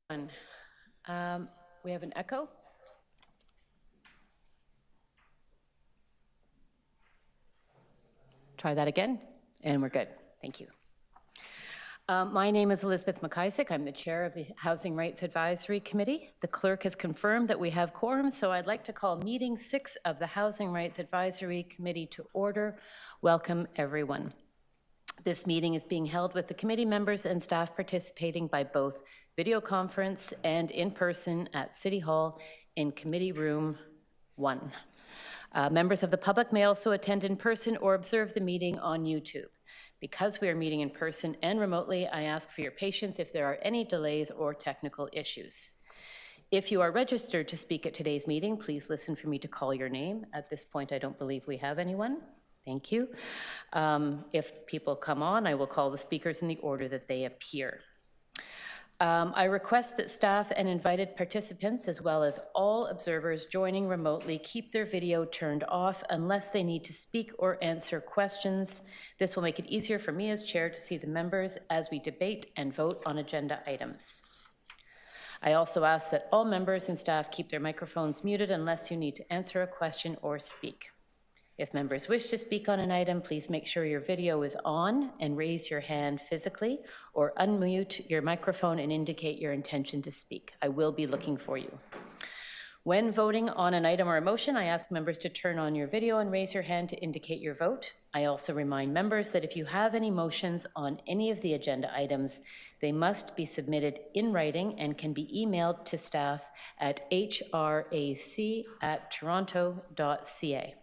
We have an echo. Try that again, and we're good. Thank you. My name is Elizabeth McIsaac. I'm the chair of the Housing Rights Advisory Committee. The clerk has confirmed that we have quorum, so I'd like to call meeting 6 of the Housing Rights Advisory Committee to order. Welcome, everyone. This meeting is being held with the committee members and staff participating by both video conference and in person at City Hall in Committee Room 1. Members of the public may also attend in person or observe the meeting on YouTube. Because we are meeting in person and remotely, I ask for your patience if there are any delays or technical issues. If you are registered to speak at today's meeting, please listen for me to call your name. At this point, I don't believe we have anyone. Thank you. If people come on, I will call the speakers in the order that they appear. I request that staff and invited participants, as well as all observers joining remotely, keep their video turned off unless they need to speak or answer questions. This will make it easier for me as chair to see the members as we debate and vote on agenda items. I also ask that all members and staff keep their microphones muted unless you need to answer a question or speak. If members wish to speak on an item, please make sure your video is on and raise your hand physically, or unmute your microphone and indicate your intention to speak. I will be looking for you. When voting on an item or a motion, I ask members to turn on your video and raise your hand to indicate your vote. I also remind members that if you have any motions on any of the agenda items, they must be submitted in writing and can be emailed to staff at hrac@toronto.ca.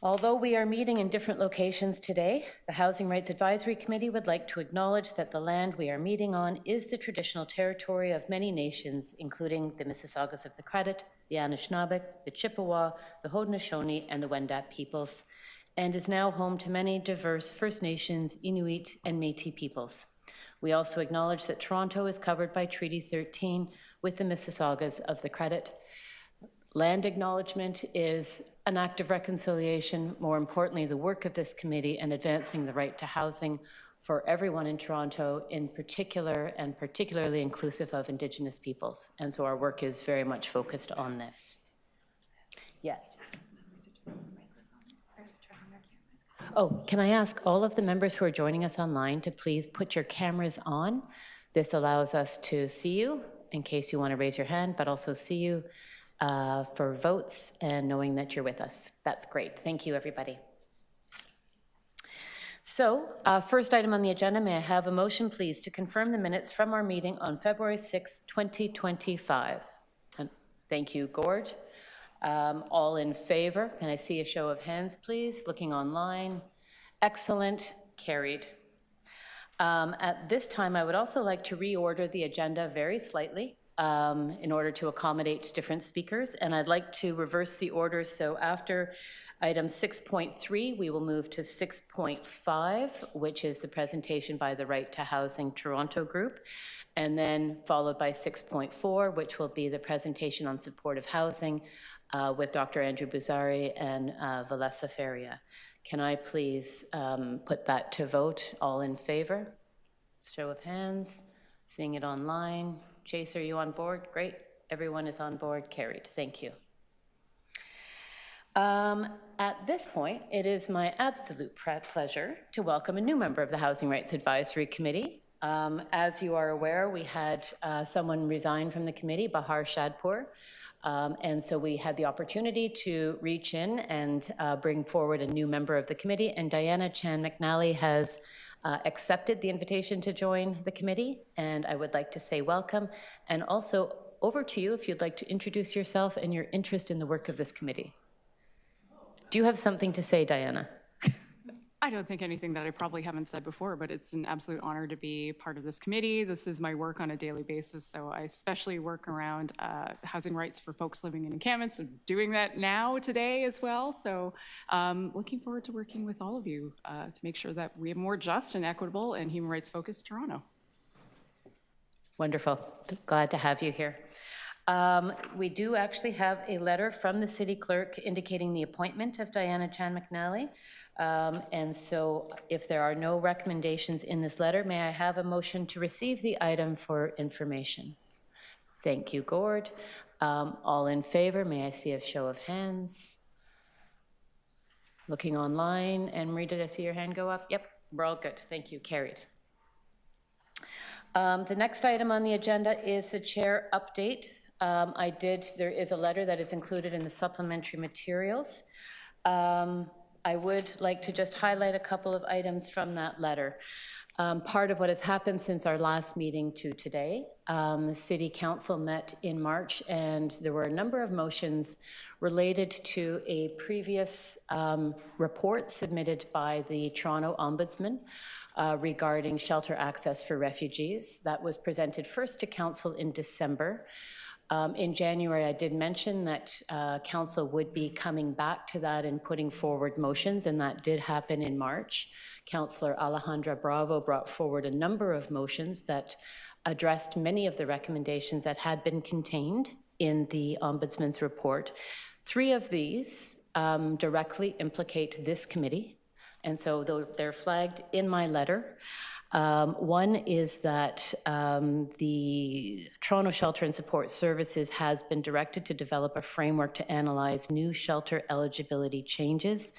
Although we are meeting in different locations today, the Housing Rights Advisory Committee would like to acknowledge that the land we are meeting on is the traditional territory of many nations, including the Mississaugas of the Credit, the Anishinaabe, the Chippewa, the Haudenosaunee, and the Wendat peoples, and is now home to many diverse First Nations, Inuit, and Métis peoples. We also acknowledge that Toronto is covered by Treaty 13 with the Mississaugas of the Credit. Land acknowledgement is an act of reconciliation, more importantly, the work of this committee and advancing the right to housing for everyone in Toronto, in particular, and particularly inclusive of Indigenous peoples. And so our work is very much focused on this. Yes. Oh, can I ask all of the members who are joining us online to please put your cameras on? This allows us to see you in case you want to raise your hand, but also see you for votes and knowing that you're with us. That's great. Thank you, everybody. So, first item on the agenda, may I have a motion, please, to confirm the minutes from our meeting on February 6, 2025. And thank you, Gord. All in favor? Can I see a show of hands, please? Looking online. Excellent. Carried. At this time, I would also like to reorder the agenda very slightly in order to accommodate different speakers. And I'd like to reverse the order. So after item 6.3, we will move to 6.5, which is the presentation by the Right to Housing Toronto Group, and then followed by 6.4, which will be the presentation on supportive housing with Dr. Andrew Buzari and Valessa Feria. Can I please put that to vote? All in favor? Show of hands. Seeing it online. Chase, are you on board? Great. Everyone is on board. Carried. Thank you. At this point, it is my absolute pleasure to welcome a new member of the Housing Rights Advisory Committee. As you are aware, we had someone resign from the committee, Bahar Shadpur, and so we had the opportunity to reach in and bring forward a new member of the committee, and Diana Chan McNally has accepted the invitation to join the committee, and I would like to say welcome, and also over to you if you'd like to introduce yourself and your interest in the work of this committee. Do you have something to say, Diana? I don't think anything that I probably haven't said before, but it's an absolute honor to be part of this committee. This is my work on a daily basis, so I especially work around housing rights for folks living in encampments and doing that now today as well. So looking forward to working with all of you to make sure that we have more just and equitable and human rights focused Toronto. Wonderful. Glad to have you here. We do actually have a letter from the city clerk indicating the appointment of Diana Chan McNally. And so if there are no recommendations in this letter, may I have a motion to receive the item for information? Thank you, Gord. All in favor, may I see a show of hands? Looking online, and Marie, did I see your hand go up? Yep, we're all good. Thank you, carried. The next item on the agenda is the chair update. There is a letter that is included in the supplementary materials. I would like to just highlight a couple of items from that letter. Part of what has happened since our last meeting to today, the City Council met in March, and there were a number of motions related to a previous report submitted by the Toronto Ombudsman regarding shelter access for refugees. That was presented first to Council in December. In January, I did mention that Council would be coming back to that and putting forward motions, and that did happen in March. Councillor Alejandra Bravo brought forward a number of motions that addressed many of the recommendations that had been contained in the Ombudsman's report. 3 of these directly implicate this committee, and so they're flagged in my letter. One is that the Toronto Shelter and Support Services has been directed to develop a framework to analyze new shelter eligibility changes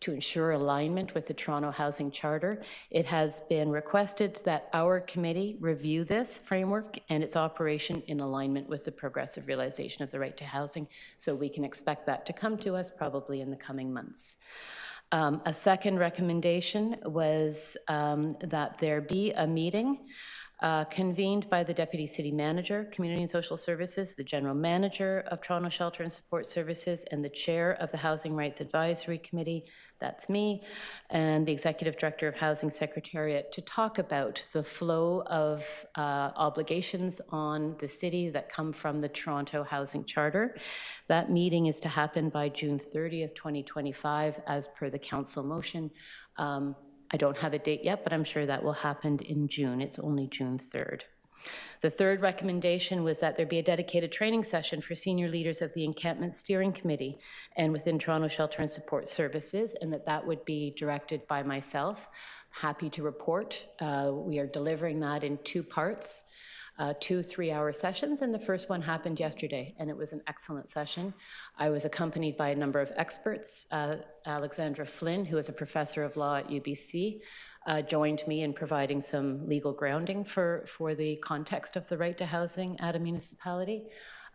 to ensure alignment with the Toronto Housing Charter. It has been requested that our committee review this framework and its operation in alignment with the progressive realization of the right to housing, so we can expect that to come to us probably in the coming months. A second recommendation was that there be a meeting convened by the Deputy City Manager, Community and Social Services, the General Manager of Toronto Shelter and Support Services, and the Chair of the Housing Rights Advisory Committee, that's me, and the Executive Director of Housing Secretariat, to talk about the flow of obligations on the city that come from the Toronto Housing Charter. That meeting is to happen by June 30th, 2025, as per the Council motion. I don't have a date yet, but I'm sure that will happen in June. It's only June 3rd. The third recommendation was that there be a dedicated training session for senior leaders of the Encampment Steering Committee and within Toronto Shelter and Support Services, and that would be directed by myself. Happy to report. We are delivering that in 2 parts. 2 3-hour sessions, and the first one happened yesterday, and it was an excellent session. I was accompanied by a number of experts. Alexandra Flynn, who is a professor of law at UBC, joined me in providing some legal grounding for the context of the right to housing at a municipality.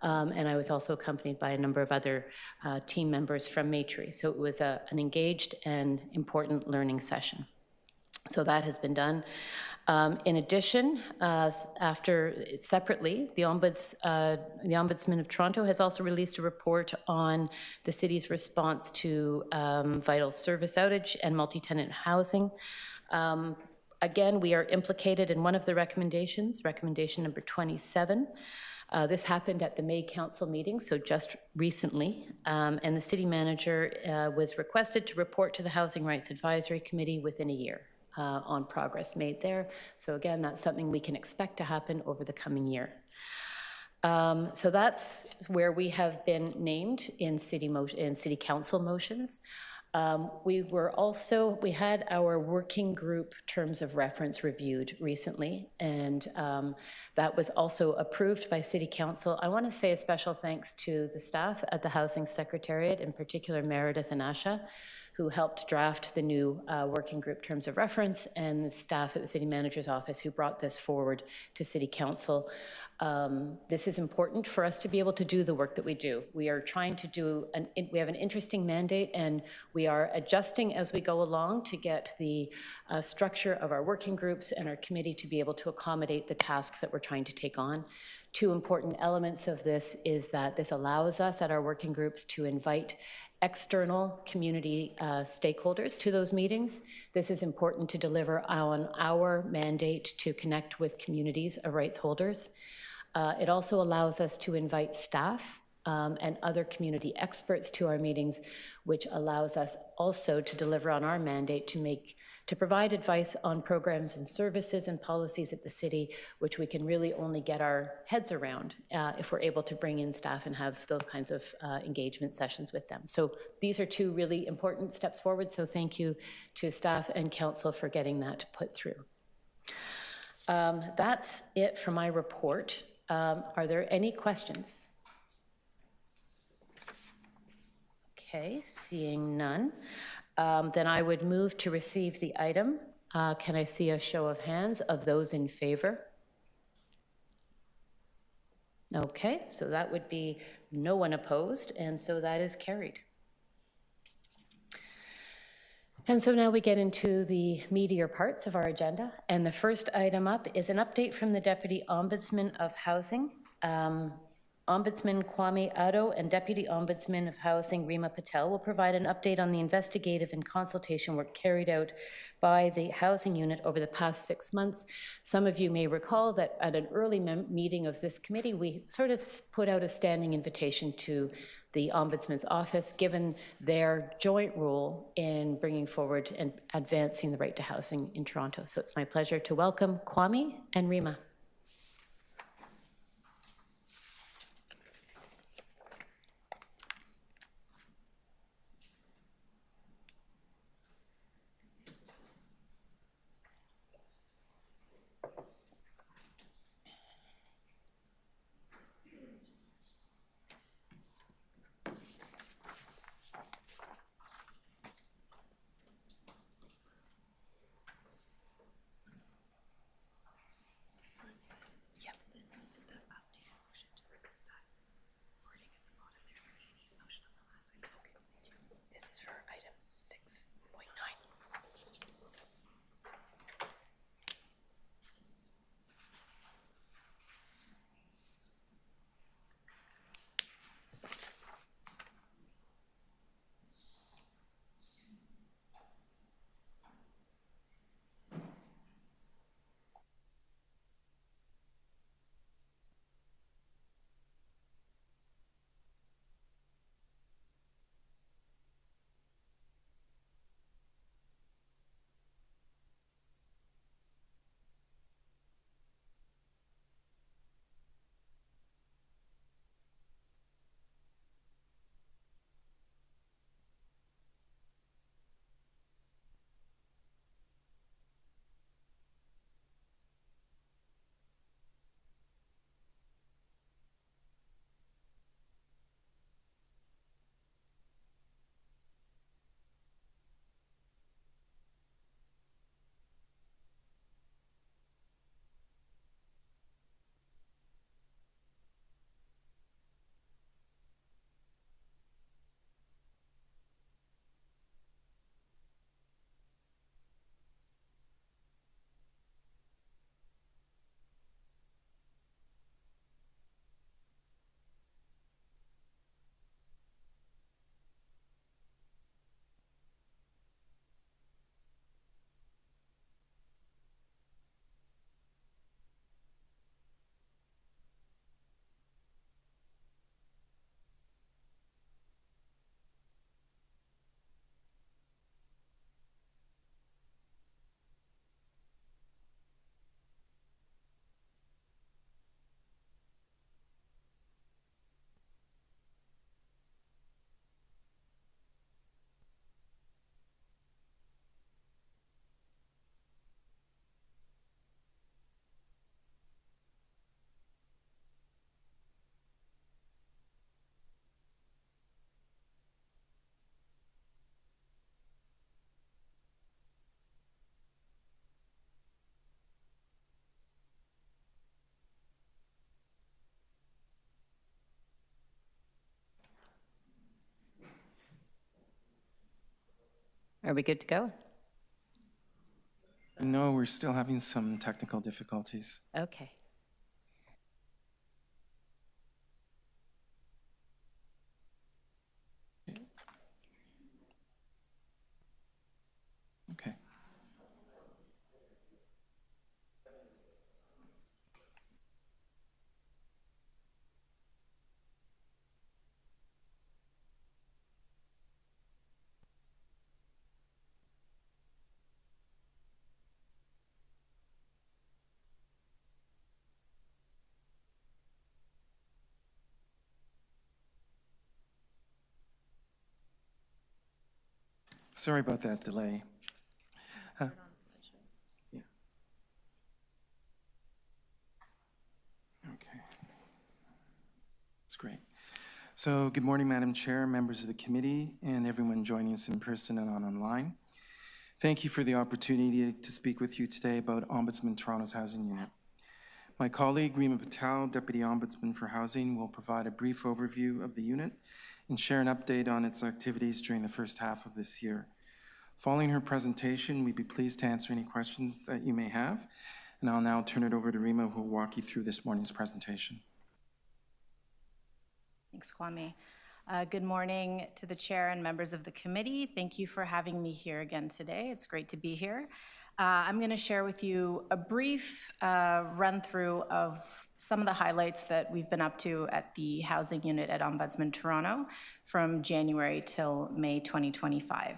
And I was also accompanied by a number of other team members from Maitri. So it was an engaged and important learning session. So that has been done. In addition, separately, the Ombudsman of Toronto has also released a report on the city's response to vital service outage and multi-tenant housing. Again, we are implicated in one of the recommendations, recommendation number 27. This happened at the May Council meeting, so just recently, and the city manager was requested to report to the Housing Rights Advisory Committee within a year. On progress made there. So again, that's something we can expect to happen over the coming year. So that's where we have been named in city council motions. We had our working group terms of reference reviewed recently, and that was also approved by City Council. I want to say a special thanks to the staff at the Housing Secretariat, in particular Meredith and Asha, who helped draft the new working group terms of reference, and the staff at the City Manager's Office who brought this forward to City Council. This is important for us to be able to do the work that we do. We are trying to we have an interesting mandate, and we are adjusting as we go along to get the structure of our working groups and our committee to be able to accommodate the tasks that we're trying to take on. 2 important elements of this is that this allows us at our working groups to invite external community stakeholders to those meetings. This is important to deliver on our mandate to connect with communities of rights holders. It also allows us to invite staff and other community experts to our meetings, which allows us also to deliver on our mandate to provide advice on programs and services and policies at the city, which we can really only get our heads around if we're able to bring in staff and have those kinds of engagement sessions with them. So these are two really important steps forward. So thank you to staff and council for getting that put through. That's it for my report. Are there any questions? Okay, seeing none, then I would move to receive the item. Can I see a show of hands of those in favor? Okay, so that would be no one opposed, and so that is carried. And so now we get into the meatier parts of our agenda, and the first item up is an update from the Deputy Ombudsman of Housing. Ombudsman Kwame Addo and Deputy Ombudsman of Housing Rima Patel will provide an update on the investigative and consultation work carried out by the housing unit over the past 6 months. Some of you may recall that at an early meeting of this committee, we sort of put out a standing invitation to the Ombudsman's office, given their joint role in bringing forward and advancing the right to housing in Toronto. So it's my pleasure to welcome Kwame and Rima. Are we good to go? No, we're still having some technical difficulties. Okay. Okay. Sorry about that delay. Huh? Yeah. Okay. That's great. So good morning, Madam Chair, members of the committee, and everyone joining us in person and online. Thank you for the opportunity to speak with you today about Ombudsman Toronto's Housing Unit. My colleague, Rima Patel, Deputy Ombudsman for Housing, will provide a brief overview of the unit and share an update on its activities during the first half of this year. Following her presentation, we'd be pleased to answer any questions that you may have, and I'll now turn it over to Rima, who will walk you through this morning's presentation. Thanks, Kwame. Good morning to the chair and members of the committee. Thank you for having me here again today. It's great to be here. I'm going to share with you a brief run through of some of the highlights that we've been up to at the housing unit at Ombudsman Toronto from January till May 2025.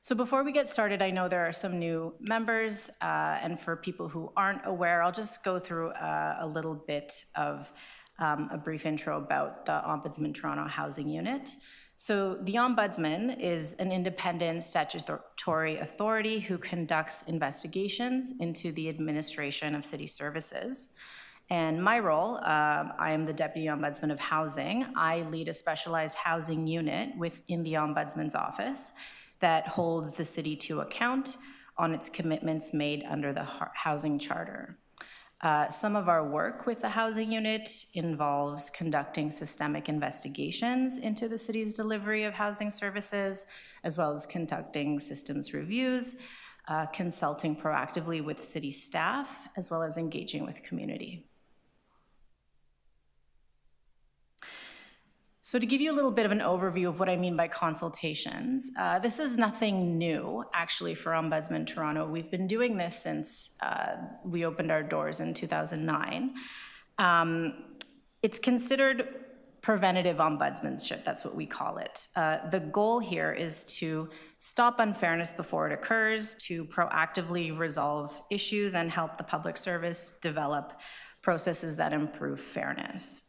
So before we get started, I know there are some new members, and for people who aren't aware, I'll just go through a little bit of a brief intro about the Ombudsman Toronto Housing Unit. So the Ombudsman is an independent statutory authority who conducts investigations into the administration of city services. And my role, I am the Deputy Ombudsman of Housing. I lead a specialized housing unit within the Ombudsman's office that holds the city to account on its commitments made under the Housing Charter. Some of our work with the housing unit involves conducting systemic investigations into the city's delivery of housing services, as well as conducting systems reviews, consulting proactively with city staff, as well as engaging with community. So to give you a little bit of an overview of what I mean by consultations, this is nothing new, actually, for Ombudsman Toronto. We've been doing this since we opened our doors in 2009. It's considered preventative ombudsmanship, that's what we call it. The goal here is to stop unfairness before it occurs, to proactively resolve issues and help the public service develop processes that improve fairness.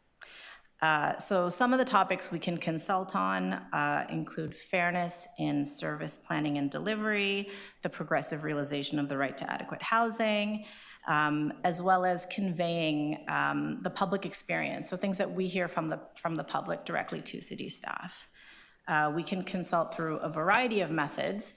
So some of the topics we can consult on include fairness in service planning and delivery, the progressive realization of the right to adequate housing, as well as conveying the public experience, so things that we hear from the public directly to city staff. We can consult through a variety of methods.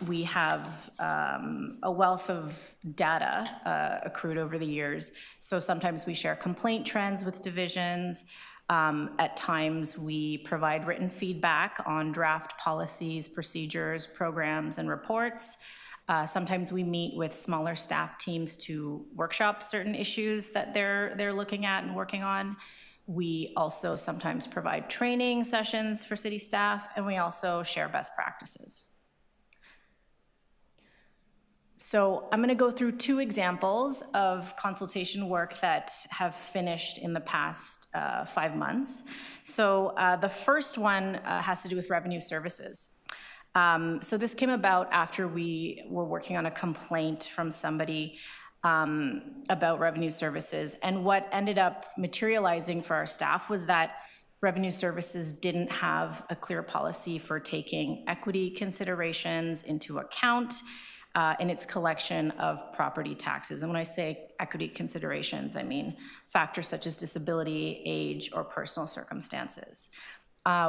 We have a wealth of data accrued over the years. So sometimes we share complaint trends with divisions. At times we provide written feedback on draft policies, procedures, programs, and reports. Sometimes we meet with smaller staff teams to workshop certain issues that they're looking at and working on. We also sometimes provide training sessions for city staff, and we also share best practices. So I'm going to go through two examples of consultation work that have finished in the past 5 months. So the first one has to do with revenue services. So this came about after we were working on a complaint from somebody about revenue services. And what ended up materializing for our staff was that revenue services didn't have a clear policy for taking equity considerations into account in its collection of property taxes. And when I say equity considerations, I mean factors such as disability, age, or personal circumstances.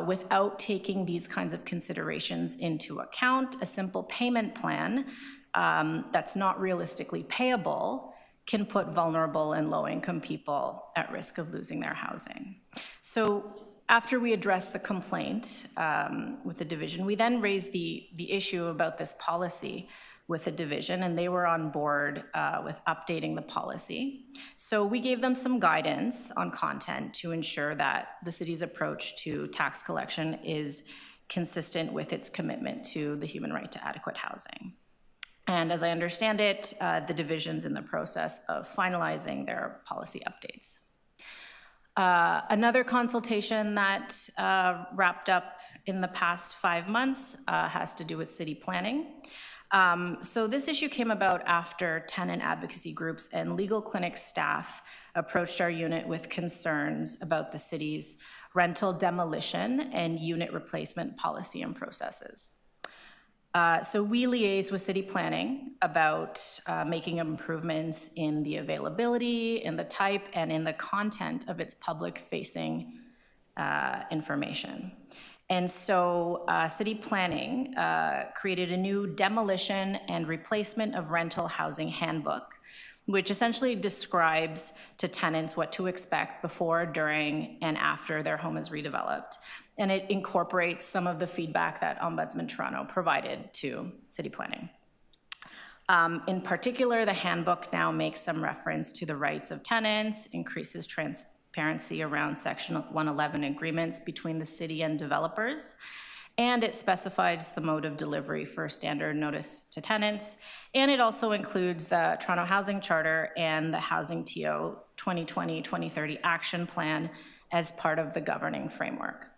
Without taking these kinds of considerations into account, a simple payment plan that's not realistically payable can put vulnerable and low-income people at risk of losing their housing. So after we addressed the complaint with the division, we then raised the issue about this policy with the division, and they were on board with updating the policy. So we gave them some guidance on content to ensure that the city's approach to tax collection is consistent with its commitment to the human right to adequate housing. And as I understand it, the division's in the process of finalizing their policy updates. Another consultation that wrapped up in the past 5 months has to do with city planning. So this issue came about after tenant advocacy groups and legal clinic staff approached our unit with concerns about the city's rental demolition, and unit replacement policy and processes. So we liaise with city planning about making improvements in the availability, in the type, and in the content of its public-facing information. And so city planning created a new demolition and replacement of rental housing handbook, which essentially describes to tenants what to expect before, during, and after their home is redeveloped. And it incorporates some of the feedback that Ombudsman Toronto provided to city planning. In particular, the handbook now makes some reference to the rights of tenants, increases transparency around Section 111 agreements between the city and developers, and it specifies the mode of delivery for standard notice to tenants, and it also includes the Toronto Housing Charter and the Housing TO 2020-2030 Action Plan as part of the governing framework.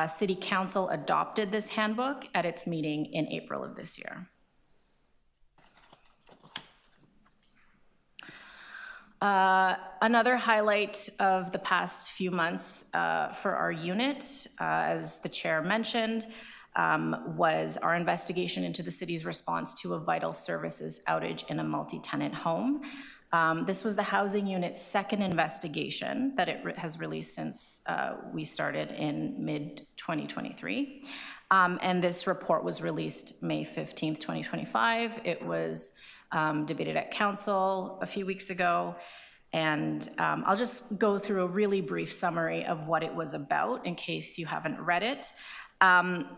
City Council adopted this handbook at its meeting in April of this year. Another highlight of the past few months for our unit, as the chair mentioned, was our investigation into the city's response to a vital services outage in a multi-tenant home. This was the housing unit's second investigation that it has released since we started in mid-2023. And this report was released May 15th, 2025. It was debated at council a few weeks ago. And I'll just go through a really brief summary of what it was about in case you haven't read it.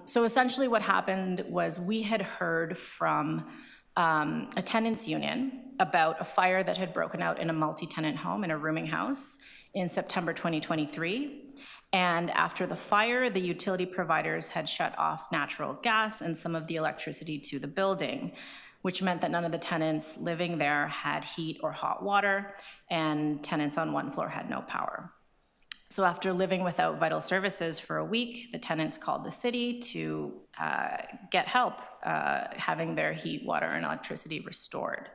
So essentially what happened was we had heard from a tenants union about a fire that had broken out in a multi-tenant home in a rooming house in September 2023. And after the fire, the utility providers had shut off natural gas and some of the electricity to the building, which meant that none of the tenants living there had heat or hot water, and tenants on one floor had no power. So after living without vital services for a week, the tenants called the city to get help having their heat, water, and electricity restored.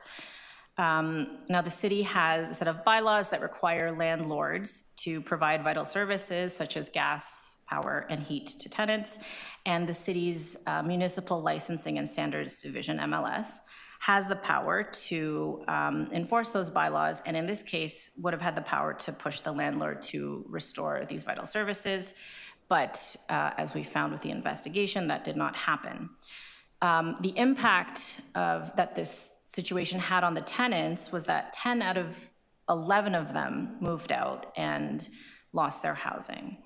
Now the city has a set of bylaws that require landlords to provide vital services such as gas, power, and heat to tenants. And the city's Municipal Licensing and Standards Division, MLS, has the power to enforce those bylaws, and in this case, would have had the power to push the landlord to restore these vital services. But as we found with the investigation, that did not happen. The impact that this situation had on the tenants was that 10 out of 11 of them moved out and lost their housing.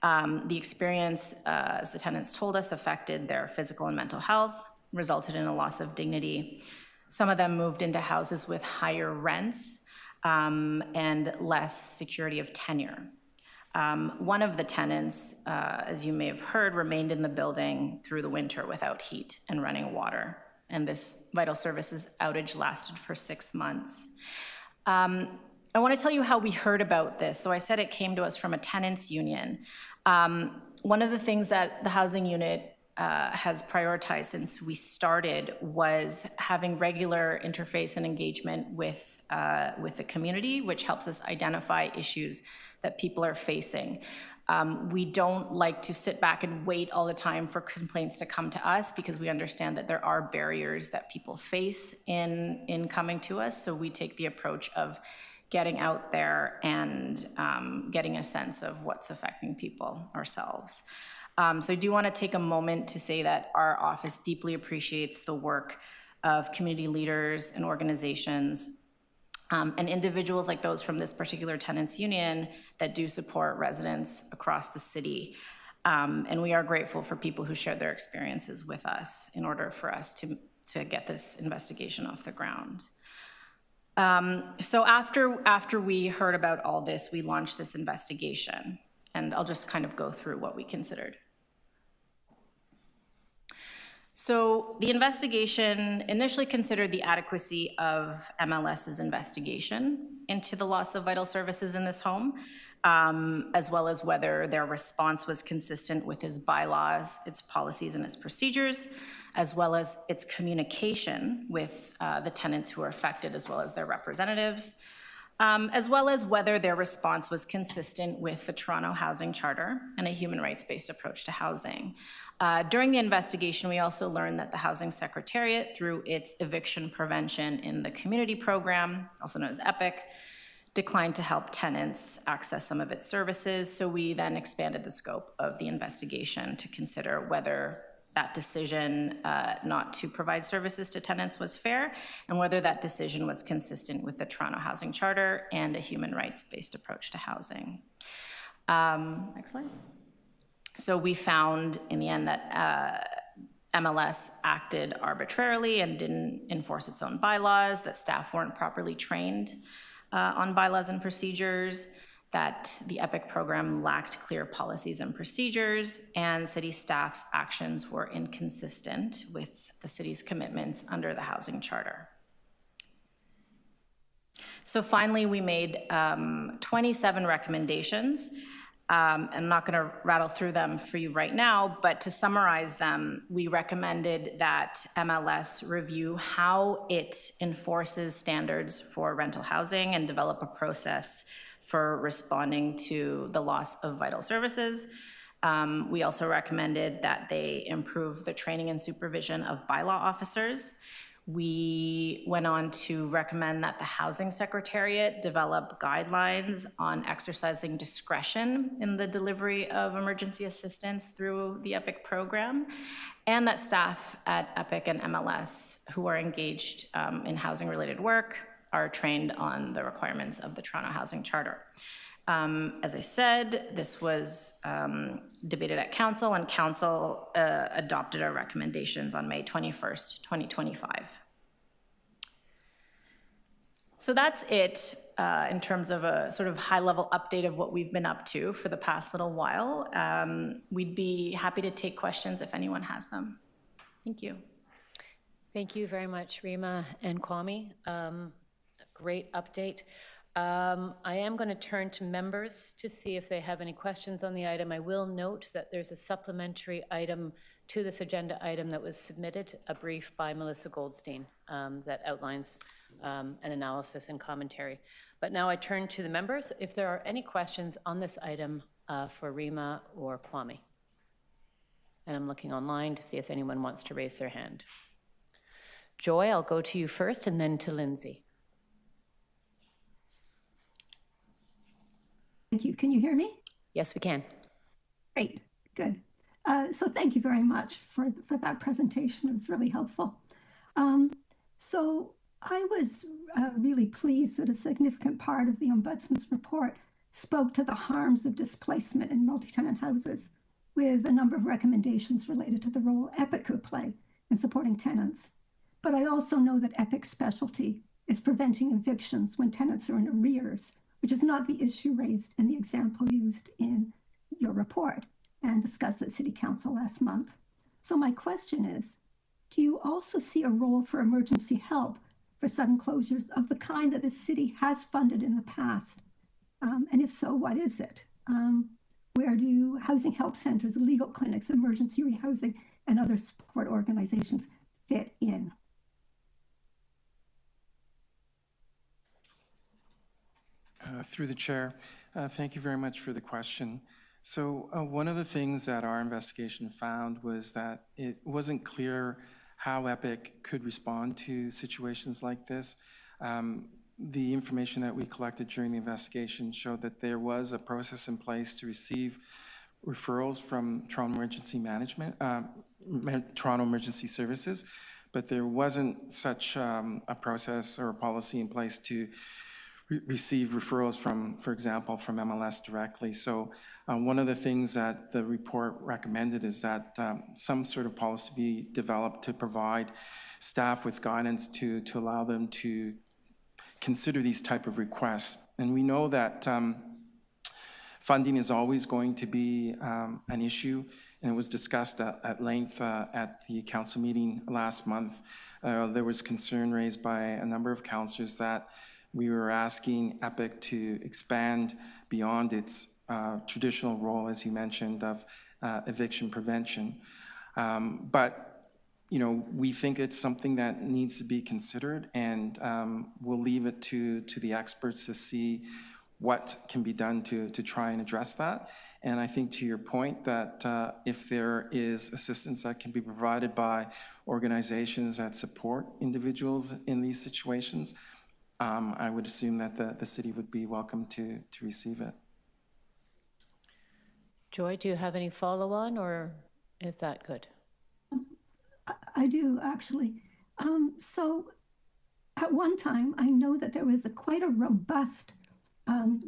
The experience, as the tenants told us, affected their physical and mental health, resulted in a loss of dignity. Some of them moved into houses with higher rents and less security of tenure. One of the tenants, as you may have heard, remained in the building through the winter without heat and running water. And this vital services outage lasted for 6 months. I want to tell you how we heard about this. So I said it came to us from a tenants union. One of the things that the housing unit has prioritized since we started was having regular interface and engagement with the community, which helps us identify issues that people are facing. We don't like to sit back and wait all the time for complaints to come to us because we understand that there are barriers that people face in coming to us. So we take the approach of getting out there and getting a sense of what's affecting people ourselves. So I do want to take a moment to say that our office deeply appreciates the work of community leaders and organizations and individuals like those from this particular tenants union that do support residents across the city. And we are grateful for people who shared their experiences with us in order for us to get this investigation off the ground. So after we heard about all this, we launched this investigation, and I'll just kind of go through what we considered. So the investigation initially considered the adequacy of MLS's investigation into the loss of vital services in this home, as well as whether their response was consistent with its bylaws, its policies, and its procedures, as well as its communication with the tenants who are affected, as well as their representatives. as well as whether their response was consistent with the Toronto Housing Charter and a human rights-based approach to housing. During the investigation, we also learned that the Housing Secretariat, through its eviction prevention in the community program, also known as EPIC, declined to help tenants access some of its services. So we then expanded the scope of the investigation to consider whether that decision not to provide services to tenants was fair, and whether that decision was consistent with the Toronto Housing Charter and a human rights-based approach to housing. Next slide. So we found in the end that MLS acted arbitrarily and didn't enforce its own bylaws, that staff weren't properly trained on bylaws and procedures, that the EPIC program lacked clear policies and procedures, and city staff's actions were inconsistent with the city's commitments under the Housing Charter. So finally, we made 27 recommendations. I'm not going to rattle through them for you right now, but to summarize them, we recommended that MLS review how it enforces standards for rental housing and develop a process for responding to the loss of vital services. We also recommended that they improve the training and supervision of bylaw officers. We went on to recommend that the Housing Secretariat develop guidelines on exercising discretion in the delivery of emergency assistance through the EPIC program, and that staff at EPIC and MLS who are engaged in housing-related work are trained on the requirements of the Toronto Housing Charter. As I said, this was debated at Council, and Council adopted our recommendations on May 21st, 2025. So that's it in terms of a sort of high-level update of what we've been up to for the past little while. We'd be happy to take questions if anyone has them. Thank you. Thank you very much, Rima and Kwame. Great update. I am going to turn to members to see if they have any questions on the item. I will note that there's a supplementary item to this agenda item that was submitted, a brief by Melissa Goldstein that outlines an analysis and commentary. But now I turn to the members. If there are any questions on this item for Rima or Kwame. And I'm looking online to see if anyone wants to raise their hand. Joy, I'll go to you first and then to Lindsay. Thank you. Can you hear me? Yes, we can. Great. Good. So thank you very much for that presentation. It was really helpful. So I was really pleased that a significant part of the Ombudsman's report spoke to the harms of displacement in multi-tenant houses, with a number of recommendations related to the role EPIC could play in supporting tenants. But I also know that EPIC's specialty is preventing evictions when tenants are in arrears, which is not the issue raised in the example used in your report and discussed at City Council last month. So my question is, do you also see a role for emergency help for sudden closures of the kind that the city has funded in the past? And if so, what is it? Where do housing help centers, legal clinics, emergency rehousing, and other support organizations fit in? Through the chair, thank you very much for the question. So one of the things that our investigation found was that it wasn't clear how EPIC could respond to situations like this. The information that we collected during the investigation showed that there was a process in place to receive referrals from Toronto Emergency Management, Toronto Emergency Services, but there wasn't such a process or a policy in place to receive referrals from, for example, from MLS directly. So one of the things that the report recommended is that some sort of policy be developed to provide staff with guidance to allow them to consider these type of requests. And we know that funding is always going to be an issue, and it was discussed at length at the council meeting last month. There was concern raised by a number of councillors that we were asking EPIC to expand beyond its traditional role, as you mentioned, of eviction prevention. But we think it's something that needs to be considered, and we'll leave it to the experts to see what can be done to try and address that. And I think to your point that if there is assistance that can be provided by organizations that support individuals in these situations, I would assume that the city would be welcome to receive it. Joy, do you have any follow-on, or is that good? I do, actually. So at one time, I know that there was quite a robust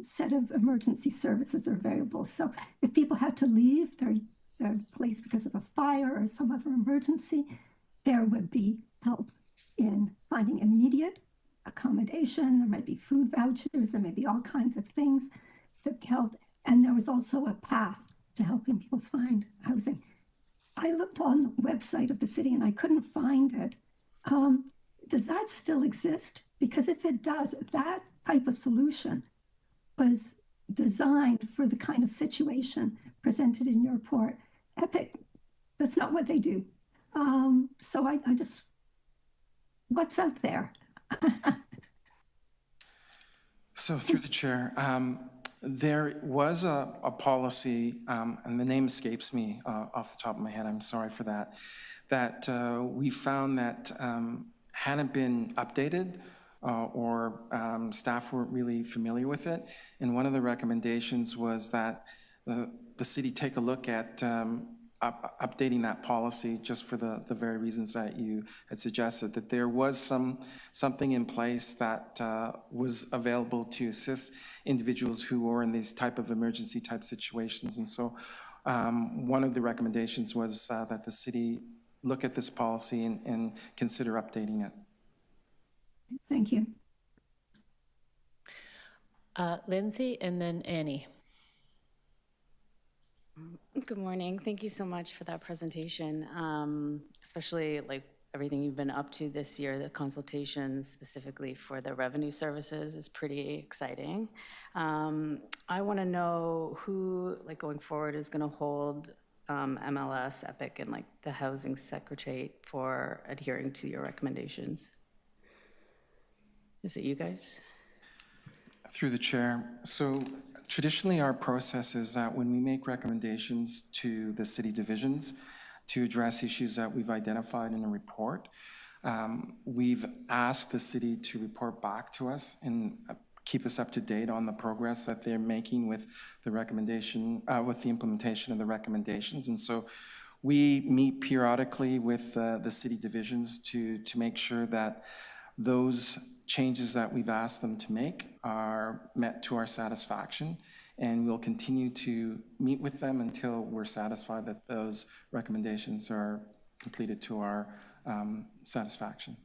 set of emergency services available. So if people had to leave their place because of a fire or some other emergency, there would be help in finding immediate accommodation. There might be food vouchers. There may be all kinds of things that help. And there was also a path to helping people find housing. I looked on the website of the city and I couldn't find it. Does that still exist? Because if it does, that type of solution was designed for the kind of situation presented in your report. Epic, that's not what they do. So I just, what's out there? So through the chair, there was a policy, and the name escapes me off the top of my head, I'm sorry for that, that we found that hadn't been updated or staff weren't really familiar with it. And one of the recommendations was that the city take a look at updating that policy, just for the very reasons that you had suggested, that there was something in place that was available to assist individuals who were in these type of emergency type situations. And so one of the recommendations was that the city look at this policy and consider updating it. Thank you. Lindsay, and then Annie. Good morning. Thank you so much for that presentation, especially like everything you've been up to this year. The consultations specifically for the revenue services is pretty exciting. I want to know who, like going forward, is going to hold MLS, Epic, and like the housing secretariat for adhering to your recommendations. Is it you guys? Through the chair. So traditionally, our process is that when we make recommendations to the city divisions to address issues that we've identified in a report, we've asked the city to report back to us and keep us up to date on the progress that they're making with the recommendation, with the implementation of the recommendations. And so we meet periodically with the city divisions to make sure that those changes that we've asked them to make are met to our satisfaction, and we'll continue to meet with them until we're satisfied that those recommendations are completed to our satisfaction.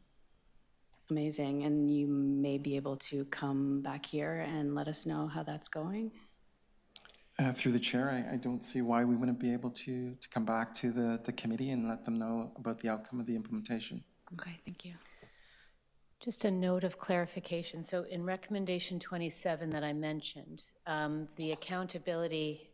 Amazing. And you may be able to come back here and let us know how that's going? Through the chair, I don't see why we wouldn't be able to come back to the committee and let them know about the outcome of the implementation. Okay, thank you. Just a note of clarification. So in recommendation 27 that I mentioned, the accountability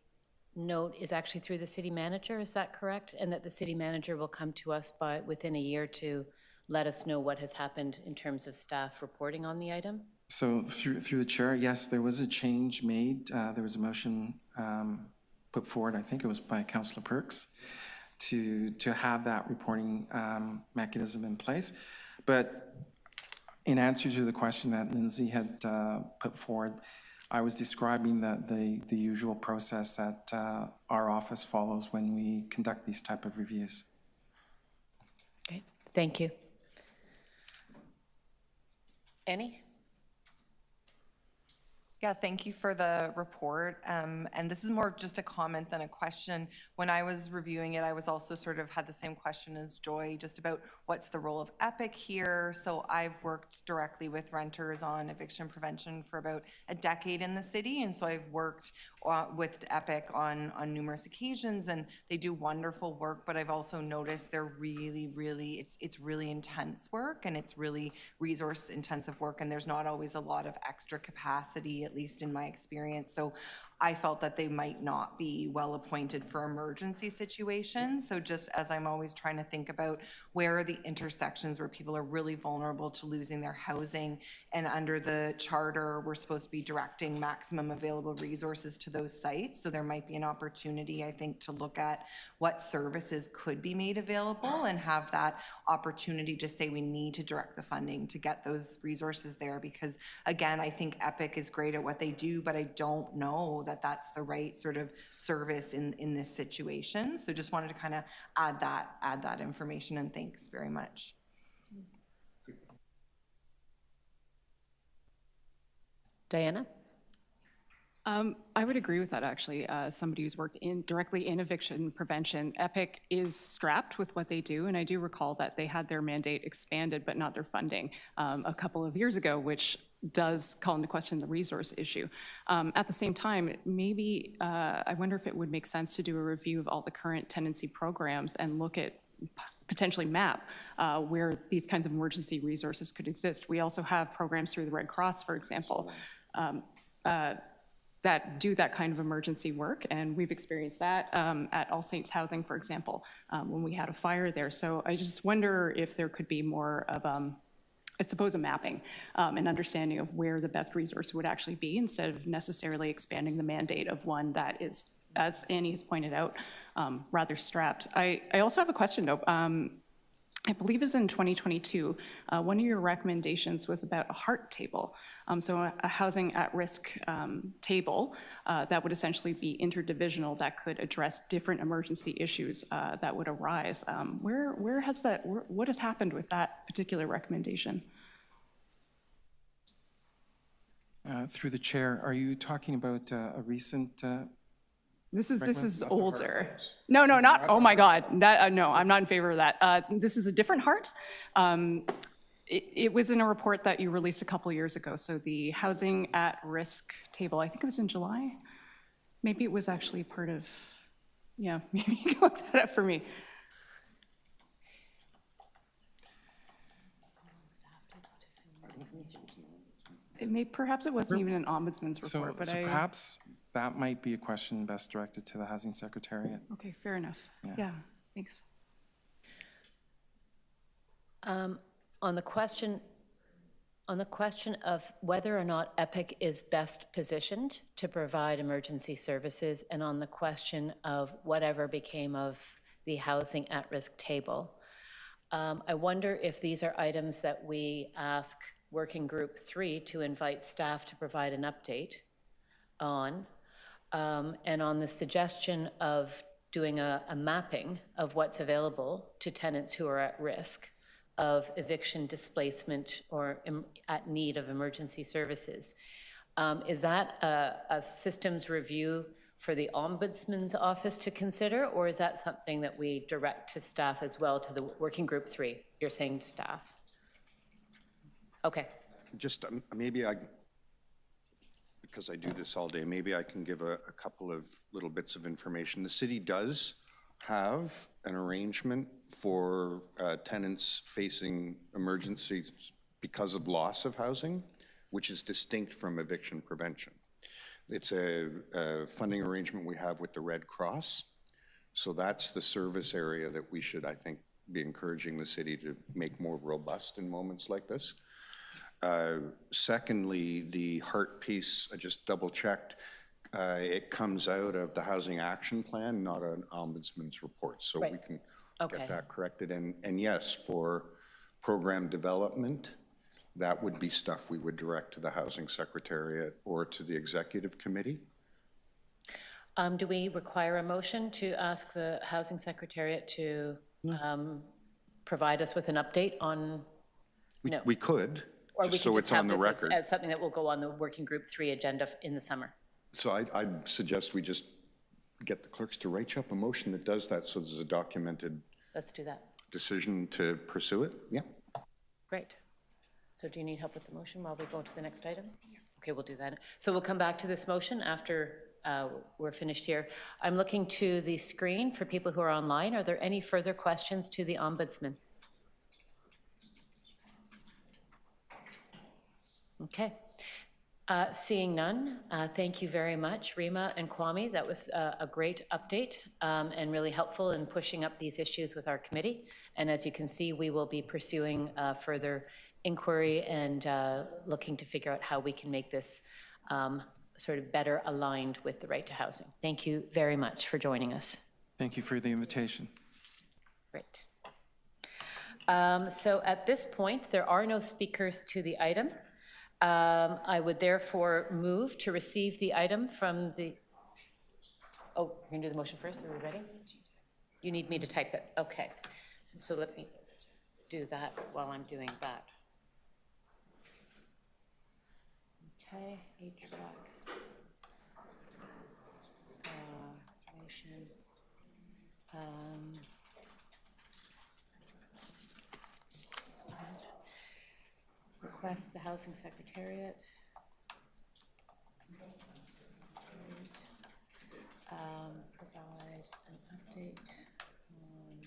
note is actually through the city manager, is that correct? And that the city manager will come to us within a year to let us know what has happened in terms of staff reporting on the item? So through the chair, yes, there was a change made. There was a motion put forward, I think it was by Councillor Perks, to have that reporting mechanism in place. But in answer to the question that Lindsay had put forward, I was describing the usual process that our office follows when we conduct these type of reviews. Okay, thank you. Annie? Yeah, thank you for the report. And this is more just a comment than a question. When I was reviewing it, I was also sort of had the same question as Joy, just about what's the role of Epic here. So I've worked directly with renters on eviction prevention for about a decade in the city. And so I've worked with Epic on numerous occasions, and they do wonderful work, but I've also noticed they're really, it's really intense work, and it's really resource intensive work, and there's not always a lot of extra capacity, at least in my experience. So I felt that they might not be well appointed for emergency situations. So just as I'm always trying to think about where are the intersections where people are really vulnerable to losing their housing, and under the charter, we're supposed to be directing maximum available resources to those sites. So there might be an opportunity, I think, to look at what services could be made available and have that opportunity to say we need to direct the funding to get those resources there. Because again, I think Epic is great at what they do, but I don't know that that's the right sort of service in this situation. So just wanted to kind of add that information, and thanks very much. Diana? I would agree with that, actually. Somebody who's worked directly in eviction prevention, Epic is strapped with what they do, and I do recall that they had their mandate expanded, but not their funding, a couple of years ago, which does call into question the resource issue. At the same time, maybe I wonder if it would make sense to do a review of all the current tenancy programs and look at potentially map where these kinds of emergency resources could exist. We also have programs through the Red Cross, for example, that do that kind of emergency work, and we've experienced that at All Saints Housing, for example, when we had a fire there. So I just wonder if there could be more of, I suppose, a mapping, an understanding of where the best resource would actually be, instead of necessarily expanding the mandate of one that is, as Annie has pointed out, rather strapped. I also have a question, though. I believe it was in 2022, one of your recommendations was about a HEART table, so a housing at-risk table that would essentially be interdivisional, that could address different emergency issues that would arise. Where has that, what has happened with that particular recommendation? Through the chair, are you talking about a recent? This is older. No, not, oh my God, that, no, I'm not in favor of that. This is a different HEART. It was in a report that you released a couple years ago, so the housing at risk table, I think it was in July. Maybe it was actually part of, yeah, maybe you can look that up for me. Perhaps it wasn't even an ombudsman's report, but so perhaps that might be a question best directed to the Housing Secretariat. Okay, fair enough. Yeah, thanks. On the question of whether or not Epic is best positioned to provide emergency services, and on the question of whatever became of the housing at-risk table, I wonder if these are items that we ask Working Group 3 to invite staff to provide an update on, and on the suggestion of doing a mapping of what's available to tenants who are at risk of eviction, displacement, or at need of emergency services. Is that a systems review for the Ombudsman's office to consider, or is that something that we direct to staff as well, to the Working Group 3? You're saying staff. Okay. Just maybe because I do this all day, maybe I can give a couple of little bits of information. The city does have an arrangement for tenants facing emergencies because of loss of housing, which is distinct from eviction prevention. It's a funding arrangement we have with the Red Cross. So that's the service area that we should, I think, be encouraging the city to make more robust in moments like this. Secondly, the HEART piece, I just double checked, it comes out of the Housing Action Plan, not an Ombudsman's report. So we can get that corrected. And yes, for program development, that would be stuff we would direct to the Housing Secretariat or to the Executive Committee. Do we require a motion to ask the Housing Secretariat to provide us with an update on? No. We could. Or we so can it's just on have the this record. as something that will go on the Working Group 3 agenda in the summer. So I'd suggest we just get the clerks to write you up a motion that does that, so there's a documented Let's do that. decision to pursue it. Yeah. Great. So do you need help with the motion while we go to the next item? Okay, we'll do that. So we'll come back to this motion after we're finished here. I'm looking to the screen for people who are online. Are there any further questions to the Ombudsman? Okay. Seeing none, thank you very much, Rima and Kwame. That was a great update and really helpful in pushing up these issues with our committee. And as you can see, we will be pursuing further inquiry and looking to figure out how we can make this sort of better aligned with the right to housing. Thank you very much for joining us. Thank you for the invitation. Great. So at this point, there are no speakers to the item. I would therefore move to receive the item from the, oh, we're going to do the motion first. Are we ready? You need me to type it. Okay. So let me do that while I'm doing that. Okay, HVAC. Information. Request the Housing Secretariat. Provide an update on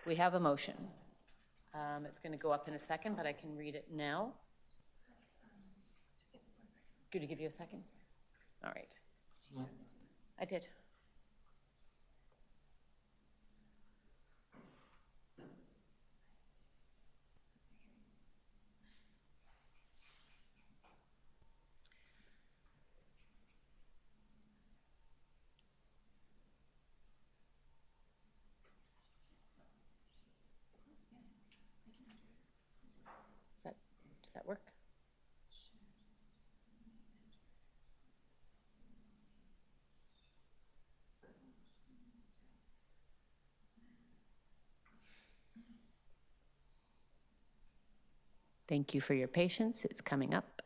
we have a motion. It's going to go up in a second, but I can read it now. Good to give you a second? All right. I did. Does that work? Thank you for your patience. It's coming up.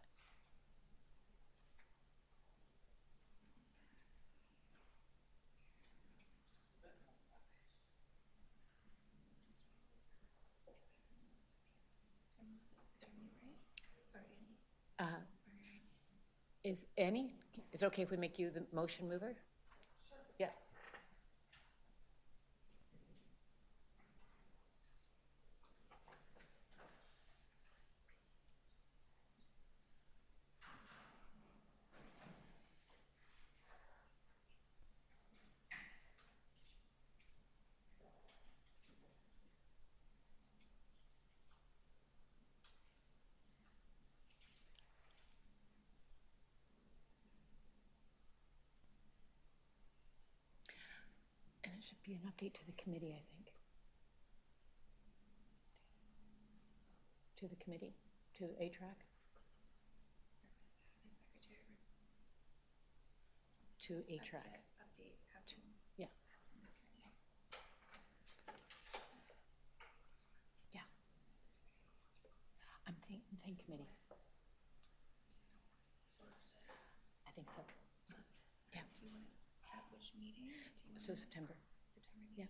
Is it okay if we make you the motion mover? Sure. Yeah. And it should be an update to the committee, I think. To the committee, to A-Track. To A-Track. Yeah. Yeah. I'm saying committee. I think so. Yeah. Do you want it at which meeting? So September. Yeah.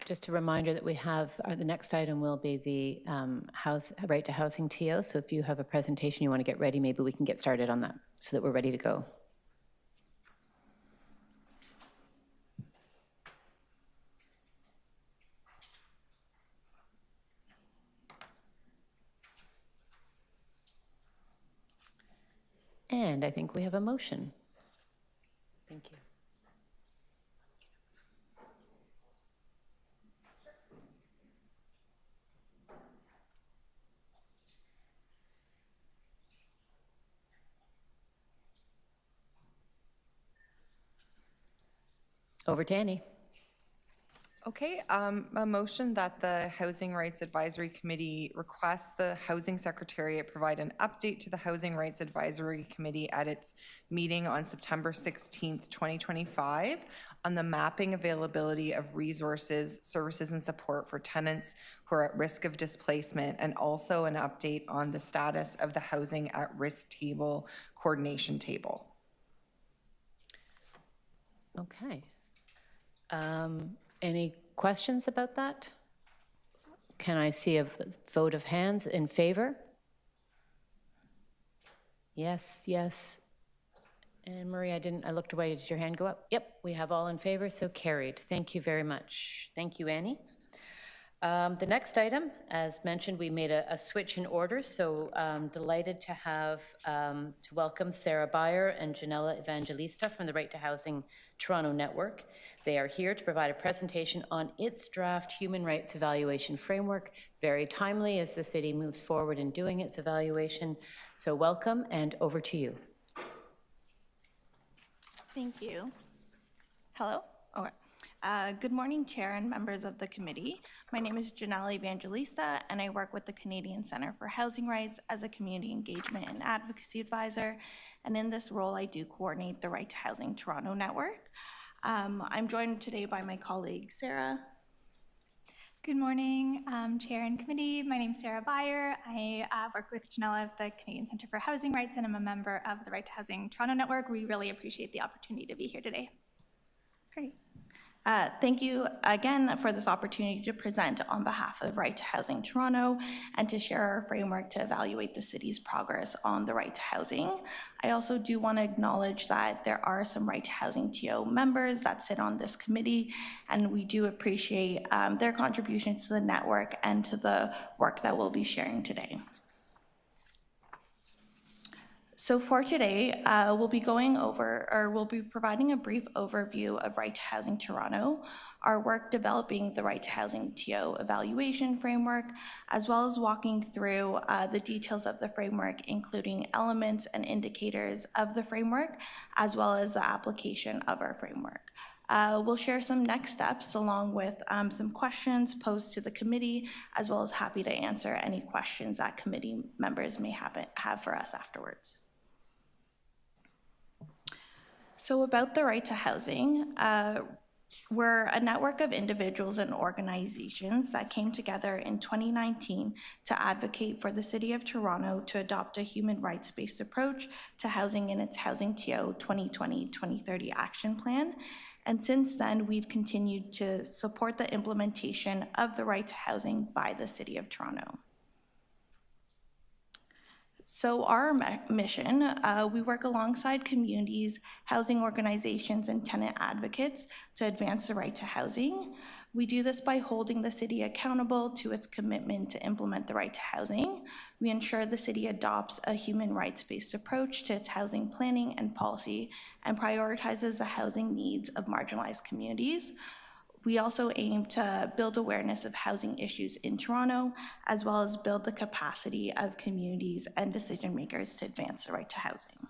Just a reminder that we have, the next item will be the right to housing TO. So if you have a presentation you want to get ready, maybe we can get started on that so that we're ready to go. And I think we have a motion. Thank you. Over to Annie. Okay, a motion that the Housing Rights Advisory Committee requests the Housing Secretariat provide an update to the Housing Rights Advisory Committee at its meeting on September 16th, 2025 on the mapping availability of resources, services, and support for tenants who are at risk of displacement, and also an update on the status of the Housing at Risk Table Coordination Table. Okay. Any questions about that? Can I see a vote of hands in favor? Yes, yes. And Marie, I looked away. Did your hand go up? Yep, we have all in favor, so carried. Thank you very much. Thank you, Annie. The next item, as mentioned, we made a switch in order, so delighted to have to welcome Sarah Byer and Janella Evangelista from the Right to Housing Toronto Network. They are here to provide a presentation on its draft human rights evaluation framework, very timely as the city moves forward in doing its evaluation. So welcome, and over to you. Thank you. Hello? Okay. Good morning, Chair and members of the committee. My name is Janelle Evangelista, and I work with the Canadian Centre for Housing Rights as a community engagement and advocacy advisor. And in this role, I do coordinate the Right to Housing Toronto Network. I'm joined today by my colleague, Sarah. Good morning, Chair and Committee. My name is Sarah Byer. I work with Janella of the Canadian Centre for Housing Rights, and I'm a member of the Right to Housing Toronto Network. We really appreciate the opportunity to be here today. Great. Thank you again for this opportunity to present on behalf of Right to Housing Toronto and to share our framework to evaluate the city's progress on the right to housing. I also do want to acknowledge that there are some Right to Housing TO members that sit on this committee, and we do appreciate their contributions to the network and to the work that we'll be sharing today. So for today, we'll be providing a brief overview of Right to Housing Toronto, our work developing the Right to Housing TO evaluation framework, as well as walking through the details of the framework, including elements and indicators of the framework, as well as the application of our framework. We'll share some next steps along with some questions posed to the committee, as well as happy to answer any questions that committee members may have for us afterwards. So about the right to housing, we're a network of individuals and organizations that came together in 2019 to advocate for the City of Toronto to adopt a human rights-based approach to housing in its Housing TO 2020-2030 action plan. And since then, we've continued to support the implementation of the right to housing by the City of Toronto. So our mission, we work alongside communities, housing organizations, and tenant advocates to advance the right to housing. We do this by holding the city accountable to its commitment to implement the right to housing. We ensure the city adopts a human rights-based approach to its housing planning and policy and prioritizes the housing needs of marginalized communities. We also aim to build awareness of housing issues in Toronto, as well as build the capacity of communities and decision makers to advance the right to housing.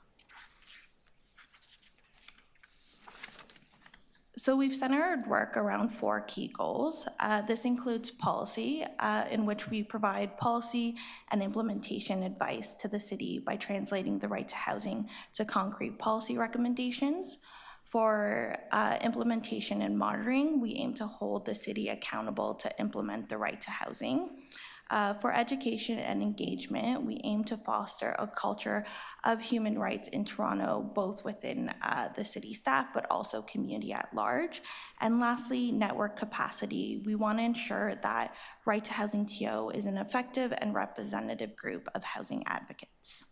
So we've centered work around 4 key goals. This includes policy, in which we provide policy and implementation advice to the city by translating the right to housing to concrete policy recommendations. For implementation and monitoring, we aim to hold the city accountable to implement the right to housing. For education and engagement, we aim to foster a culture of human rights in Toronto, both within the city staff, but also community at large. And lastly, network capacity. We want to ensure that Right to Housing TO is an effective and representative group of housing advocates.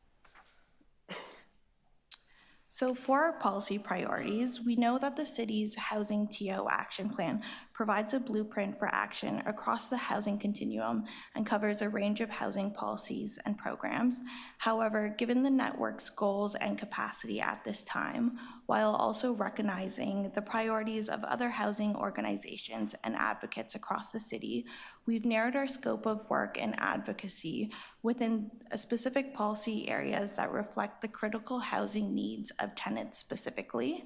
So for our policy priorities, we know that the city's Housing TO Action Plan provides a blueprint for action across the housing continuum and covers a range of housing policies and programs. However, given the network's goals and capacity at this time, while also recognizing the priorities of other housing organizations and advocates across the city, we've narrowed our scope of work and advocacy within specific policy areas that reflect the critical housing needs of tenants specifically.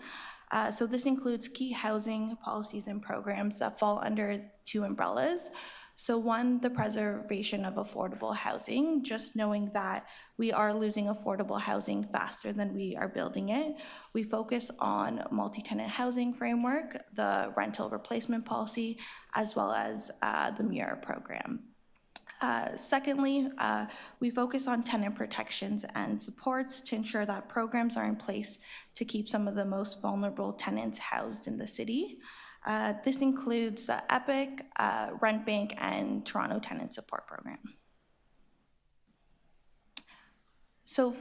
So this includes key housing policies and programs that fall under two umbrellas. So one, the preservation of affordable housing, just knowing that we are losing affordable housing faster than we are building it. We focus on multi-tenant housing framework, the rental replacement policy, as well as the MURA program. Secondly, we focus on tenant protections and supports to ensure that programs are in place to keep some of the most vulnerable tenants housed in the city. This includes EPIC, Rent Bank, and Toronto Tenant Support Program. So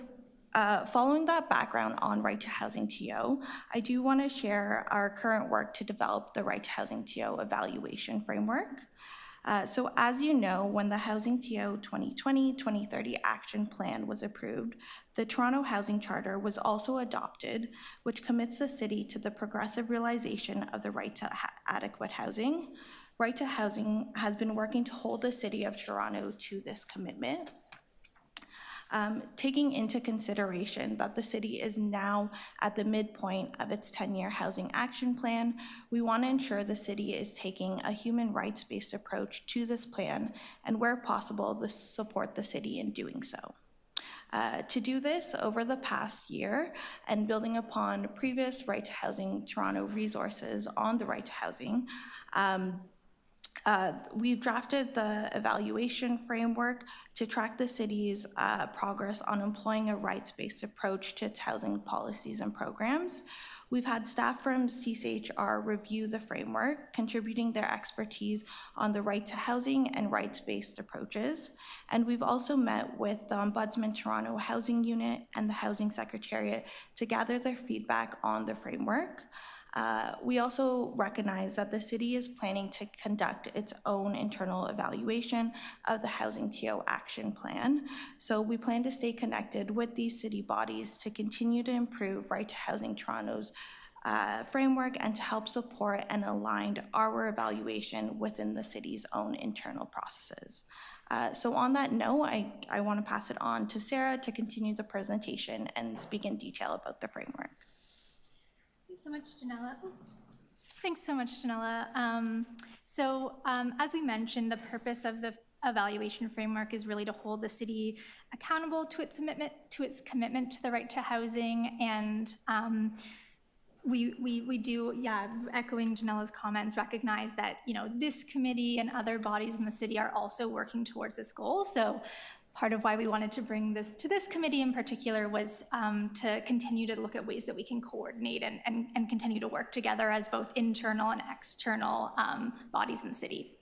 following that background on Right to Housing TO, I do want to share our current work to develop the Right to Housing TO evaluation framework. So as you know, when the Housing TO 2020-2030 Action Plan was approved, the Toronto Housing Charter was also adopted, which commits the city to the progressive realization of the right to adequate housing. Right to Housing has been working to hold the city of Toronto to this commitment. Taking into consideration that the city is now at the midpoint of its 10-year housing action plan, we want to ensure the city is taking a human rights-based approach to this plan and where possible, support the city in doing so. To do this, over the past year and building upon previous Right to Housing Toronto resources on the Right to Housing, we've drafted the evaluation framework to track the city's progress on employing a rights-based approach to its housing policies and programs. We've had staff from CCHR review the framework, contributing their expertise on the right to housing and rights-based approaches. And we've also met with the Ombudsman Toronto Housing Unit and the Housing Secretariat to gather their feedback on the framework. We also recognize that the city is planning to conduct its own internal evaluation of the Housing TO Action Plan. So we plan to stay connected with these city bodies to continue to improve Right to Housing Toronto's framework and to help support and align our evaluation within the city's own internal processes. So on that note, I want to pass it on to Sarah to continue the presentation and speak in detail about the framework. Thanks so much, Janella. As we mentioned, the purpose of the evaluation framework is really to hold the city accountable to its commitment to the right to housing. And we do, echoing Janella's comments, recognize that, this committee and other bodies in the city are also working towards this goal. So part of why we wanted to bring this to this committee in particular was to continue to look at ways that we can coordinate and continue to work together as both internal and external bodies in the city.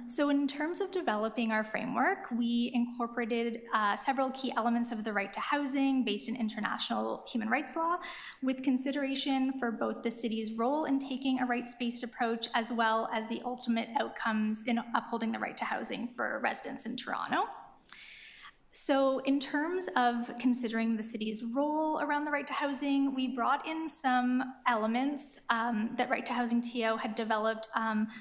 So in terms of developing our framework, we incorporated several key elements of the right to housing based in international human rights law, with consideration for both the city's role in taking a rights-based approach as well as the ultimate outcomes in upholding the right to housing for residents in Toronto. So in terms of considering the city's role around the right to housing, we brought in some elements that Right to Housing TO had developed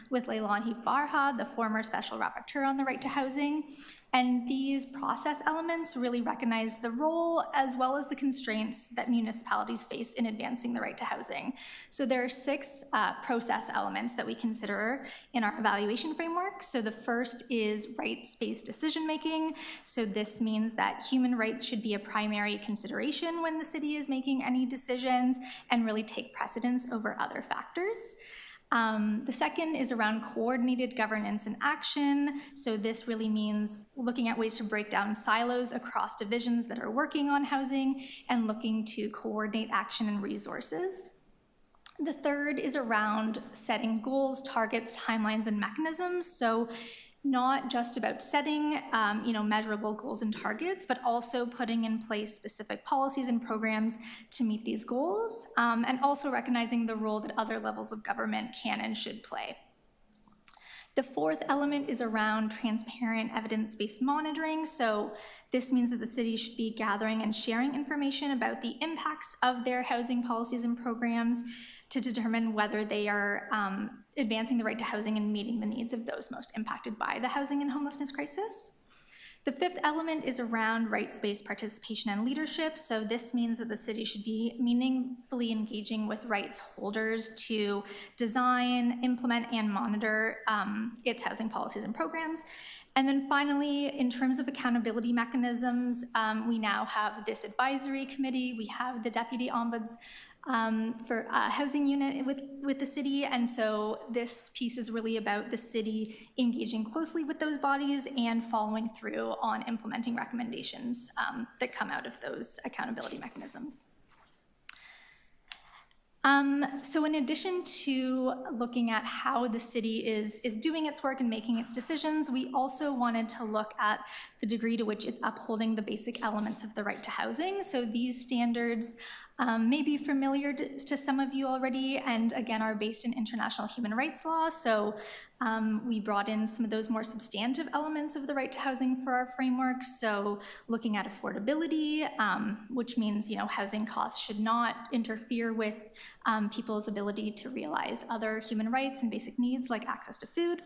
with Leilani Farha, the former special rapporteur on the right to housing. And these process elements really recognize the role as well as the constraints that municipalities face in advancing the right to housing. So there are 6 process elements that we consider in our evaluation framework. So the first is rights-based decision-making. So this means that human rights should be a primary consideration when the city is making any decisions and really take precedence over other factors. The second is around coordinated governance and action. So this really means looking at ways to break down silos across divisions that are working on housing and looking to coordinate action and resources. The third is around setting goals, targets, timelines, and mechanisms. So not just about setting measurable goals and targets, but also putting in place specific policies and programs to meet these goals, and also recognizing the role that other levels of government can and should play. The fourth element is around transparent evidence-based monitoring. So this means that the city should be gathering and sharing information about the impacts of their housing policies and programs to determine whether they are advancing the right to housing and meeting the needs of those most impacted by the housing and homelessness crisis. The fifth element is around rights-based participation and leadership. So this means that the city should be meaningfully engaging with rights holders to design, implement, and monitor its housing policies and programs. And then finally, in terms of accountability mechanisms, we now have this advisory committee, we have the deputy ombudsman for a housing unit with the city. And so this piece is really about the city engaging closely with those bodies and following through on implementing recommendations that come out of those accountability mechanisms. So in addition to looking at how the city is doing its work and making its decisions, we also wanted to look at the degree to which it's upholding the basic elements of the right to housing. So these standards may be familiar to some of you already, and again are based in international human rights law. So we brought in some of those more substantive elements of the right to housing for our framework. So looking at affordability, which means housing costs should not interfere with people's ability to realize other human rights and basic needs like access to food.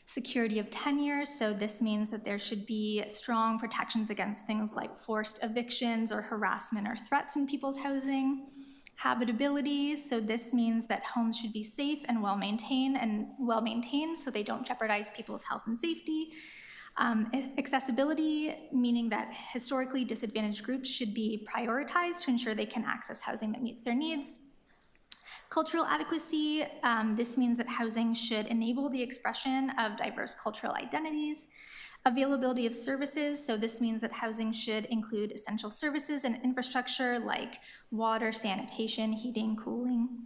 Security of tenure, so this means that there should be strong protections against things like forced evictions or harassment or threats in people's housing. Habitability, so this means that homes should be safe and well maintained so they don't jeopardize people's health and safety. Accessibility, meaning that historically disadvantaged groups should be prioritized to ensure they can access housing that meets their needs. Cultural adequacy, this means that housing should enable the expression of diverse cultural identities. Availability of services, so this means that housing should include essential services and infrastructure like water, sanitation, heating, cooling.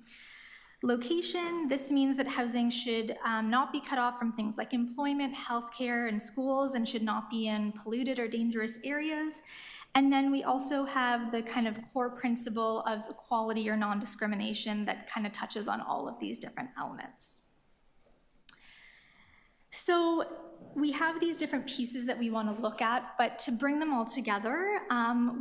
Location, this means that housing should not be cut off from things like employment, healthcare, and schools, and should not be in polluted or dangerous areas. And then we also have the kind of core principle of equality or non-discrimination that kind of touches on all of these different elements. So we have these different pieces that we want to look at, but to bring them all together,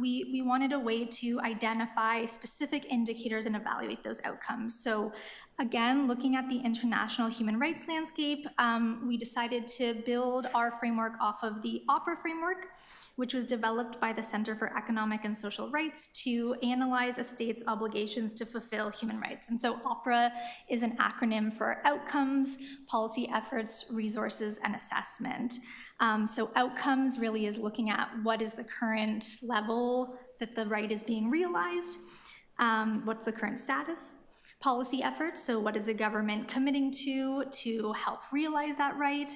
we wanted a way to identify specific indicators and evaluate those outcomes. So again, looking at the international human rights landscape, we decided to build our framework off of the OPRA framework, which was developed by the Center for Economic and Social Rights to analyze a state's obligations to fulfill human rights. And so OPRA is an acronym for Outcomes, Policy Efforts, Resources, and Assessment. So outcomes really is looking at what is the current level that the right is being realized, what's the current status. Policy efforts, so what is the government committing to help realize that right.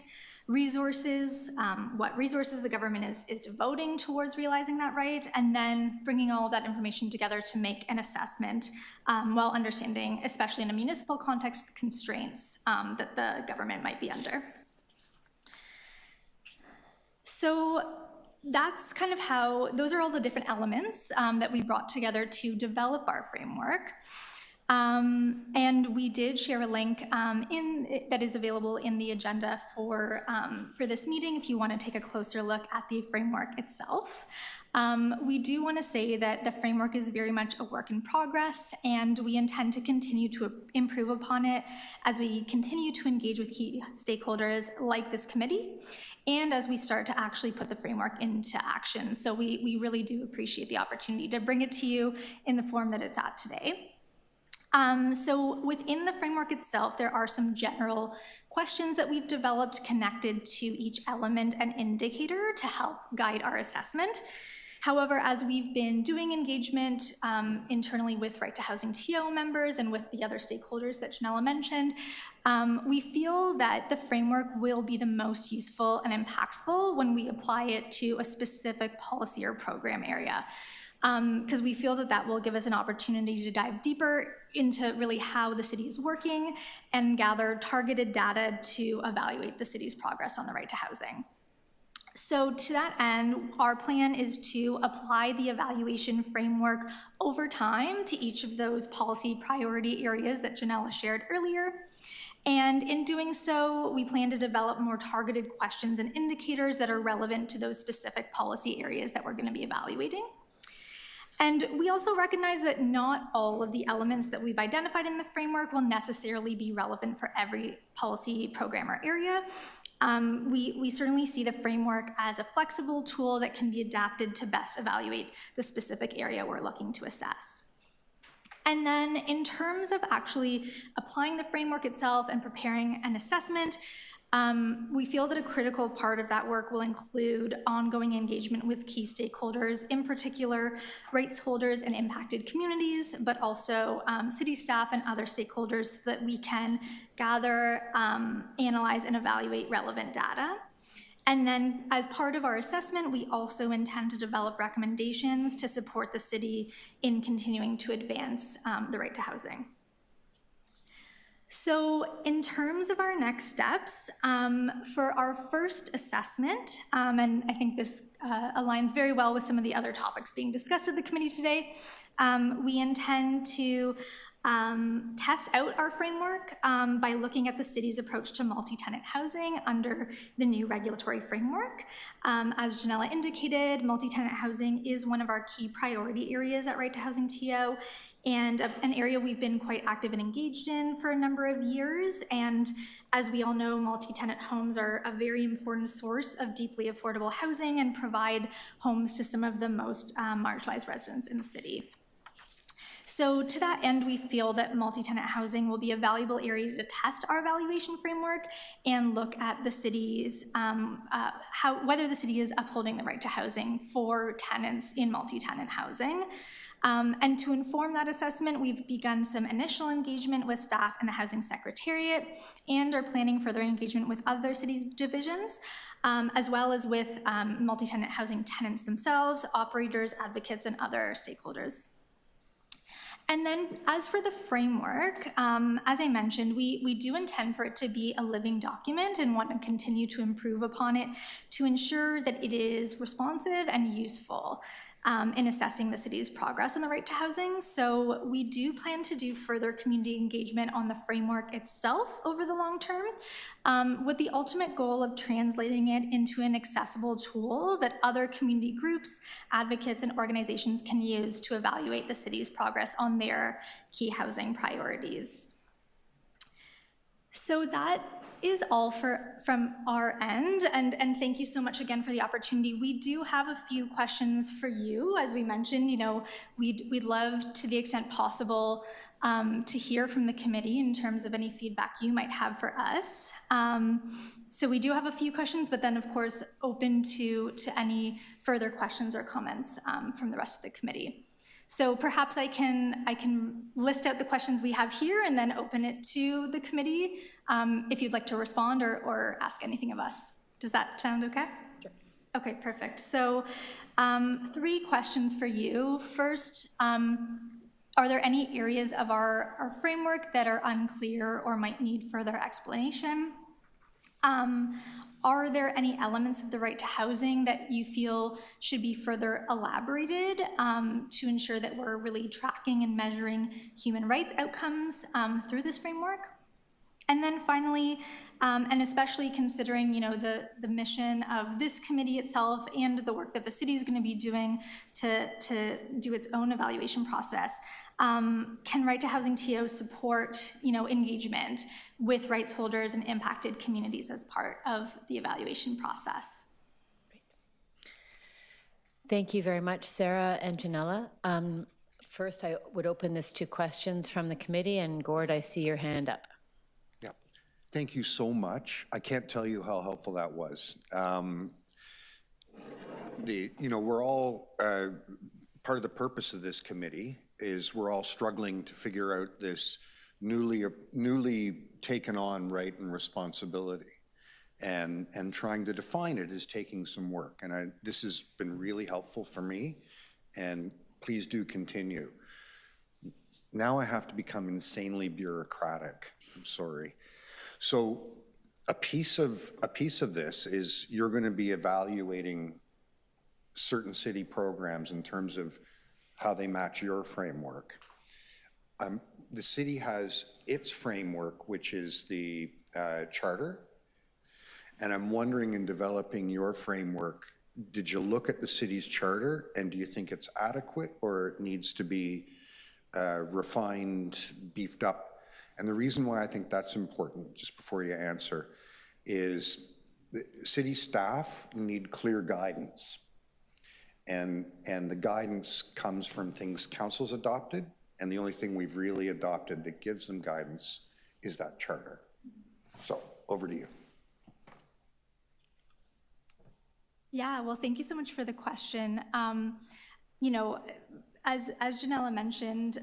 Resources, what resources the government is devoting towards realizing that right, and then bringing all of that information together to make an assessment while understanding, especially in a municipal context, the constraints that the government might be under. So that's kind of how, those are all the different elements that we brought together to develop our framework. And we did share a link that is available in the agenda for this meeting if you want to take a closer look at the framework itself. We do want to say that the framework is very much a work in progress, and we intend to continue to improve upon it as we continue to engage with key stakeholders like this committee, and as we start to actually put the framework into action. So we really do appreciate the opportunity to bring it to you in the form that it's at today. So within the framework itself, there are some general questions that we've developed connected to each element and indicator to help guide our assessment. However, as we've been doing engagement internally with Right to Housing TO members and with the other stakeholders that Janella mentioned, we feel that the framework will be the most useful and impactful when we apply it to a specific policy or program area. Because we feel that that will give us an opportunity to dive deeper into really how the city is working and gather targeted data to evaluate the city's progress on the right to housing. So to that end, our plan is to apply the evaluation framework over time to each of those policy priority areas that Janella shared earlier. And in doing so, we plan to develop more targeted questions and indicators that are relevant to those specific policy areas that we're going to be evaluating. And we also recognize that not all of the elements that we've identified in the framework will necessarily be relevant for every policy program or area. We certainly see the framework as a flexible tool that can be adapted to best evaluate the specific area we're looking to assess. And then in terms of actually applying the framework itself and preparing an assessment, we feel that a critical part of that work will include ongoing engagement with key stakeholders, in particular rights holders and impacted communities, but also city staff and other stakeholders so that we can gather, analyze, and evaluate relevant data. And then as part of our assessment, we also intend to develop recommendations to support the city in continuing to advance the right to housing. So in terms of our next steps, for our first assessment, and I think this aligns very well with some of the other topics being discussed at the committee today, we intend to test out our framework by looking at the city's approach to multi-tenant housing under the new regulatory framework. As Janella indicated, multi-tenant housing is one of our key priority areas at Right to Housing TO, and an area we've been quite active and engaged in for a number of years. And as we all know, multi-tenant homes are a very important source of deeply affordable housing and provide homes to some of the most marginalized residents in the city. So to that end, we feel that multi-tenant housing will be a valuable area to test our evaluation framework and look at the city's, whether the city is upholding the right to housing for tenants in multi-tenant housing. And to inform that assessment, we've begun some initial engagement with staff and the Housing Secretariat and are planning further engagement with other cities divisions, as well as with multi-tenant housing tenants themselves, operators, advocates, and other stakeholders. And then as for the framework, as I mentioned, we do intend for it to be a living document and want to continue to improve upon it to ensure that it is responsive and useful in assessing the city's progress on the right to housing. So we do plan to do further community engagement on the framework itself over the long term, with the ultimate goal of translating it into an accessible tool that other community groups, advocates, and organizations can use to evaluate the city's progress on their key housing priorities. So that is all from our end, and thank you so much again for the opportunity. We do have a few questions for you. As we mentioned, we'd love, to the extent possible, to hear from the committee in terms of any feedback you might have for us. So we do have a few questions, but then of course open to any further questions or comments from the rest of the committee. So perhaps I can list out the questions we have here and then open it to the committee if you'd like to respond or ask anything of us. Does that sound okay? Sure. Okay, perfect. So 3 questions for you. First, are there any areas of our framework that are unclear or might need further explanation? Are there any elements of the right to housing that you feel should be further elaborated to ensure that we're really tracking and measuring human rights outcomes through this framework? And then finally, and especially considering the mission of this committee itself and the work that the city is going to be doing to do its own evaluation process, can Right to Housing TO support engagement with rights holders and impacted communities as part of the evaluation process? Thank you very much, Sarah and Janella. First, I would open this to questions from the committee, and Gord, I see your hand up. Yeah, thank you so much. I can't tell you how helpful that was. we're all, part of the purpose of this committee is we're all struggling to figure out this newly taken on right and responsibility. And trying to define it is taking some work. And this has been really helpful for me, and please do continue. Now I have to become insanely bureaucratic. I'm sorry. So a piece of this is you're going to be evaluating certain city programs in terms of how they match your framework. The city has its framework, which is the charter. And I'm wondering, in developing your framework, did you look at the city's charter and do you think it's adequate or it needs to be refined, beefed up? And the reason why I think that's important, just before you answer, is the city staff need clear guidance. And the guidance comes from things council's adopted, and the only thing we've really adopted that gives them guidance is that charter. So, over to you. Yeah, well, thank you so much for the question. As Janella mentioned,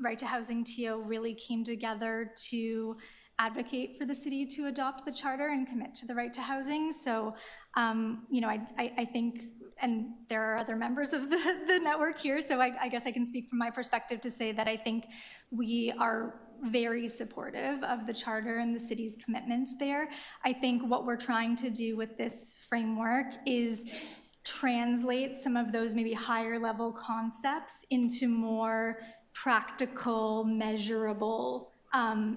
Right to Housing TO really came together to advocate for the city to adopt the charter and commit to the right to housing. So, I think, and there are other members of the network here, so I guess I can speak from my perspective to say that I think we are very supportive of the charter and the city's commitments there. I think what we're trying to do with this framework is translate some of those maybe higher level concepts into more practical, measurable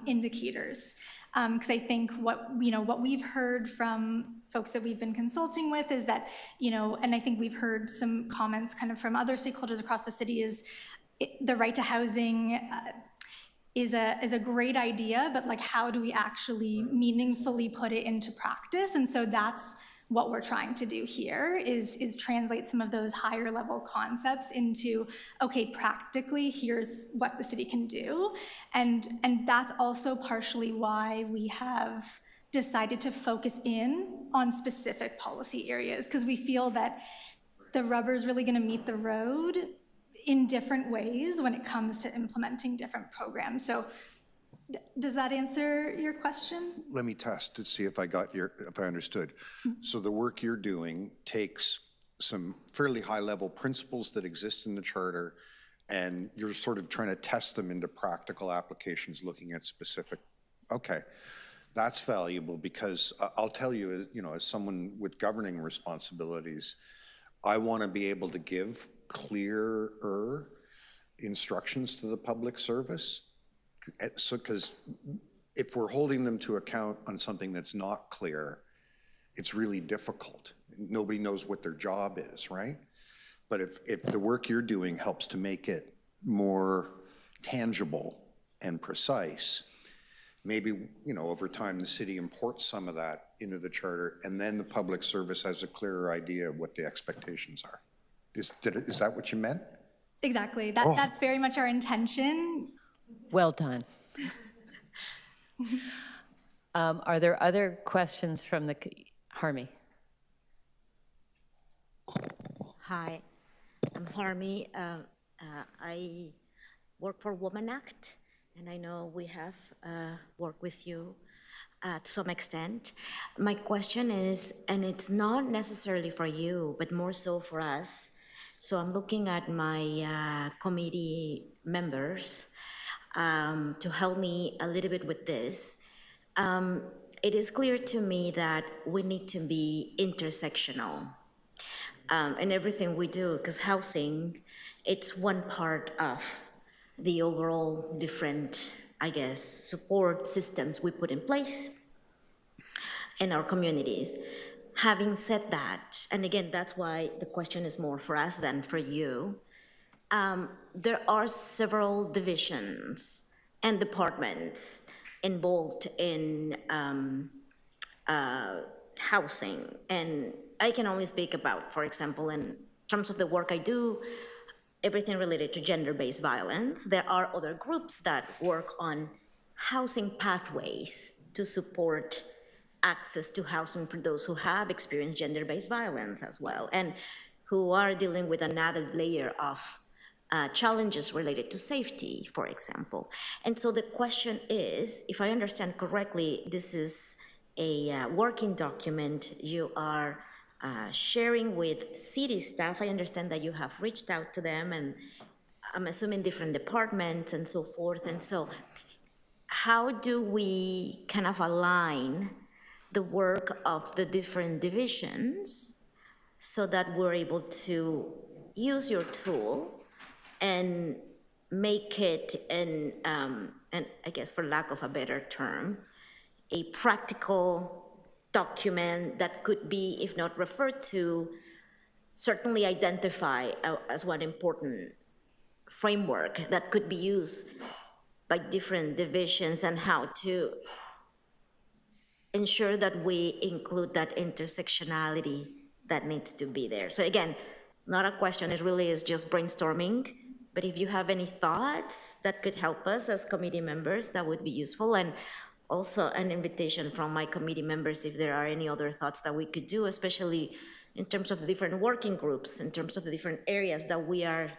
indicators. Because I think what we've heard from folks that we've been consulting with is that, and I think we've heard some comments kind of from other stakeholders across the city, is the right to housing is a great idea, but like, how do we actually meaningfully put it into practice? And so that's what we're trying to do here, is translate some of those higher level concepts into, okay, practically, here's what the city can do. And that's also partially why we have decided to focus in on specific policy areas, because we feel that the rubber's really gonna meet the road in different ways when it comes to implementing different programs. So does that answer your question? Let me test to see if I understood. So the work you're doing takes some fairly high level principles that exist in the charter, and you're sort of trying to test them into practical applications looking at specific, okay. That's valuable, because I'll tell you, as someone with governing responsibilities, I want to be able to give clearer instructions to the public service. So, because if we're holding them to account on something that's not clear, it's really difficult. Nobody knows what their job is, right? But if the work you're doing helps to make it more tangible and precise, maybe, over time, the city imports some of that into the charter, and then the public service has a clearer idea of what the expectations are. Is that what you meant? Exactly. That's very much our intention. Well done. Are there other questions from the, Harmy? Hi, I'm Harmy. I work for Women Act, and I know we have worked with you to some extent. My question is, and it's not necessarily for you, but more so for us. So I'm looking at my committee members to help me a little bit with this. It is clear to me that we need to be intersectional in everything we do, because housing, it's one part of the overall different, I guess, support systems we put in place in our communities. Having said that, and again, that's why the question is more for us than for you, there are several divisions and departments involved in housing. And I can only speak about, for example, in terms of the work I do, everything related to gender-based violence. There are other groups that work on housing pathways to support access to housing for those who have experienced gender-based violence as well. And who are dealing with another layer of challenges related to safety, for example. And so the question is, if I understand correctly, this is a working document you are sharing with city staff. I understand that you have reached out to them, and I'm assuming different departments and so forth. And so how do we kind of align the work of the different divisions so that we're able to use your tool and make it and I guess for lack of a better term, a practical document that could be, if not referred to, certainly identify as one important framework that could be used by different divisions, and how to ensure that we include that intersectionality that needs to be there. So again, it's not a question, it really is just brainstorming. But if you have any thoughts that could help us as committee members, that would be useful. And also an invitation from my committee members if there are any other thoughts that we could do, especially in terms of the different working groups, in terms of the different areas that we are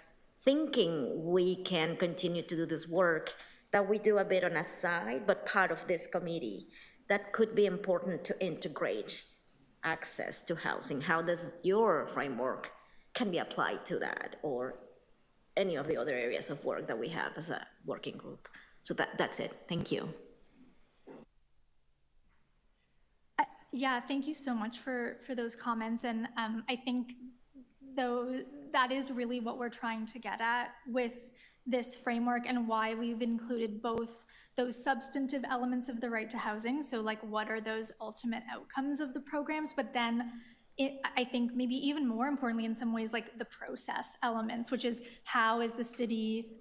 thinking we can continue to do this work, that we do a bit on a side, but part of this committee, that could be important to integrate access to housing. How does your framework can be applied to that, or any of the other areas of work that we have as a working group? So that's it. Thank you. Yeah, thank you so much for those comments. And I think though that is really what we're trying to get at with this framework, and why we've included both those substantive elements of the right to housing. So like, what are those ultimate outcomes of the programs? But then I think maybe even more importantly in some ways, like the process elements, which is how is the city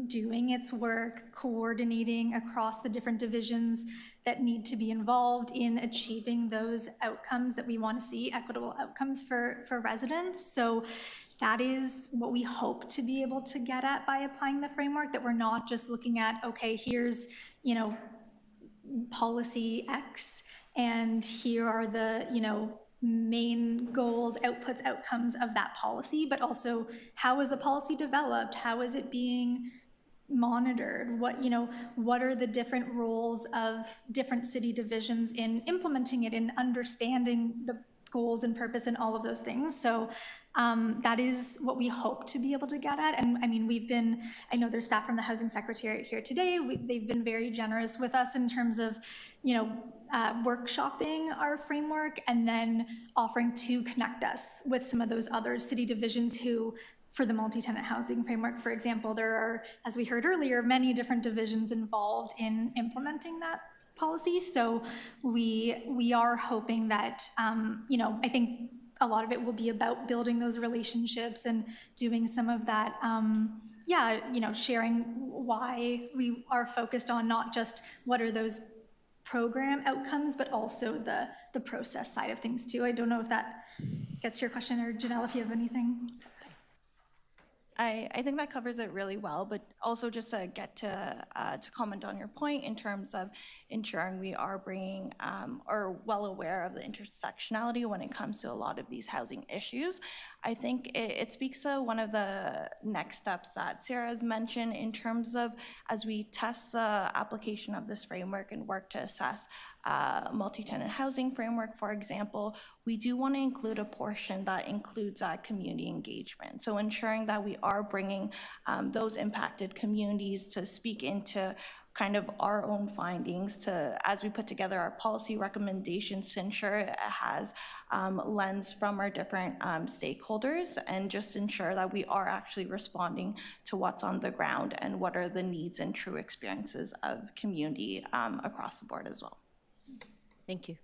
doing its work, coordinating across the different divisions that need to be involved in achieving those outcomes that we want to see, equitable outcomes for residents. So that is what we hope to be able to get at by applying the framework, that we're not just looking at, okay, here's, you know, policy X, and here are the, you know, main goals, outputs, outcomes of that policy, but also how is the policy developed? How is it being monitored? What, you know, what are the different roles of different city divisions in implementing it, in understanding the goals and purpose and all of those things? So that is what we hope to be able to get at. And I mean, I know there's staff from the Housing Secretariat here today. They've been very generous with us in terms of, you know, workshopping our framework and then offering to connect us with some of those other city divisions who, for the multi-tenant housing framework, for example, there are, as we heard earlier, many different divisions involved in implementing that policy. So we are hoping that, you know, I think a lot of it will be about building those relationships and doing some of that, yeah, you know, sharing why we are focused on not just what are those program outcomes, but also the process side of things too. I don't know if that gets to your question, or Janelle, if you have anything. I think that covers it really well, but also just to get to comment on your point in terms of ensuring we are bringing or well aware of the intersectionality when it comes to a lot of these housing issues. I think it speaks to one of the next steps that Sarah has mentioned in terms of, as we test the application of this framework and work to assess multi-tenant housing framework, for example, we do want to include a portion that includes community engagement. So ensuring that we are bringing those impacted communities to speak into kind of our own findings, to, as we put together our policy recommendations, to ensure it has lens from our different stakeholders, and just ensure that we are actually responding to what's on the ground and what are the needs and true experiences of community across the board as well. Thank you.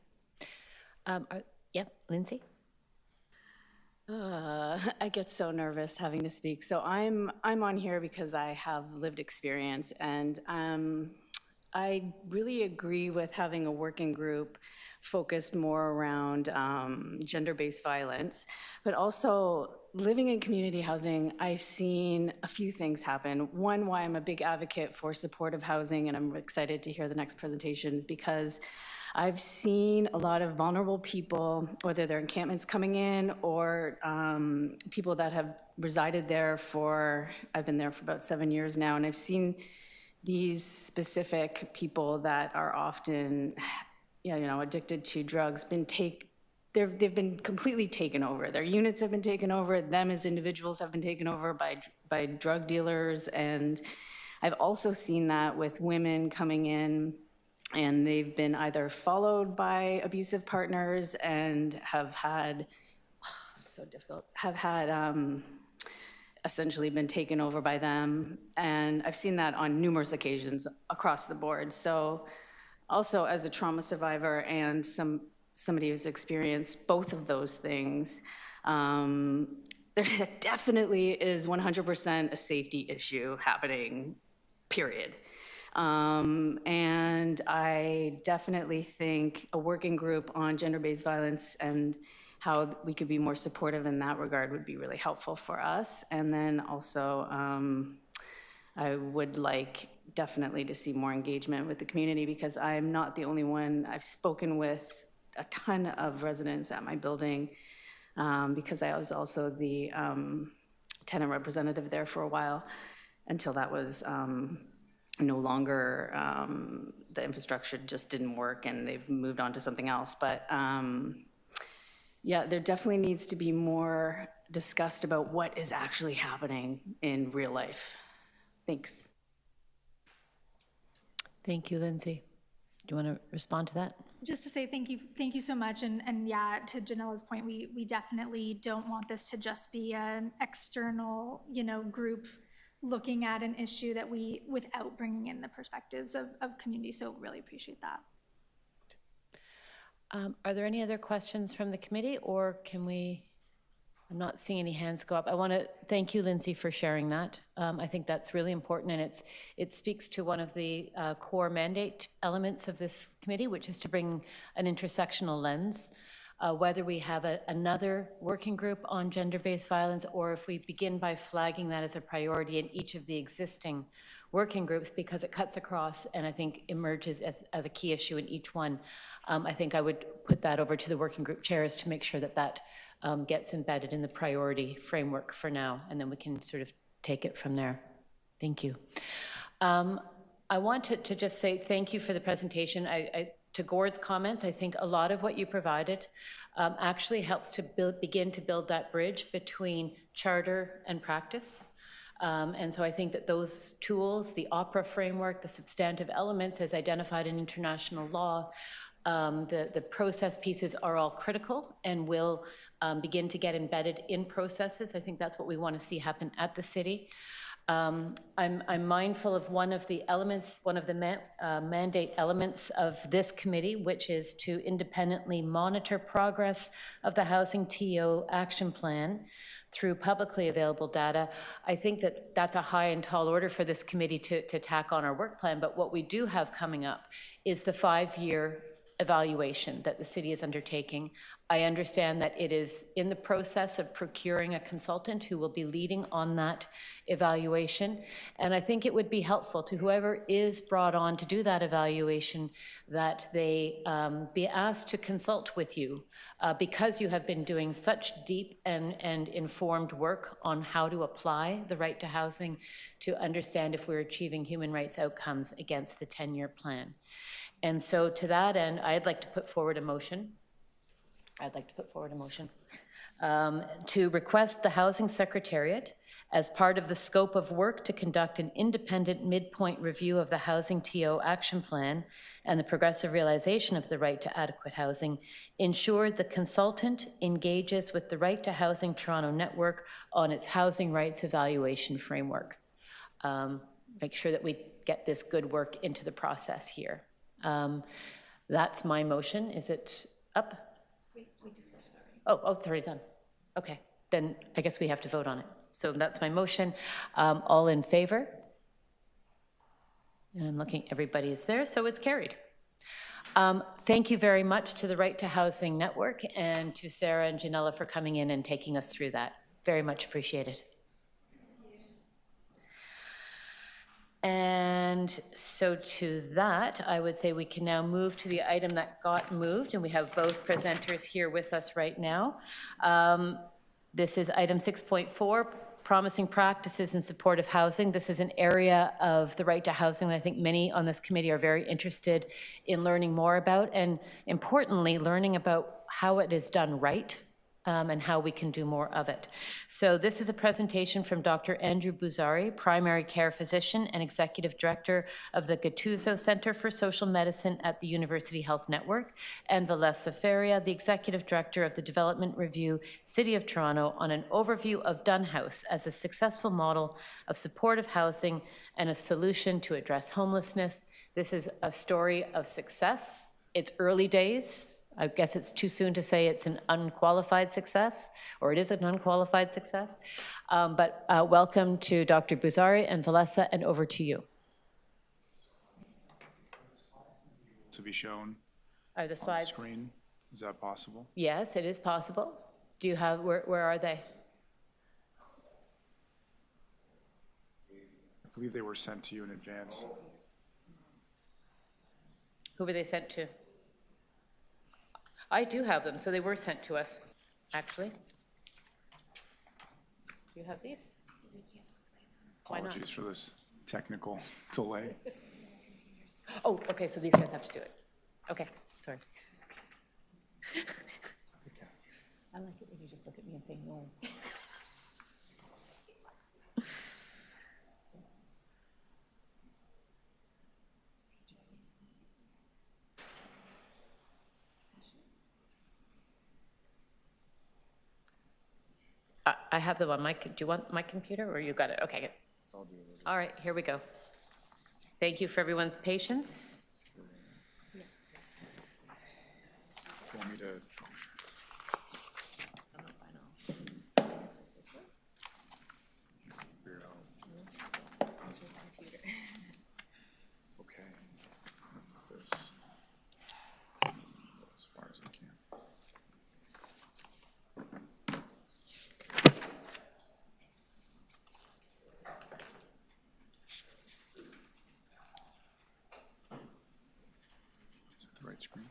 Yep, Lindsay? I get so nervous having to speak. So I'm on here because I have lived experience, and I really agree with having a working group focused more around gender-based violence, but also living in community housing. I've seen a few things happen. One, why I'm a big advocate for supportive housing, and I'm excited to hear the next presentations, because I've seen a lot of vulnerable people, whether they're encampments coming in or people that have resided there I've been there for about 7 years now, and I've seen these specific people that are often, addicted to drugs, they've been completely taken over. Their units have been taken over. Them as individuals have been taken over by drug dealers. And I've also seen that with women coming in, and they've been either followed by abusive partners and have had, essentially been taken over by them. And I've seen that on numerous occasions across the board. So also as a trauma survivor and somebody who's experienced both of those things, there definitely is 100% a safety issue happening, period. And I definitely think a working group on gender-based violence and how we could be more supportive in that regard would be really helpful for us. And then also, I would like definitely to see more engagement with the community, because I'm not the only one. I've spoken with a ton of residents at my building, because I was also the tenant representative there for a while, until that was no longer, the infrastructure just didn't work and they've moved on to something else. But yeah, there definitely needs to be more discussed about what is actually happening in real life. Thanks. Thank you, Lindsay. Do you want to respond to that? Just to say thank you so much, and yeah, to Janella's point, we definitely don't want this to just be an external, group looking at an issue that without bringing in the perspectives of community. So really appreciate that. Are there any other questions from the committee, or can we? I'm not seeing any hands go up. I want to thank you, Lindsay, for sharing that. I think that's really important, and it speaks to one of the core mandate elements of this committee, which is to bring an intersectional lens. Whether we have another working group on gender-based violence, or if we begin by flagging that as a priority in each of the existing working groups, because it cuts across and I think emerges as a key issue in each one. I think I would put that over to the working group chairs to make sure that gets embedded in the priority framework for now, and then we can sort of take it from there. Thank you. I want to just say thank you for the presentation. To Gord's comments, I think a lot of what you provided actually helps to begin to build that bridge between charter and practice. And so I think that those tools, the OPRA framework, the substantive elements as identified in international law, the process pieces are all critical and will begin to get embedded in processes. I think that's what we want to see happen at the city. I'm mindful of one of the elements, one of the mandate elements of this committee, which is to independently monitor progress of the Housing TO Action Plan through publicly available data. I think that that's a high and tall order for this committee to tack on our work plan, but what we do have coming up is the 5-year evaluation that the city is undertaking. I understand that it is in the process of procuring a consultant who will be leading on that evaluation. And I think it would be helpful to whoever is brought on to do that evaluation that they be asked to consult with you because you have been doing such deep and informed work on how to apply the right to housing to understand if we're achieving human rights outcomes against the 10-year plan. And so to that end, I'd like to put forward a motion. To request the Housing Secretariat, as part of the scope of work to conduct an independent midpoint review of the Housing TO Action Plan and the progressive realization of the right to adequate housing, ensure the consultant engages with the Right to Housing Toronto Network on its housing rights evaluation framework. Make sure that we get this good work into the process here. That's my motion. Is it up? We discussed it already. Oh, it's already done. Okay, then I guess we have to vote on it. So that's my motion. All in favor? And I'm looking, everybody is there, so it's carried. Thank you very much to the Right to Housing Network and to Sarah and Janella for coming in and taking us through that. Very much appreciated. And so to that, I would say we can now move to the item that got moved, and we have both presenters here with us right now. This is item 6.4, promising practices in supportive housing. This is an area of the right to housing that I think many on this committee are very interested in learning more about, and importantly, learning about how it is done right. And how we can do more of it. So this is a presentation from Dr. Andrew Buzari, primary care physician and executive director of the Gattuso Center for Social Medicine at the University Health Network, and Valessa Feria, the executive director of the Development Review, City of Toronto, on an overview of Unhoused as a successful model of supportive housing and a solution to address homelessness. This is a story of success. It's early days. I guess it's too soon to say it's an unqualified success, or it is an unqualified success. But welcome to Dr. Buzari and Valessa, and over to you. To be shown Are the on the slides? screen, is that possible? Yes, it is possible. Do you have, where are they? I believe they were sent to you in advance. Who were they sent to? I do have them, so they were sent to us, actually. Do you have these? Why not? Apologies for this technical delay. Oh, okay, so these guys have to do it. Okay, sorry. I like it when you just look at me and say no. I have them on my, do you want my computer or you got it? Okay, good. All right, here we go. Thank you for everyone's patience. Want me to? Figure it out. Okay. I'm gonna put this as far as I can. Is that the right screen?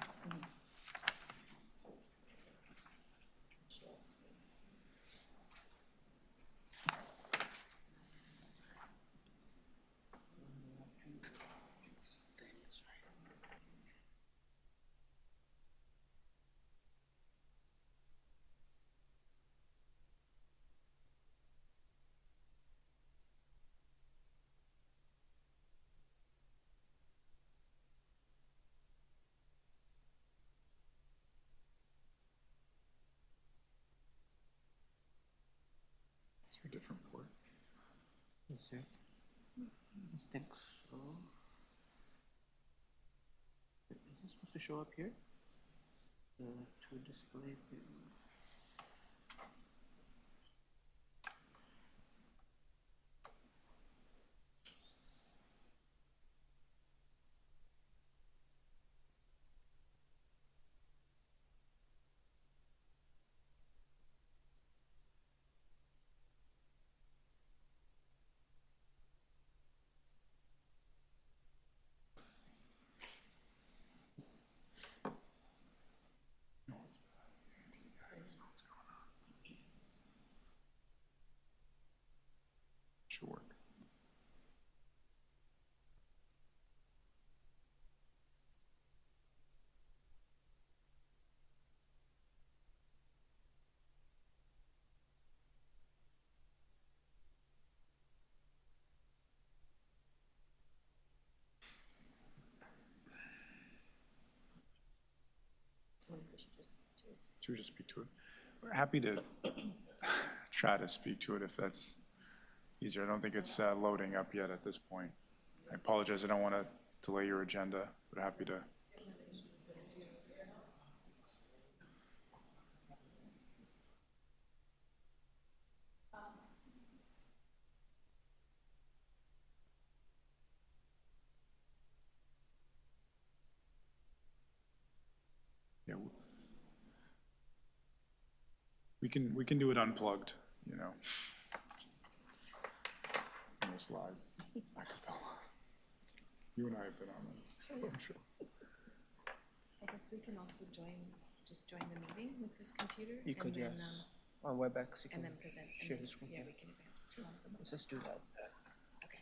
Is there a different port? Is there? I think so. Is this supposed to show up here? To display the... No, it's bad. What's going on? Should work. Should we just speak to it? We're happy to try to speak to it if that's easier. I don't think it's loading up yet at this point. I apologize. I don't want to delay your agenda, but happy to. Yeah, we can do it unplugged, you know. No slides. Acapella. You and I have been on them. I'm sure. I guess we can also just join the meeting with this computer. You could, and yes. then, On WebEx, you and can then present. and share then- the screen. Yeah, we can advance this one. Let's just do that. Okay.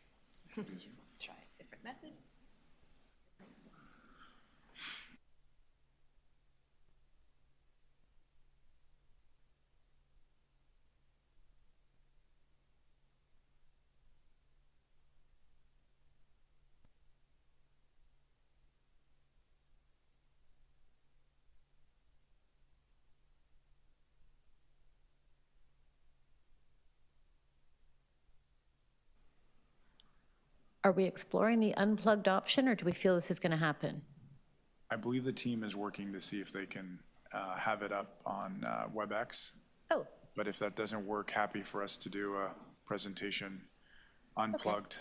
Let's try a different method. Are we exploring the unplugged option, or do we feel this is going to happen? I believe the team is working to see if they can have it up on WebEx. Oh, But if that doesn't work, happy for us to do a presentation unplugged,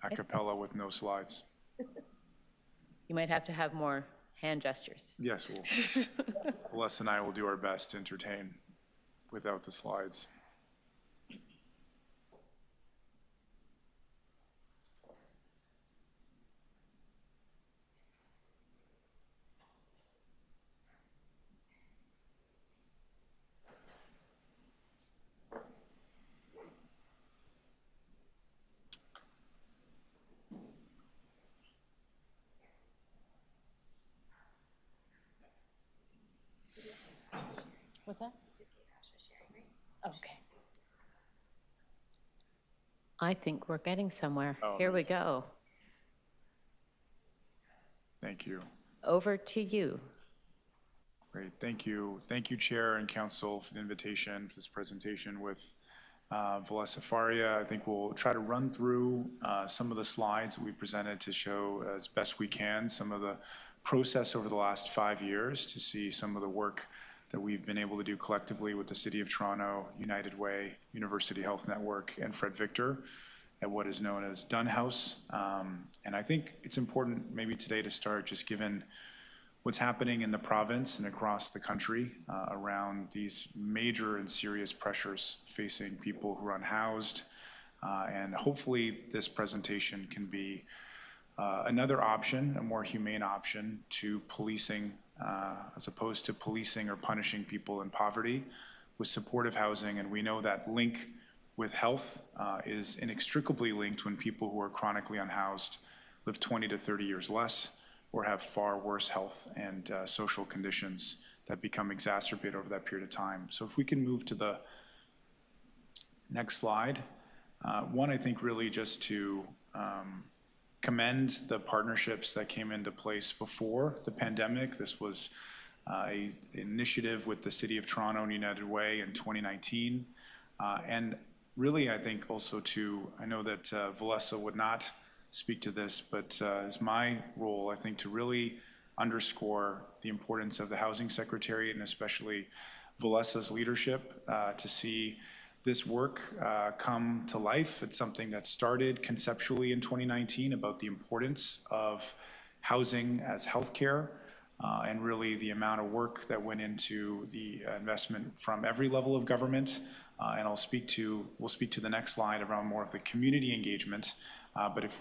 a cappella with no slides. you might have to have more hand gestures. Yes, Les and I will do our best to entertain without the slides. What's that? Okay. I think we're getting somewhere. Oh, Here we amazing. go. Thank you. Over to you. Great, thank you. Thank you, Chair and Council, for the invitation for this presentation with Valessa Faria. I think we'll try to run through some of the slides that we presented to show as best we can some of the process over the last 5 years to see some of the work that we've been able to do collectively with the City of Toronto, United Way, University Health Network, and Fred Victor at what is known as Unhoused. And I think it's important maybe today to start just given what's happening in the province and across the country around these major and serious pressures facing people who are unhoused. And hopefully this presentation can be another option, a more humane option to policing, as opposed to policing or punishing people in poverty with supportive housing. And we know that link with health is inextricably linked when people who are chronically unhoused live 20 to 30 years less or have far worse health and social conditions that become exacerbated over that period of time. So if we can move to the next slide. One, I think really just to commend the partnerships that came into place before the pandemic. This was an initiative with the City of Toronto and United Way in 2019. And really, I think also I know that Valessa would not speak to this, but it's my role, I think, to really underscore the importance of the Housing Secretariat and especially Valessa's leadership to see this work come to life. It's something that started conceptually in 2019 about the importance of housing as healthcare and really the amount of work that went into the investment from every level of government. And we'll speak to the next slide around more of the community engagement. But if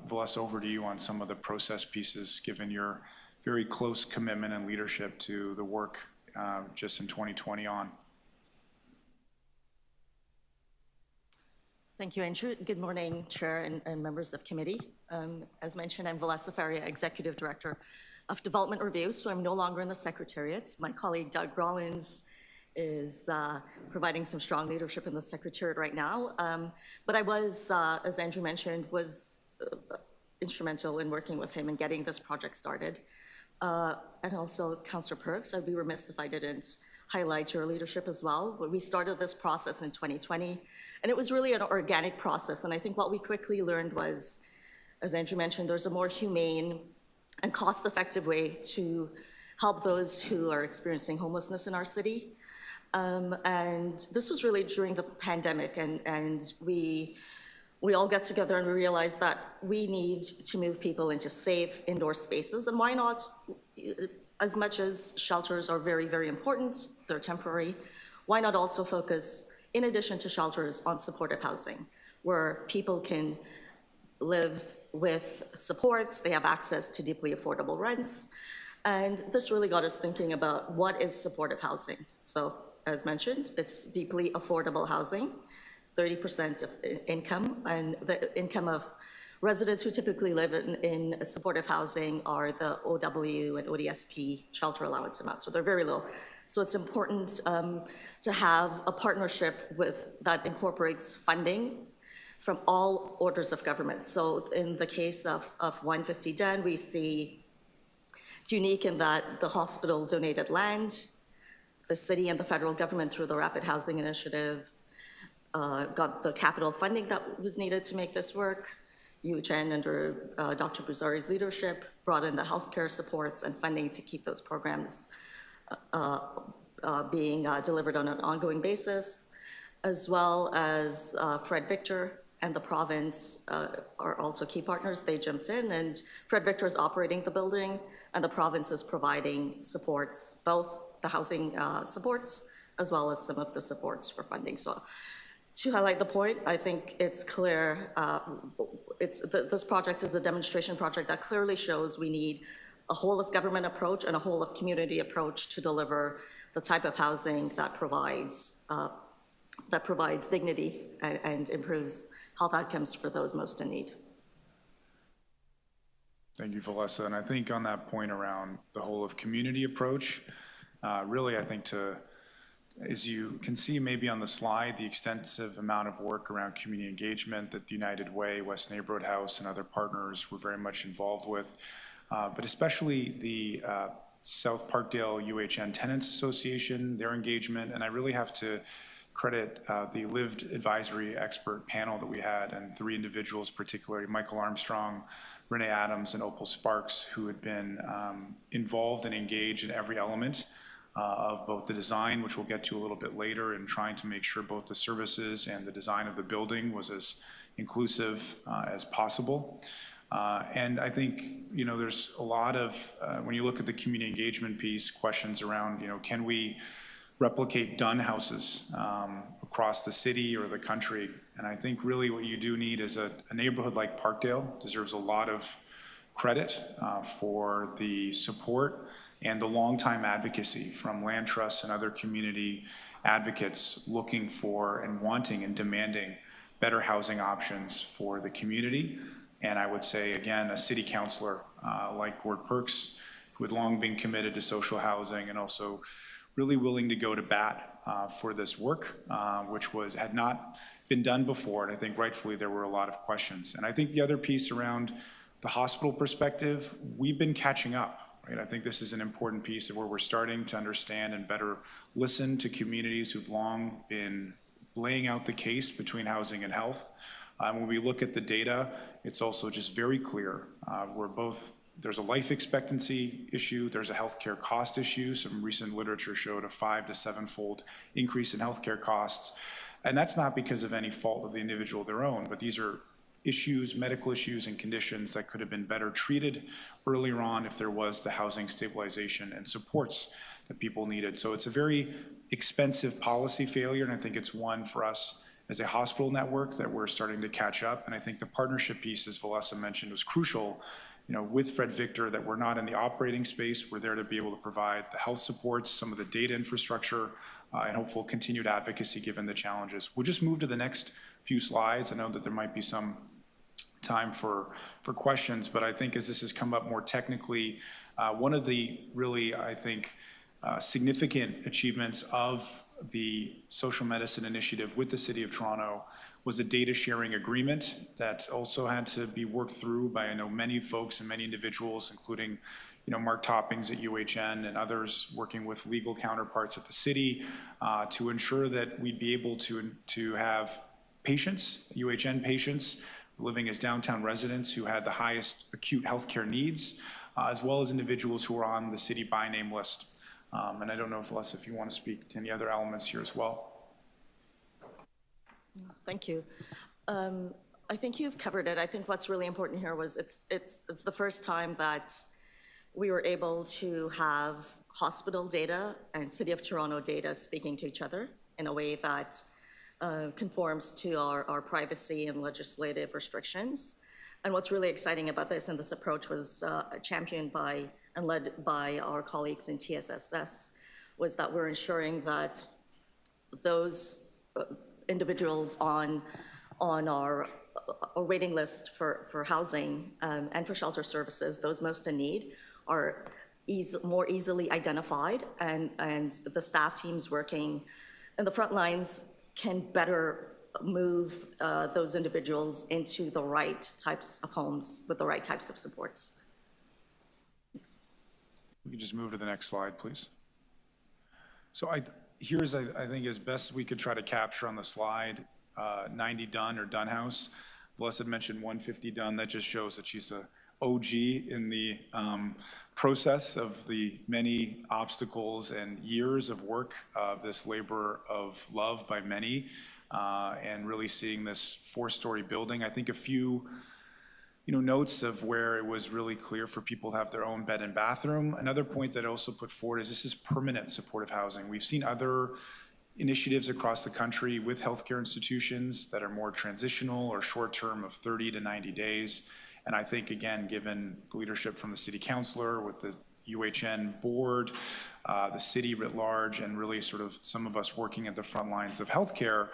Valessa, over to you on some of the process pieces, given your very close commitment and leadership to the work just in 2020 on. Thank you, Andrew. Good morning, Chair and members of committee. As mentioned, I'm Valessa Faria, Executive Director of Development Review, so I'm no longer in the Secretariat. My colleague Doug Rollins is providing some strong leadership in the Secretariat right now. But I was, as Andrew mentioned, was instrumental in working with him in getting this project started. And also, Councillor Perks, I'd be remiss if I didn't highlight your leadership as well. We started this process in 2020, and it was really an organic process. And I think what we quickly learned was, as Andrew mentioned, there's a more humane and cost-effective way to help those who are experiencing homelessness in our city. And this was really during the pandemic, and we all got together and we realized that we need to move people into safe indoor spaces. And why not, as much as shelters are very, very important, they're temporary, why not also focus, in addition to shelters, on supportive housing, where people can live with supports, they have access to deeply affordable rents. And this really got us thinking about what is supportive housing. So as mentioned, it's deeply affordable housing, 30% of income, and the income of residents who typically live in supportive housing are the OW and ODSP shelter allowance amounts, so they're very low. So it's important to have a partnership that incorporates funding from all orders of government. So in the case of 150 Den, we see it's unique in that the hospital donated land, the city and the federal government through the Rapid Housing Initiative got the capital funding that was needed to make this work. UHN, under Dr. Buzari's leadership, brought in the healthcare supports and funding to keep those programs being delivered on an ongoing basis, as well as Fred Victor and the province are also key partners. They jumped in, and Fred Victor is operating the building, and the province is providing supports, both the housing supports, as well as some of the supports for funding. So to highlight the point, I think it's clear, this project is a demonstration project that clearly shows we need a whole of government approach and a whole of community approach to deliver the type of housing that provides dignity and improves health outcomes for those most in need. Thank you, Valessa. And I think on that point around the whole of community approach, really, I think as you can see maybe on the slide, the extensive amount of work around community engagement that the United Way, West Neighborhood House, and other partners were very much involved with, but especially the South Parkdale UHN Tenants Association, their engagement, and I really have to credit the lived advisory expert panel that we had, and 3 individuals, particularly Michael Armstrong, Renee Adams, and Opal Sparks, who had been involved and engaged in every element of both the design, which we'll get to a little bit later, and trying to make sure both the services and the design of the building was as inclusive as possible. And I think, there's a lot of, when you look at the community engagement piece, questions around, can we replicate done houses across the city or the country? And I think really what you do need is a neighborhood like Parkdale deserves a lot of credit for the support and the longtime advocacy from land trusts and other community advocates looking for and wanting and demanding better housing options for the community. And I would say, again, a city councilor like Gord Perks, who had long been committed to social housing and also really willing to go to bat for this work, which had not been done before. And I think rightfully there were a lot of questions. And I think the other piece around the hospital perspective, we've been catching up. Right? I think this is an important piece of where we're starting to understand and better listen to communities who've long been laying out the case between housing and health. When we look at the data, it's also just very clear. There's a life expectancy issue, there's a healthcare cost issue. Some recent literature showed a 5 to 7-fold increase in healthcare costs. And that's not because of any fault of the individual their own, but these are issues, medical issues and conditions that could have been better treated earlier on if there was the housing stabilization and supports that people needed. So it's a very expensive policy failure, and I think it's one for us as a hospital network that we're starting to catch up. And I think the partnership piece, as Valessa mentioned, was crucial. With Fred Victor, that we're not in the operating space, we're there to be able to provide the health supports, some of the data infrastructure, and hopeful continued advocacy given the challenges. We'll just move to the next few slides. I know that there might be some time for questions, but I think as this has come up more technically, one of the really, I think, significant achievements of the social medicine initiative with the City of Toronto was a data sharing agreement that also had to be worked through by, I know, many folks and many individuals, including, Mark Toppings at UHN and others working with legal counterparts at the city to ensure that we'd be able to have patients, UHN patients, living as downtown residents who had the highest acute healthcare needs, as well as individuals who are on the city by name list. And I don't know, Valessa, if you want to speak to any other elements here as well. Thank you. I think you've covered it. I think what's really important here was it's the first time that we were able to have hospital data and City of Toronto data speaking to each other in a way that conforms to our privacy and legislative restrictions. And what's really exciting about this, and this approach was championed by and led by our colleagues in TSSS, was that we're ensuring that those individuals on our waiting list for housing and for shelter services, those most in need, are more easily identified, and the staff teams working in the front lines can better move those individuals into the right types of homes with the right types of supports. Thanks. We can just move to the next slide, please. So here's, I think, as best we could try to capture on the slide, 90 done or done house. Blessed mentioned 150 done. That just shows that she's a OG in the process of the many obstacles and years of work of this labor of love by many, and really seeing this 4-story building. I think a few notes of where it was really clear for people to have their own bed and bathroom. Another point that I also put forward is this is permanent supportive housing. We've seen other initiatives across the country with healthcare institutions that are more transitional or short-term of 30 to 90 days. And I think, again, given the leadership from the city councilor with the UHN board, the city writ large, and really sort of some of us working at the front lines of healthcare,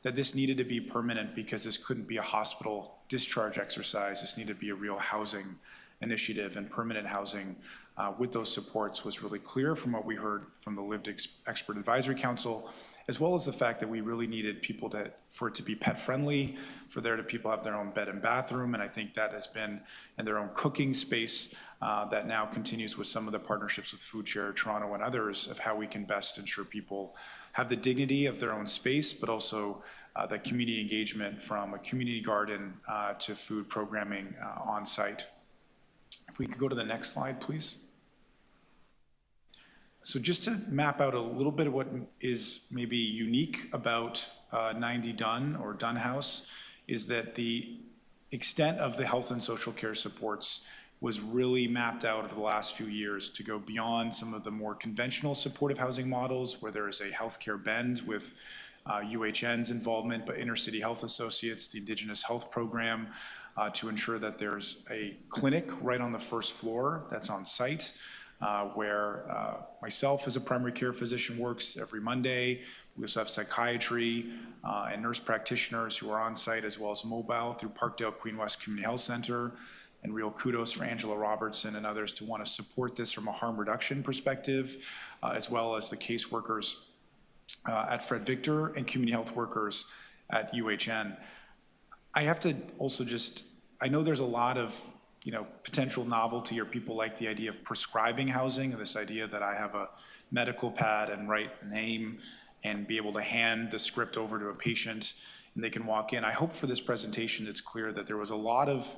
that this needed to be permanent because this couldn't be a hospital discharge exercise. This needed to be a real housing initiative, and permanent housing with those supports was really clear from what we heard from the Lived Expert Advisory Council, as well as the fact that we really needed people for it to be pet friendly, for people have their own bed and bathroom, and I think that has been in their own cooking space that now continues with some of the partnerships with Food Share Toronto and others of how we can best ensure people have the dignity of their own space, but also the community engagement from a community garden to food programming on site. If we could go to the next slide, please. So just to map out a little bit of what is maybe unique about 90 Done or Done House is that the extent of the health and social care supports was really mapped out over the last few years to go beyond some of the more conventional supportive housing models where there is a healthcare bend with UHN's involvement, but Inner City Health Associates, the Indigenous Health Program, to ensure that there's a clinic right on the first floor that's on site, where myself as a primary care physician works every Monday. We also have psychiatry and nurse practitioners who are on site, as well as mobile through Parkdale Queen West Community Health Center. And real kudos for Angela Robertson and others to want to support this from a harm reduction perspective, as well as the caseworkers at Fred Victor and community health workers at UHN. I have to also I know there's a lot of potential novelty, or people like the idea of prescribing housing, and this idea that I have a medical pad and write a name and be able to hand the script over to a patient and they can walk in. I hope for this presentation it's clear that there was a lot of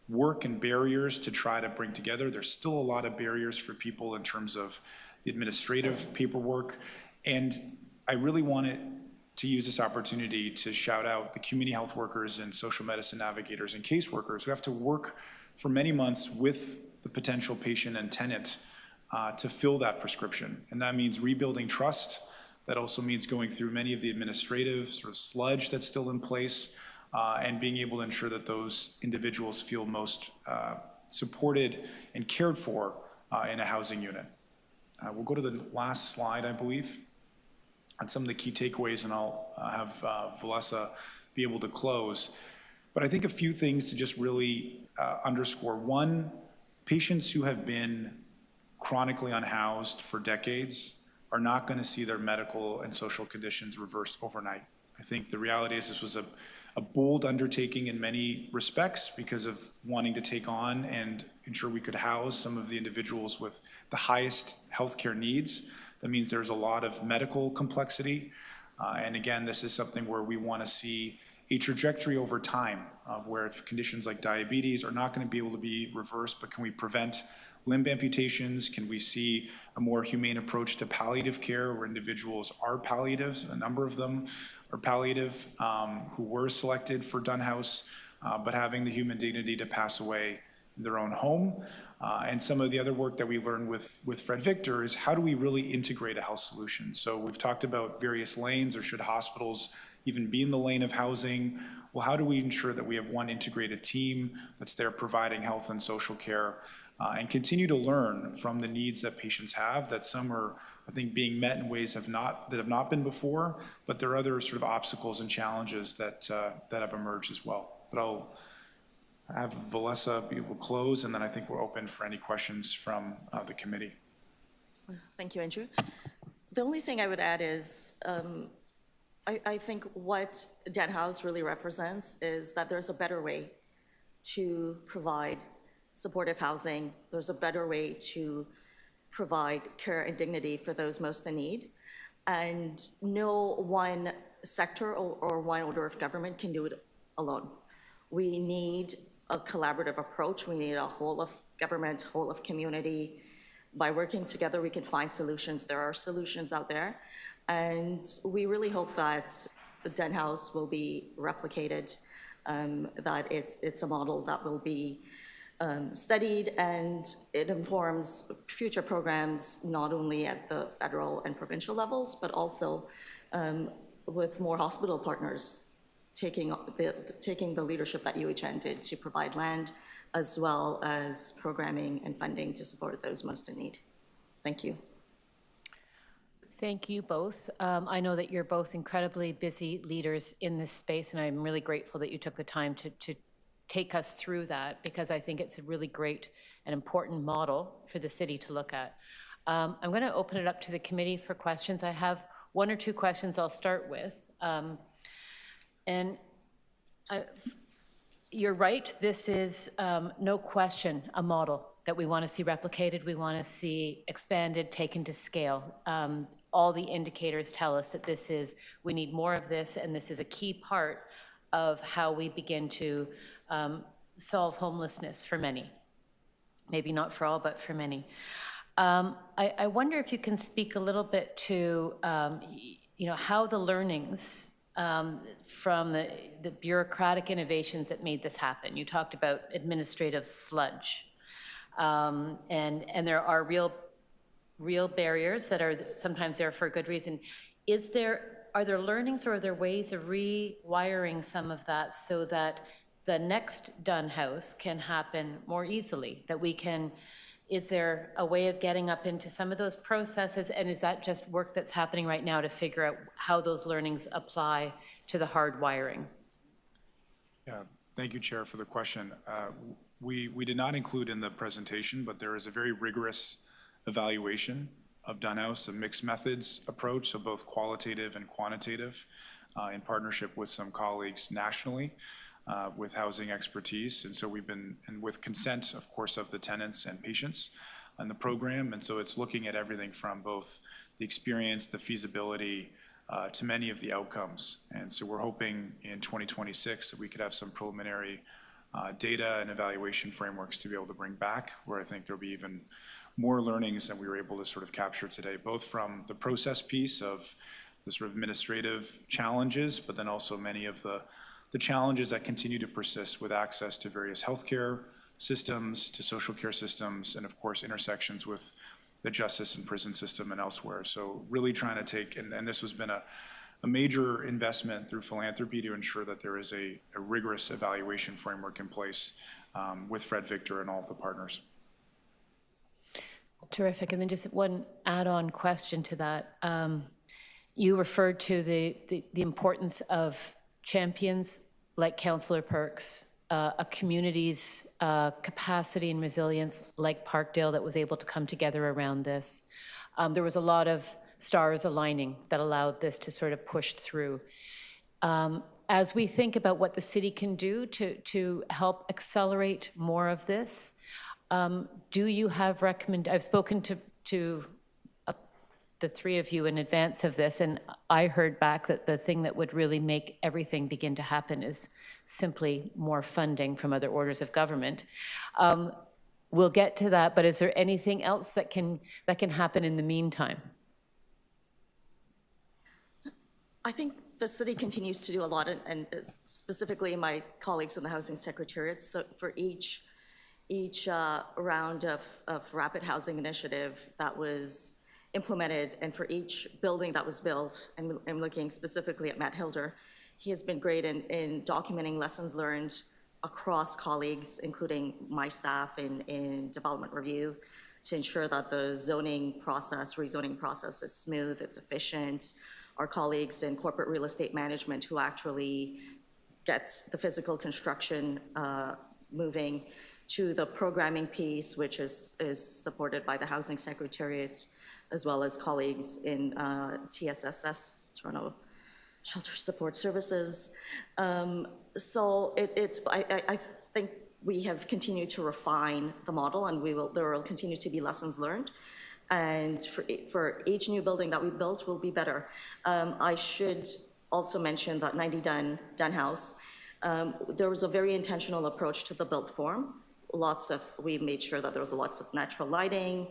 work and barriers to try to bring together. There's still a lot of barriers for people in terms of the administrative paperwork, and I really wanted to use this opportunity to shout out the community health workers and social medicine navigators and caseworkers who have to work for many months with the potential patient and tenant to fill that prescription. And that means rebuilding trust. That also means going through many of the administrative sort of sludge that's still in place, and being able to ensure that those individuals feel most supported and cared for in a housing unit. We'll go to the last slide, I believe, on some of the key takeaways, and I'll have Valessa be able to close. But I think a few things to just really underscore. One, patients who have been chronically unhoused for decades are not going to see their medical and social conditions reversed overnight. I think the reality is this was a bold undertaking in many respects because of wanting to take on and ensure we could house some of the individuals with the highest healthcare needs. That means there's a lot of medical complexity. And again, this is something where we want to see a trajectory over time of where if conditions like diabetes are not going to be able to be reversed, but can we prevent limb amputations? Can we see a more humane approach to palliative care where individuals are palliatives? A number of them are palliative who were selected for Done House, but having the human dignity to pass away in their own home. And some of the other work that we learned with Fred Victor is how do we really integrate a health solution? So we've talked about various lanes, or should hospitals even be in the lane of housing? Well, how do we ensure that we have one integrated team that's there providing health and social care, and continue to learn from the needs that patients have, that some are, I think, being met in ways that have not been before, but there are other sort of obstacles and challenges that have emerged as well. But I'll have Valessa will close, and then I think we're open for any questions from the committee. Thank you, Andrew. The only thing I would add is, I think what Unhoused really represents is that there's a better way to provide supportive housing. There's a better way to provide care and dignity for those most in need. And no one sector or one order of government can do it alone. We need a collaborative approach. We need a whole of government, whole of community. By working together, we can find solutions. There are solutions out there. And we really hope that the Unhoused will be replicated, that it's a model that will be studied, and it informs future programs, not only at the federal and provincial levels, but also with more hospital partners taking the leadership that UHN did to provide land, as well as programming and funding to support those most in need. Thank you. Thank you both. I know that you're both incredibly busy leaders in this space, and I'm really grateful that you took the time to take us through that, because I think it's a really great and important model for the city to look at. I'm going to open it up to the committee for questions. I have one or two questions I'll start with. You're right, this is no question a model that we want to see replicated, we want to see expanded, taken to scale. All the indicators tell us that we need more of this, and this is a key part of how we begin to solve homelessness for many. Maybe not for all, but for many. I wonder if you can speak a little bit to how the learnings from the bureaucratic innovations that made this happen. You talked about administrative sludge, and there are real barriers that are sometimes there for a good reason. Are there learnings, or are there ways of rewiring some of that so that the next done house can happen more easily? Is there a way of getting up into some of those processes, and is that just work that's happening right now to figure out how those learnings apply to the hard wiring? Yeah, thank you, Chair, for the question. We did not include in the presentation, but there is a very rigorous evaluation of Unhoused, a mixed methods approach, so both qualitative and quantitative, in partnership with some colleagues nationally with housing expertise. And so we've been, and with consent, of course, of the tenants and patients in the program. And so it's looking at everything from both the experience, the feasibility, to many of the outcomes. And so we're hoping in 2026 that we could have some preliminary data and evaluation frameworks to be able to bring back, where I think there'll be even more learnings than we were able to sort of capture today, both from the process piece of the sort of administrative challenges, but then also many of the challenges that continue to persist with access to various healthcare systems, to social care systems, and of course intersections with the justice and prison system and elsewhere. So really trying to take, and this has been a major investment through philanthropy to ensure that there is a rigorous evaluation framework in place with Fred Victor and all of the partners. Terrific. And then just one add-on question to that. You referred to the importance of champions like Councillor Perks, a community's capacity and resilience like Parkdale that was able to come together around this. There was a lot of stars aligning that allowed this to sort of push through. As we think about what the city can do to help accelerate more of this, do you have I've spoken to the three of you in advance of this, and I heard back that the thing that would really make everything begin to happen is simply more funding from other orders of government. We'll get to that, but is there anything else that can happen in the meantime? I think the city continues to do a lot, and specifically my colleagues in the Housing Secretariat. So for each round of rapid housing initiative that was implemented, and for each building that was built, and I'm looking specifically at Matt Hilder, he has been great in documenting lessons learned across colleagues, including my staff in development review, to ensure that the zoning process, rezoning process is smooth, it's efficient. Our colleagues in corporate real estate management who actually get the physical construction moving, to the programming piece, which is supported by the Housing Secretariat, as well as colleagues in TSSS, Toronto Shelter Support Services. So I think we have continued to refine the model, and there will continue to be lessons learned. And for each new building that we built will be better. I should also mention that 90 Dunhouse, there was a very intentional approach to the built form. We made sure that there was lots of natural lighting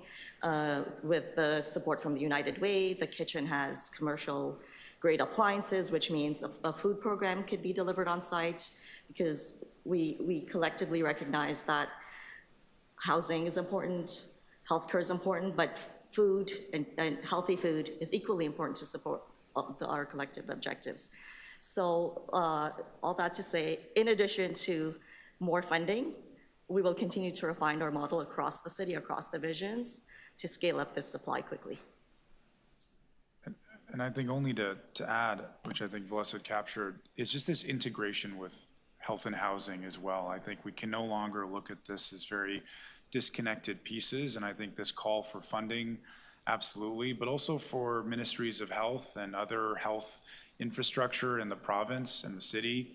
with the support from the United Way. The kitchen has commercial grade appliances, which means a food program could be delivered on site, because we collectively recognize that housing is important, healthcare is important, but food and healthy food is equally important to support our collective objectives. So all that to say, in addition to more funding, we will continue to refine our model across the city, across divisions, to scale up this supply quickly. And I think only to add, which I think Vanessa had captured, is just this integration with health and housing as well. I think we can no longer look at this as very disconnected pieces, and I think this call for funding, absolutely, but also for ministries of health and other health infrastructure in the province and the city,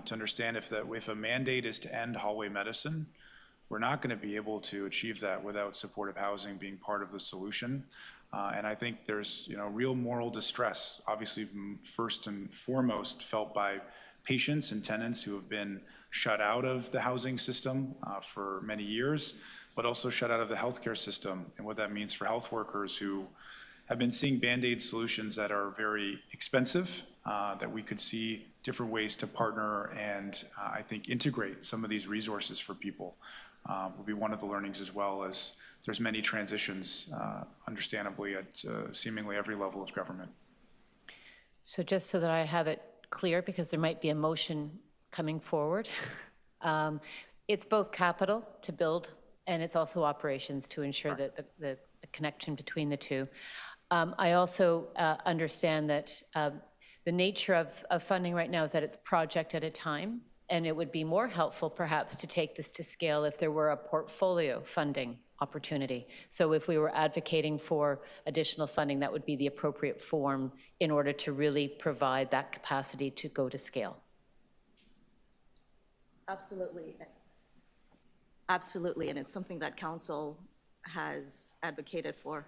to understand if a mandate is to end hallway medicine, we're not going to be able to achieve that without supportive housing being part of the solution. And I think there's real moral distress, obviously first and foremost felt by patients and tenants who have been shut out of the housing system for many years, but also shut out of the healthcare system, and what that means for health workers who have been seeing Band-Aid solutions that are very expensive, that we could see different ways to partner and I think integrate some of these resources for people will be one of the learnings, as well as there's many transitions, understandably, at seemingly every level of government. So just so that I have it clear, because there might be a motion coming forward, it's both capital to build, and it's also operations to ensure that the connection between the two. I also understand that the nature of funding right now is that it's project at a time, and it would be more helpful perhaps to take this to scale if there were a portfolio funding opportunity. So if we were advocating for additional funding, that would be the appropriate form in order to really provide that capacity to go to scale. Absolutely. Absolutely, and it's something that Council has advocated for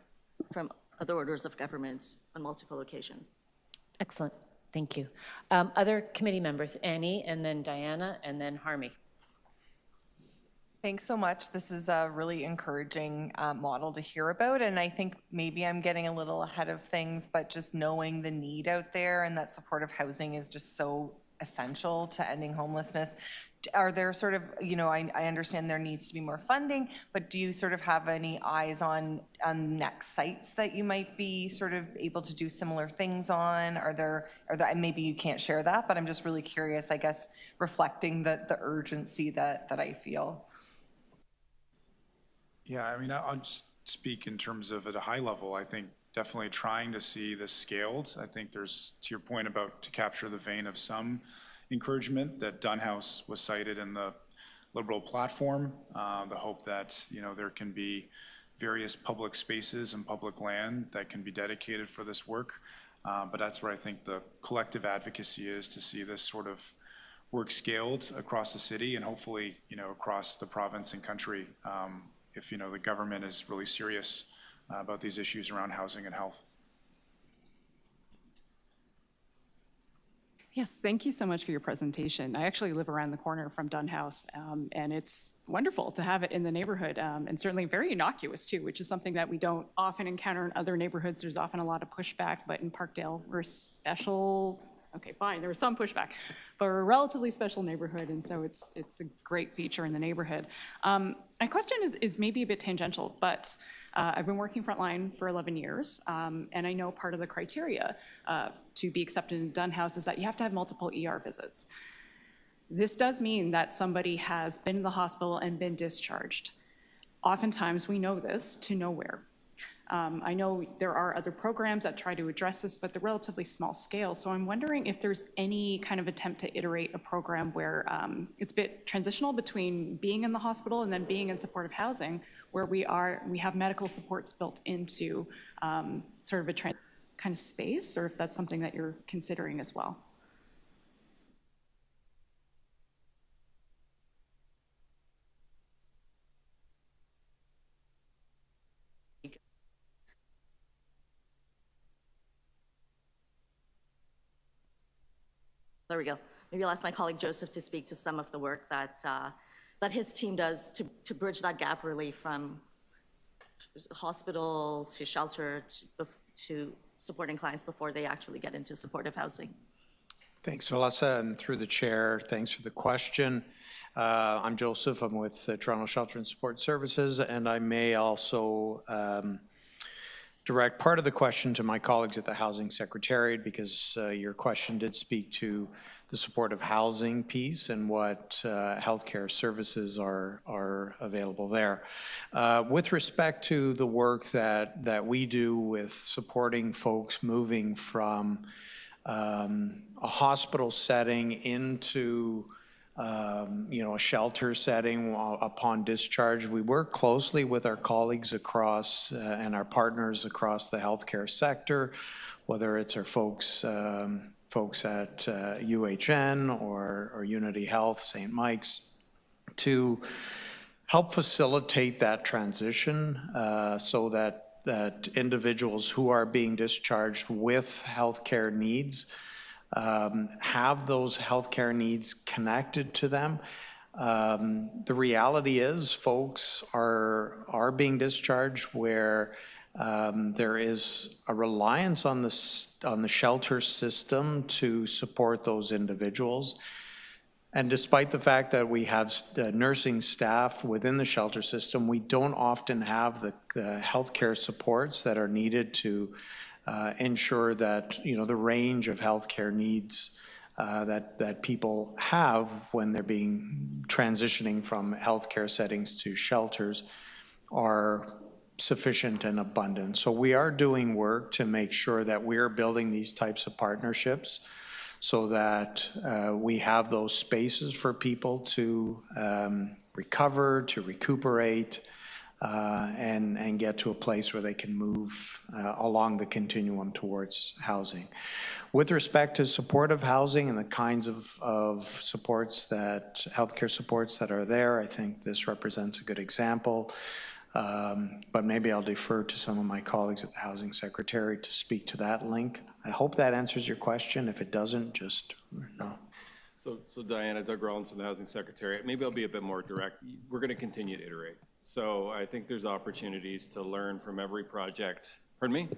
from other orders of government on multiple occasions. Excellent, thank you. Other committee members, Annie, and then Diana, and then Harmy. Thanks so much. This is a really encouraging model to hear about, and I think maybe I'm getting a little ahead of things, but just knowing the need out there and that supportive housing is just so essential to ending homelessness. Are there sort of, I understand there needs to be more funding, but do you sort of have any eyes on next sites that you might be sort of able to do similar things on? Are there, maybe you can't share that, but I'm just really curious, I guess, reflecting the urgency that I feel. Yeah, I mean, I'll just speak in terms of at a high level. I think definitely trying to see this scaled. I think there's, to your point about to capture the vein of some encouragement, that Dunhouse was cited in the Liberal platform, the hope that, there can be various public spaces and public land that can be dedicated for this work. But that's where I think the collective advocacy is, to see this sort of work scaled across the city and hopefully, across the province and country, if, the government is really serious about these issues around housing and health. Yes, thank you so much for your presentation. I actually live around the corner from Dunhouse, and it's wonderful to have it in the neighborhood, and certainly very innocuous too, which is something that we don't often encounter in other neighborhoods. There's often a lot of pushback, but in Parkdale, we're special. Okay, fine, there was some pushback, but we're a relatively special neighborhood, and so it's a great feature in the neighborhood. My question is maybe a bit tangential, but I've been working frontline for 11 years, and I know part of the criteria to be accepted in Unhoused is that you have to have multiple ER visits. This does mean that somebody has been in the hospital and been discharged. Oftentimes, we know this to nowhere. I know there are other programs that try to address this, but they're relatively small scale. So I'm wondering if there's any kind of attempt to iterate a program where it's a bit transitional between being in the hospital and then being in supportive housing, where we have medical supports built into sort of a kind of space, or if that's something that you're considering as well. There we go. Maybe I'll ask my colleague Joseph to speak to some of the work that his team does to bridge that gap really from hospital to shelter to supporting clients before they actually get into supportive housing. Thanks, Valessa, and through the chair, thanks for the question. I'm Joseph. I'm with Toronto Shelter and Support Services, and I may also direct part of the question to my colleagues at the Housing Secretariat, because your question did speak to the supportive housing piece and what healthcare services are available there. With respect to the work that we do with supporting folks moving from a hospital setting into a shelter setting upon discharge, we work closely with our colleagues across and our partners across the healthcare sector, whether it's our folks at UHN or Unity Health, St. Mike's, to help facilitate that transition so that individuals who are being discharged with healthcare needs have those healthcare needs connected to them. The reality is folks are being discharged where there is a reliance on the shelter system to support those individuals. And despite the fact that we have nursing staff within the shelter system, we don't often have the healthcare supports that are needed to ensure that the range of healthcare needs that people have when they're transitioning from healthcare settings to shelters are sufficient and abundant. So we are doing work to make sure that we're building these types of partnerships so that we have those spaces for people to recover, to recuperate, and get to a place where they can move along the continuum towards housing. With respect to supportive housing and the kinds of supports healthcare supports that are there, I think this represents a good example. But maybe I'll defer to some of my colleagues at the Housing Secretariat to speak to that link. I hope that answers your question. If it doesn't, just no. So Diana, Doug Rollins from the Housing Secretariat. Maybe I'll be a bit more direct. We're going to continue to iterate. So I think there's opportunities to learn from every project. Pardon me?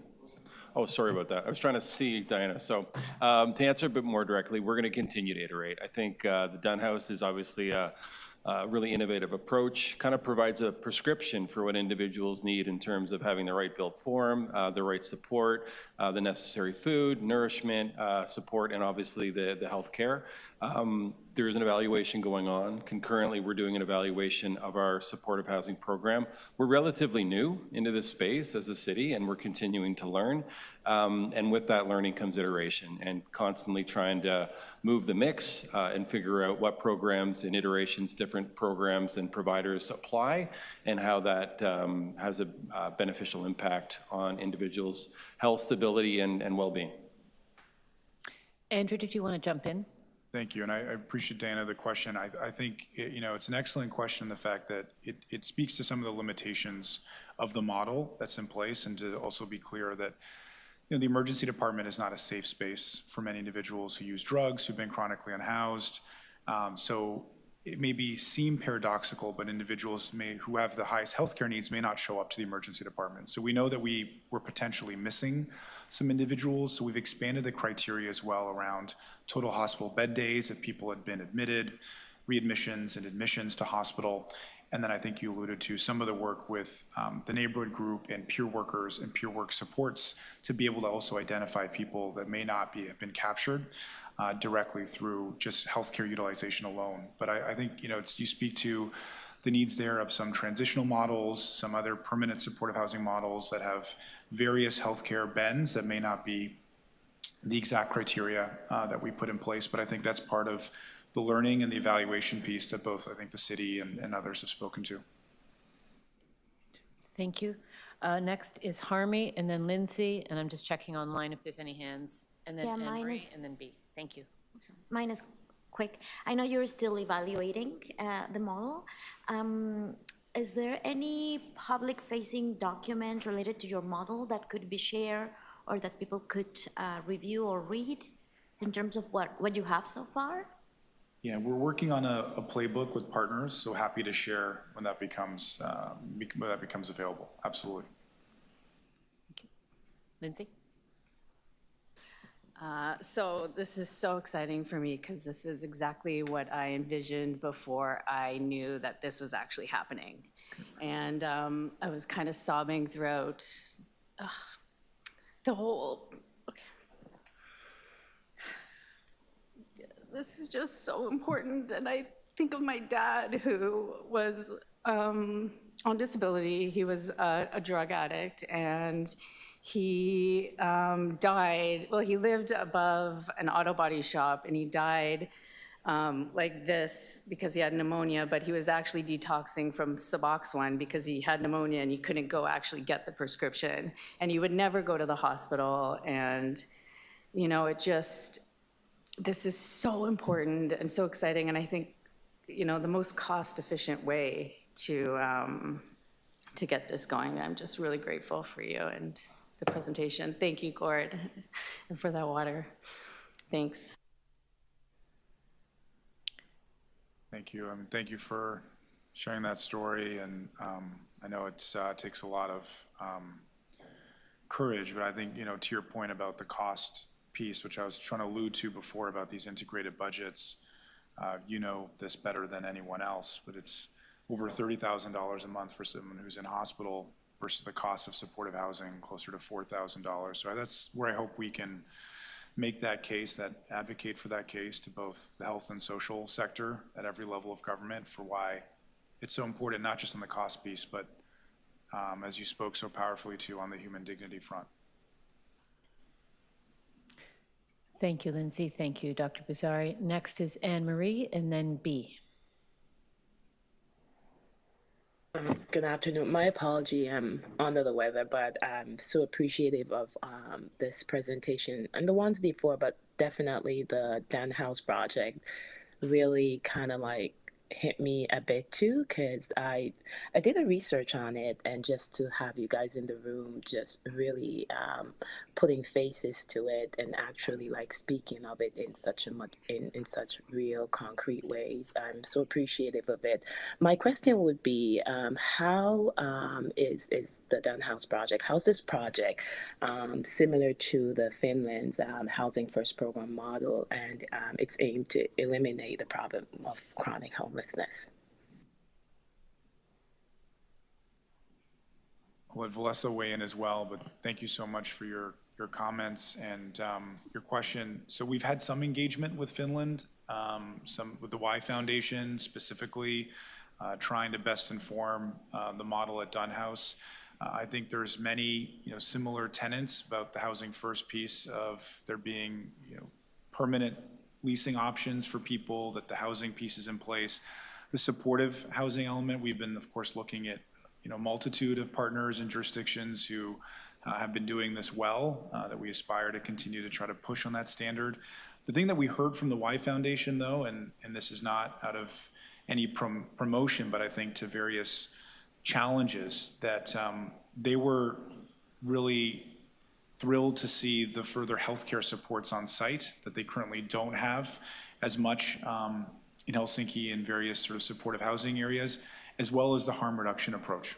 Oh, sorry about that. I was trying to see Diana. So to answer a bit more directly, we're going to continue to iterate. I think the Unhoused is obviously a really innovative approach, kind of provides a prescription for what individuals need in terms of having the right built form, the right support, the necessary food, nourishment, support, and obviously the health care. There is an evaluation going on. Concurrently, we're doing an evaluation of our supportive housing program. We're relatively new into this space as a city, and we're continuing to learn. And with that learning comes iteration and constantly trying to move the mix and figure out what programs and iterations different programs and providers apply and how that has a beneficial impact on individuals' health, stability, and well-being. Andrew, did you want to jump in? Thank you, and I appreciate, Dana, the question. I think it's an excellent question, the fact that it speaks to some of the limitations of the model that's in place, and to also be clear that the emergency department is not a safe space for many individuals who use drugs, who've been chronically unhoused. So it may seem paradoxical, but individuals who have the highest healthcare needs may not show up to the emergency department. So we know that we were potentially missing some individuals, so we've expanded the criteria as well around total hospital bed days if people had been admitted, readmissions and admissions to hospital. And then I think you alluded to some of the work with the neighborhood group and peer workers and peer work supports to be able to also identify people that may not have been captured directly through just healthcare utilization alone. But I think, you speak to the needs there of some transitional models, some other permanent supportive housing models that have various healthcare bends that may not be the exact criteria that we put in place. But I think that's part of the learning and the evaluation piece that both, I think, the city and others have spoken to. Thank you. Next is Harmy, and then Lindsay, and I'm just checking online if there's any hands, and then Anne Marie, and then B. Thank you. Mine is quick. I know you're still evaluating the model. Is there any public-facing document related to your model that could be shared or that people could review or read in terms of what you have so far? Yeah, we're working on a playbook with partners, so happy to share when that becomes available. Absolutely. Thank you. Lindsay? So this is so exciting for me because this is exactly what I envisioned before I knew that this was actually happening. And I was kind of sobbing throughout the whole, this is just so important. And I think of my dad who was on disability. He was a drug addict, and he died. Well, he lived above an auto body shop, and he died like this because he had pneumonia, but he was actually detoxing from Suboxone because he had pneumonia and he couldn't go actually get the prescription. And he would never go to the hospital. And, this is so important and so exciting. And I think, the most cost-efficient way to get this going. I'm just really grateful for you and the presentation. Thank you, Gord, and for that water. Thanks. Thank you. Thank you for sharing that story. And I know it takes a lot of courage, but I think, to your point about the cost piece, which I was trying to allude to before about these integrated budgets, you know this better than anyone else, but it's over $30,000 a month for someone who's in hospital versus the cost of supportive housing closer to $4,000. So that's where I hope we can make that case, that advocate for that case to both the health and social sector at every level of government for why it's so important, not just on the cost piece, but as you spoke so powerfully to, on the human dignity front. Thank you, Lindsay. Thank you, Dr. Buzari. Next is Anne Marie, and then B. Good afternoon. My apology, I'm under the weather, but I'm so appreciative of this presentation and the ones before, but definitely the Unhoused project really kind of hit me a bit too, because I did a research on it, and just to have you guys in the room just really putting faces to it and actually speaking of it in such such real concrete ways. I'm so appreciative of it. My question would be, how is the Unhoused project, how's this project similar to the Finland's Housing First program model and its aim to eliminate the problem of chronic homelessness? I'll let Valessa weigh in as well, but thank you so much for your comments and your question. So we've had some engagement with Finland, some with the Y Foundation specifically, trying to best inform the model at Unhoused. I think there's many similar tenets about the Housing First piece of there being permanent leasing options for people, that the housing piece is in place. The supportive housing element, we've been, of course, looking at a multitude of partners and jurisdictions who have been doing this well, that we aspire to continue to try to push on that standard. The thing that we heard from the Y Foundation, though, and this is not out of any promotion, but I think to various challenges, that they were really thrilled to see the further healthcare supports on site that they currently don't have as much in Helsinki and various sort of supportive housing areas, as well as the harm reduction approach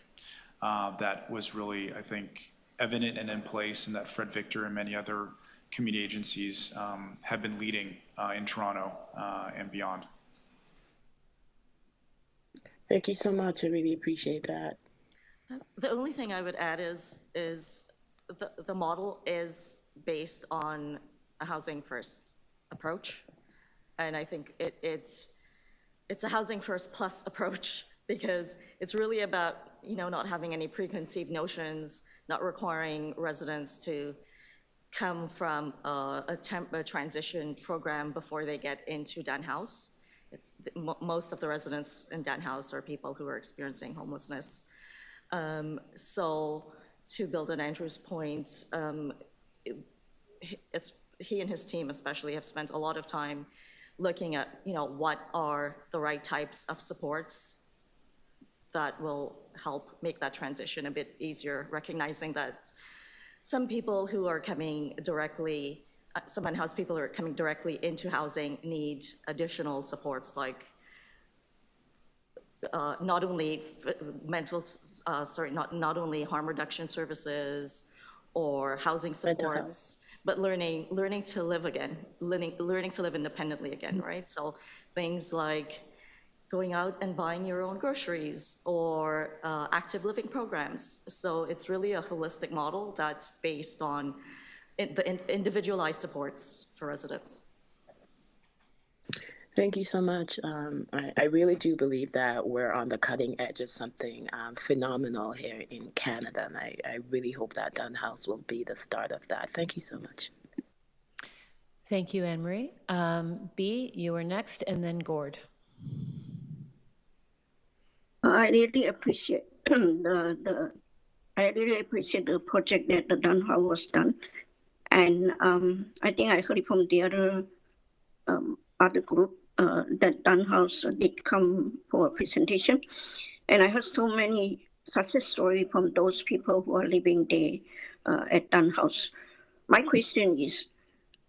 that was really, I think, evident and in place, and that Fred Victor and many other community agencies have been leading in Toronto and beyond. Thank you so much. I really appreciate that. The only thing I would add is the model is based on a housing first approach. And I think it's a housing first plus approach because it's really about, not having any preconceived notions, not requiring residents to come from a transition program before they get into Unhoused. Most of the residents in Unhoused are people who are experiencing homelessness. So to build on Andrew's point, he and his team especially have spent a lot of time looking at, what are the right types of supports that will help make that transition a bit easier, recognizing that some people who are coming directly, some unhoused people who are coming directly into housing need additional supports like not only not only harm reduction services or housing supports, but learning to live again, learning to live independently again, right? So things like going out and buying your own groceries or active living programs. So it's really a holistic model that's based on the individualized supports for residents. Thank you so much. I really do believe that we're on the cutting edge of something phenomenal here in Canada, and I really hope that Unhoused will be the start of that. Thank you so much. Thank you, Anne-Marie. B, you are next, and then Gord. I really appreciate the project that the Unhoused was done, and I think I heard it from the other group that Unhoused did come for a presentation, and I heard so many success stories from those people who are living there at Unhoused. My question is,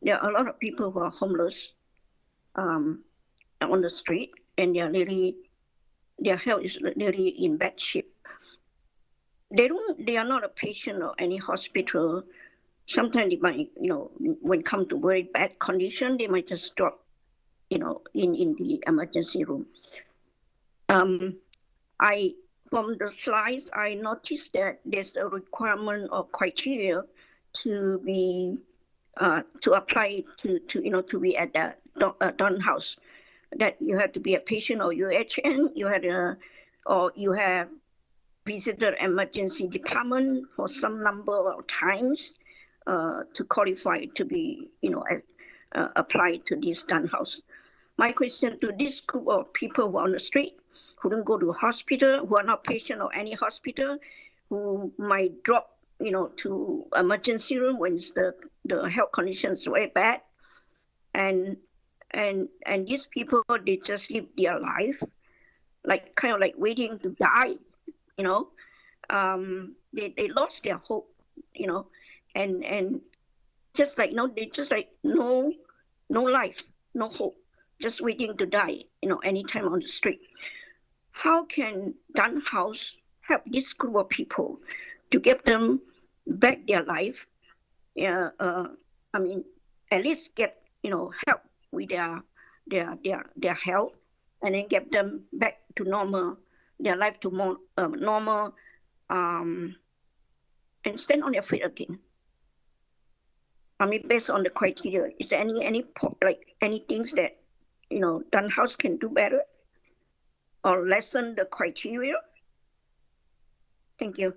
there are a lot of people who are homeless on the street, and their health is really in bad shape. They are not a patient of any hospital. Sometimes they might, when come to very bad condition, they might just drop, in the emergency room. From the slides, I noticed that there's a requirement or criteria to be to apply to be at the Unhoused. That you have to be a patient or UHN, you have visited emergency department for some number of times to qualify to be, applied to this Unhoused. My question to this group of people who are on the street, who don't go to hospital, who are not patient of any hospital, who might drop, to emergency room when the health condition is very bad, and these people, they just live their life, kind of like waiting to die, they lost their hope, and just like, they just like no life, no hope, just waiting to die, anytime on the street. How can Unhoused help this group of people to give them back their life? At least get, help with their health, and then get them back to normal, their life to more normal, and stand on their feet again. Based on the criteria, is there any things that Unhoused can do better or lessen the criteria? Thank you.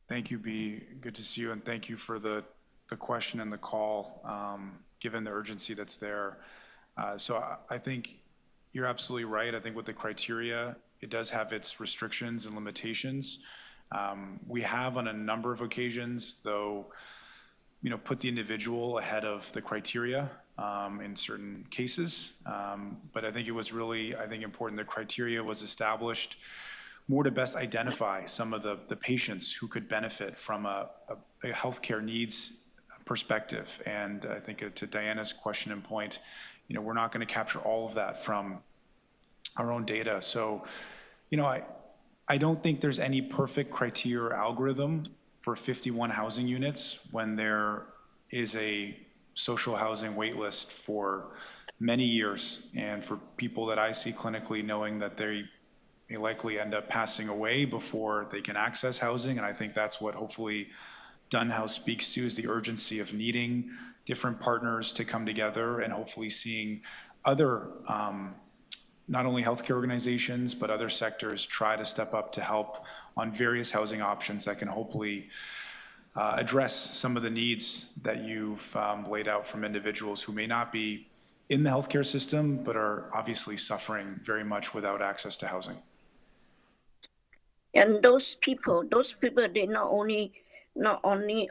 Thank you, B. Good to see you, and thank you for the question and the call, given the urgency that's there. So I think you're absolutely right. I think with the criteria, it does have its restrictions and limitations. We have on a number of occasions, though, put the individual ahead of the criteria in certain cases. But I think it was really, important the criteria was established more to best identify some of the patients who could benefit from a healthcare needs perspective. And I think to Diana's question and point, we're not going to capture all of that from our own data. So, I don't think there's any perfect criteria or algorithm for 51 housing units when there is a social housing wait list for many years. And for people that I see clinically, knowing that they may likely end up passing away before they can access housing. And I think that's what hopefully Unhoused speaks to, is the urgency of needing different partners to come together and hopefully seeing other, not only healthcare organizations, but other sectors try to step up to help on various housing options that can hopefully address some of the needs that you've laid out from individuals who may not be in the healthcare system, but are obviously suffering very much without access to housing. And those people, they not only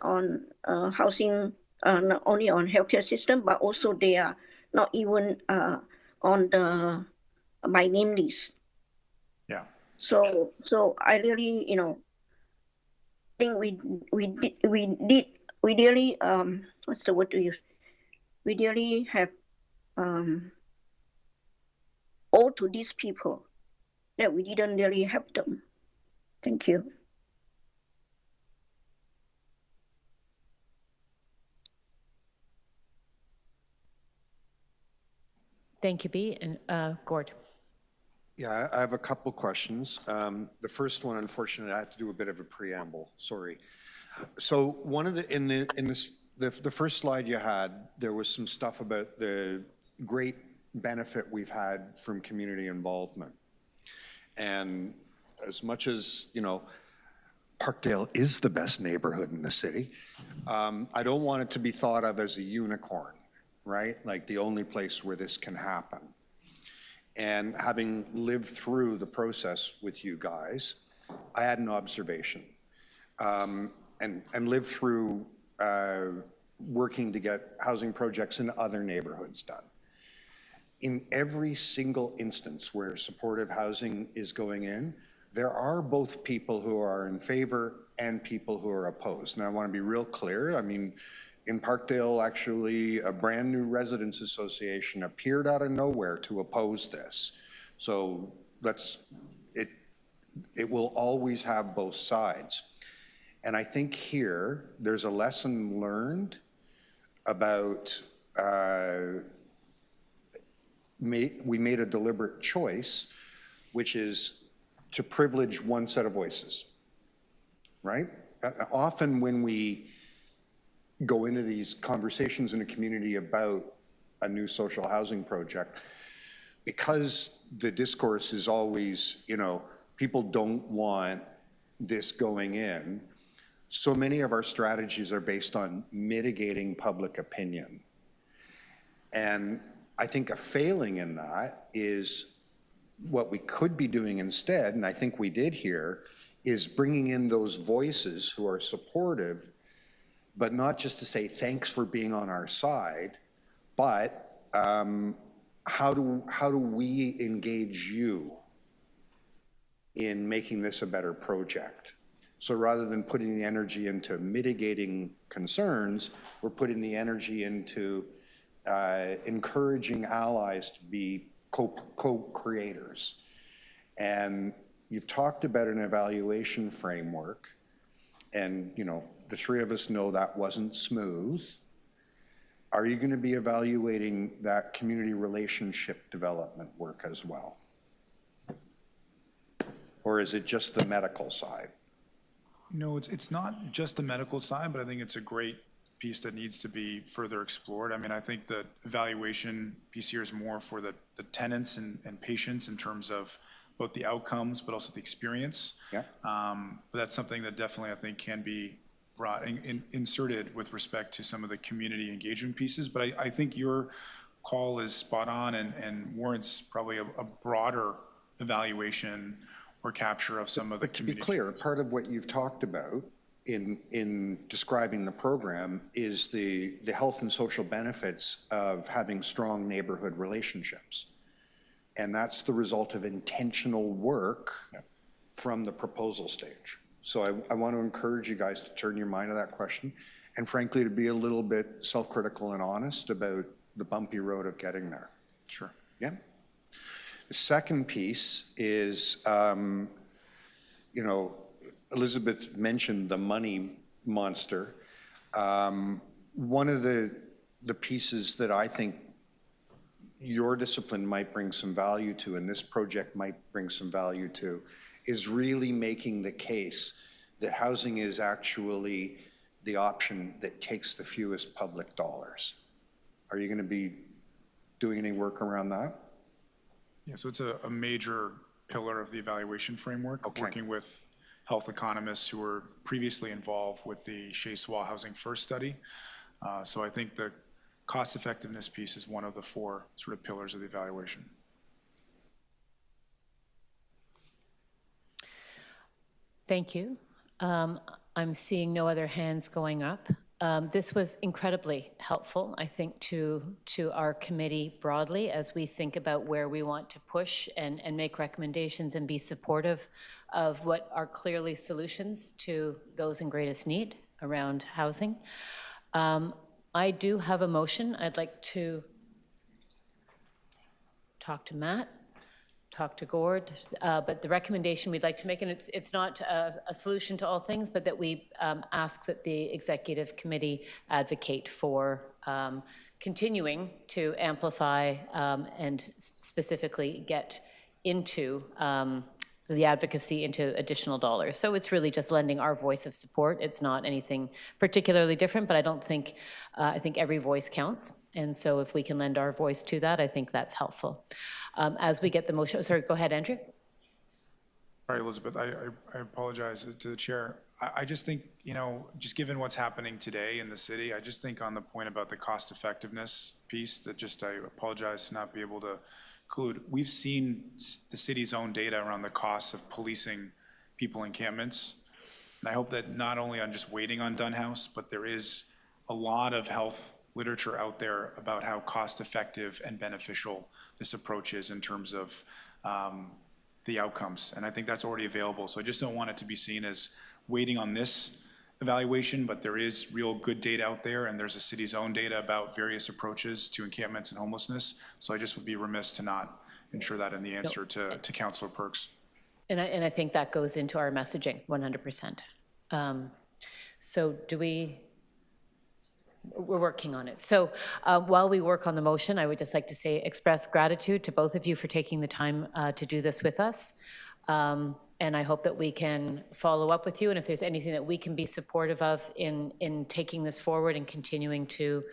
on housing, not only on healthcare system, but also they are not even on the my name list. Yeah. So I really, think we really what's the word to use? We really have owe to these people that we didn't really help them. Thank you. Thank you, Bea. And Gord. Yeah, I have a couple questions. The first one, unfortunately, I have to do a bit of a preamble. Sorry. So one of the first slide you had, there was some stuff about the great benefit we've had from community involvement. And as much as, Parkdale is the best neighborhood in the city, I don't want it to be thought of as a unicorn, right? Like the only place where this can happen. And having lived through the process with you guys, I had an observation and lived through working to get housing projects in other neighborhoods done. In every single instance where supportive housing is going in, there are both people who are in favor and people who are opposed. And I want to be real clear. I mean, in Parkdale, actually, a brand new residents association appeared out of nowhere to oppose this. So it will always have both sides. And I think here, there's a lesson learned about we made a deliberate choice, which is to privilege one set of voices, right? Often when we go into these conversations in a community about a new social housing project, because the discourse is always, people don't want this going in, so many of our strategies are based on mitigating public opinion. And I think a failing in that is what we could be doing instead, and I think we did here, is bringing in those voices who are supportive, but not just to say thanks for being on our side, but how do we engage you in making this a better project? So rather than putting the energy into mitigating concerns, we're putting the energy into encouraging allies to be co-creators. And you've talked about an evaluation framework, and the three of us know that wasn't smooth. Are you going to be evaluating that community relationship development work as well? Or is it just the medical side? No, it's not just the medical side, but I think it's a great piece that needs to be further explored. I mean, I think the evaluation piece here is more for the tenants and patients in terms of both the outcomes, but also the experience. Yeah. But that's something that definitely I think can be brought inserted with respect to some of the community engagement pieces. But I think your call is spot on and warrants probably a broader evaluation or capture of some of the community. To be clear, part of what you've talked about in describing the program is the health and social benefits of having strong neighborhood relationships. And that's the result of intentional work from the proposal stage. So I want to encourage you guys to turn your mind to that question and frankly to be a little bit self-critical and honest about the bumpy road of getting there. Sure. Yeah. The second piece is, Elizabeth mentioned the money monster. One of the pieces that I think your discipline might bring some value to, and this project might bring some value to, is really making the case that housing is actually the option that takes the fewest public dollars. Are you going to be doing any work around that? Yeah, so it's a major pillar of the evaluation framework, working with health economists who were previously involved with the Shea Swa Housing First study. So I think the cost effectiveness piece is one of the four sort of pillars of the evaluation. Thank you. I'm seeing no other hands going up. This was incredibly helpful, I think, to our committee broadly as we think about where we want to push and make recommendations and be supportive of what are clearly solutions to those in greatest need around housing. I do have a motion. I'd like to talk to Matt, talk to Gord, but the recommendation we'd like to make, and it's not a solution to all things, but that we ask that the executive committee advocate for continuing to amplify and specifically get into the advocacy into additional dollars. So it's really just lending our voice of support. It's not anything particularly different, but I don't think, I think every voice counts. And so if we can lend our voice to that, I think that's helpful. As we get the motion, sorry, go ahead, Andrew. Sorry, Elizabeth, I apologize to the chair. I just think, you know, just given what's happening today in the city, I just think on the point about the cost effectiveness piece that just, I apologize to not be able to include. We've seen the city's own data around the costs of policing people encampments. And I hope that not only I'm just waiting on Unhoused, but there is a lot of health literature out there about how cost effective and beneficial this approach is in terms of the outcomes. And I think that's already available. So I just don't want it to be seen as waiting on this evaluation, but there is real good data out there, and there's a city's own data about various approaches to encampments and homelessness. So I just would be remiss to not ensure that in the answer to Councillor Perks. And I think that goes into our messaging 100%. So do we, we're working on it. So while we work on the motion, I would just like to say, express gratitude to both of you for taking the time to do this with us. And I hope that we can follow up with you. And if there's anything that we can be supportive of in taking this forward and continuing to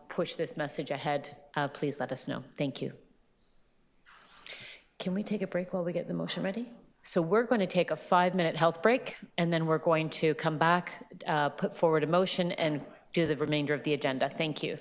push this message ahead, please let us know. Thank you. Can we take a break while we get the motion ready? So we're going to take a 5-minute health break, and then we're going to come back, put forward a motion, and do the remainder of the agenda. Thank you.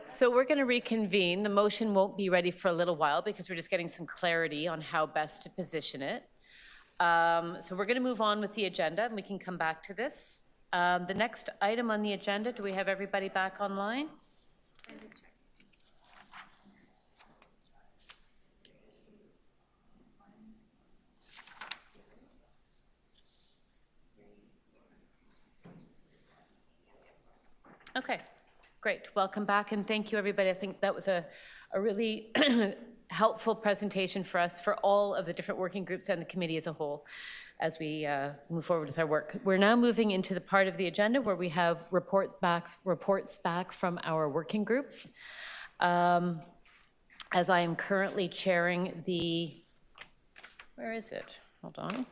So we're going to reconvene. The motion won't be ready for a little while because we're just getting some clarity on how best to position it. So we're going to move on with the agenda, and we can come back to this. The next item on the agenda, do we have everybody back online? Okay, great. Welcome back, and thank you, everybody. I think that was a really helpful presentation for us, for all of the different working groups and the committee as a whole, as we move forward with our work. We're now moving into the part of the agenda where we have reports back from our working groups. As I am currently chairing the, where is it? Hold on.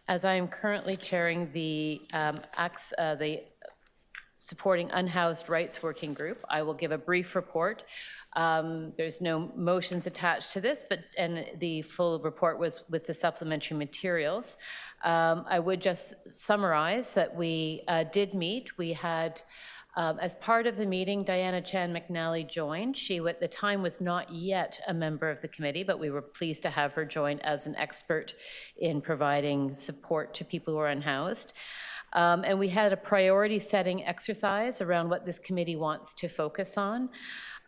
As I am currently chairing the Supporting Unhoused Rights Working Group, I will give a brief report. There's no motions attached to this, and the full report was with the supplementary materials. I would just summarize that we did meet. We had, as part of the meeting, Diana Chan McNally joined. She, at the time, was not yet a member of the committee, but we were pleased to have her join as an expert in providing support to people who are unhoused. And we had a priority setting exercise around what this committee wants to focus on.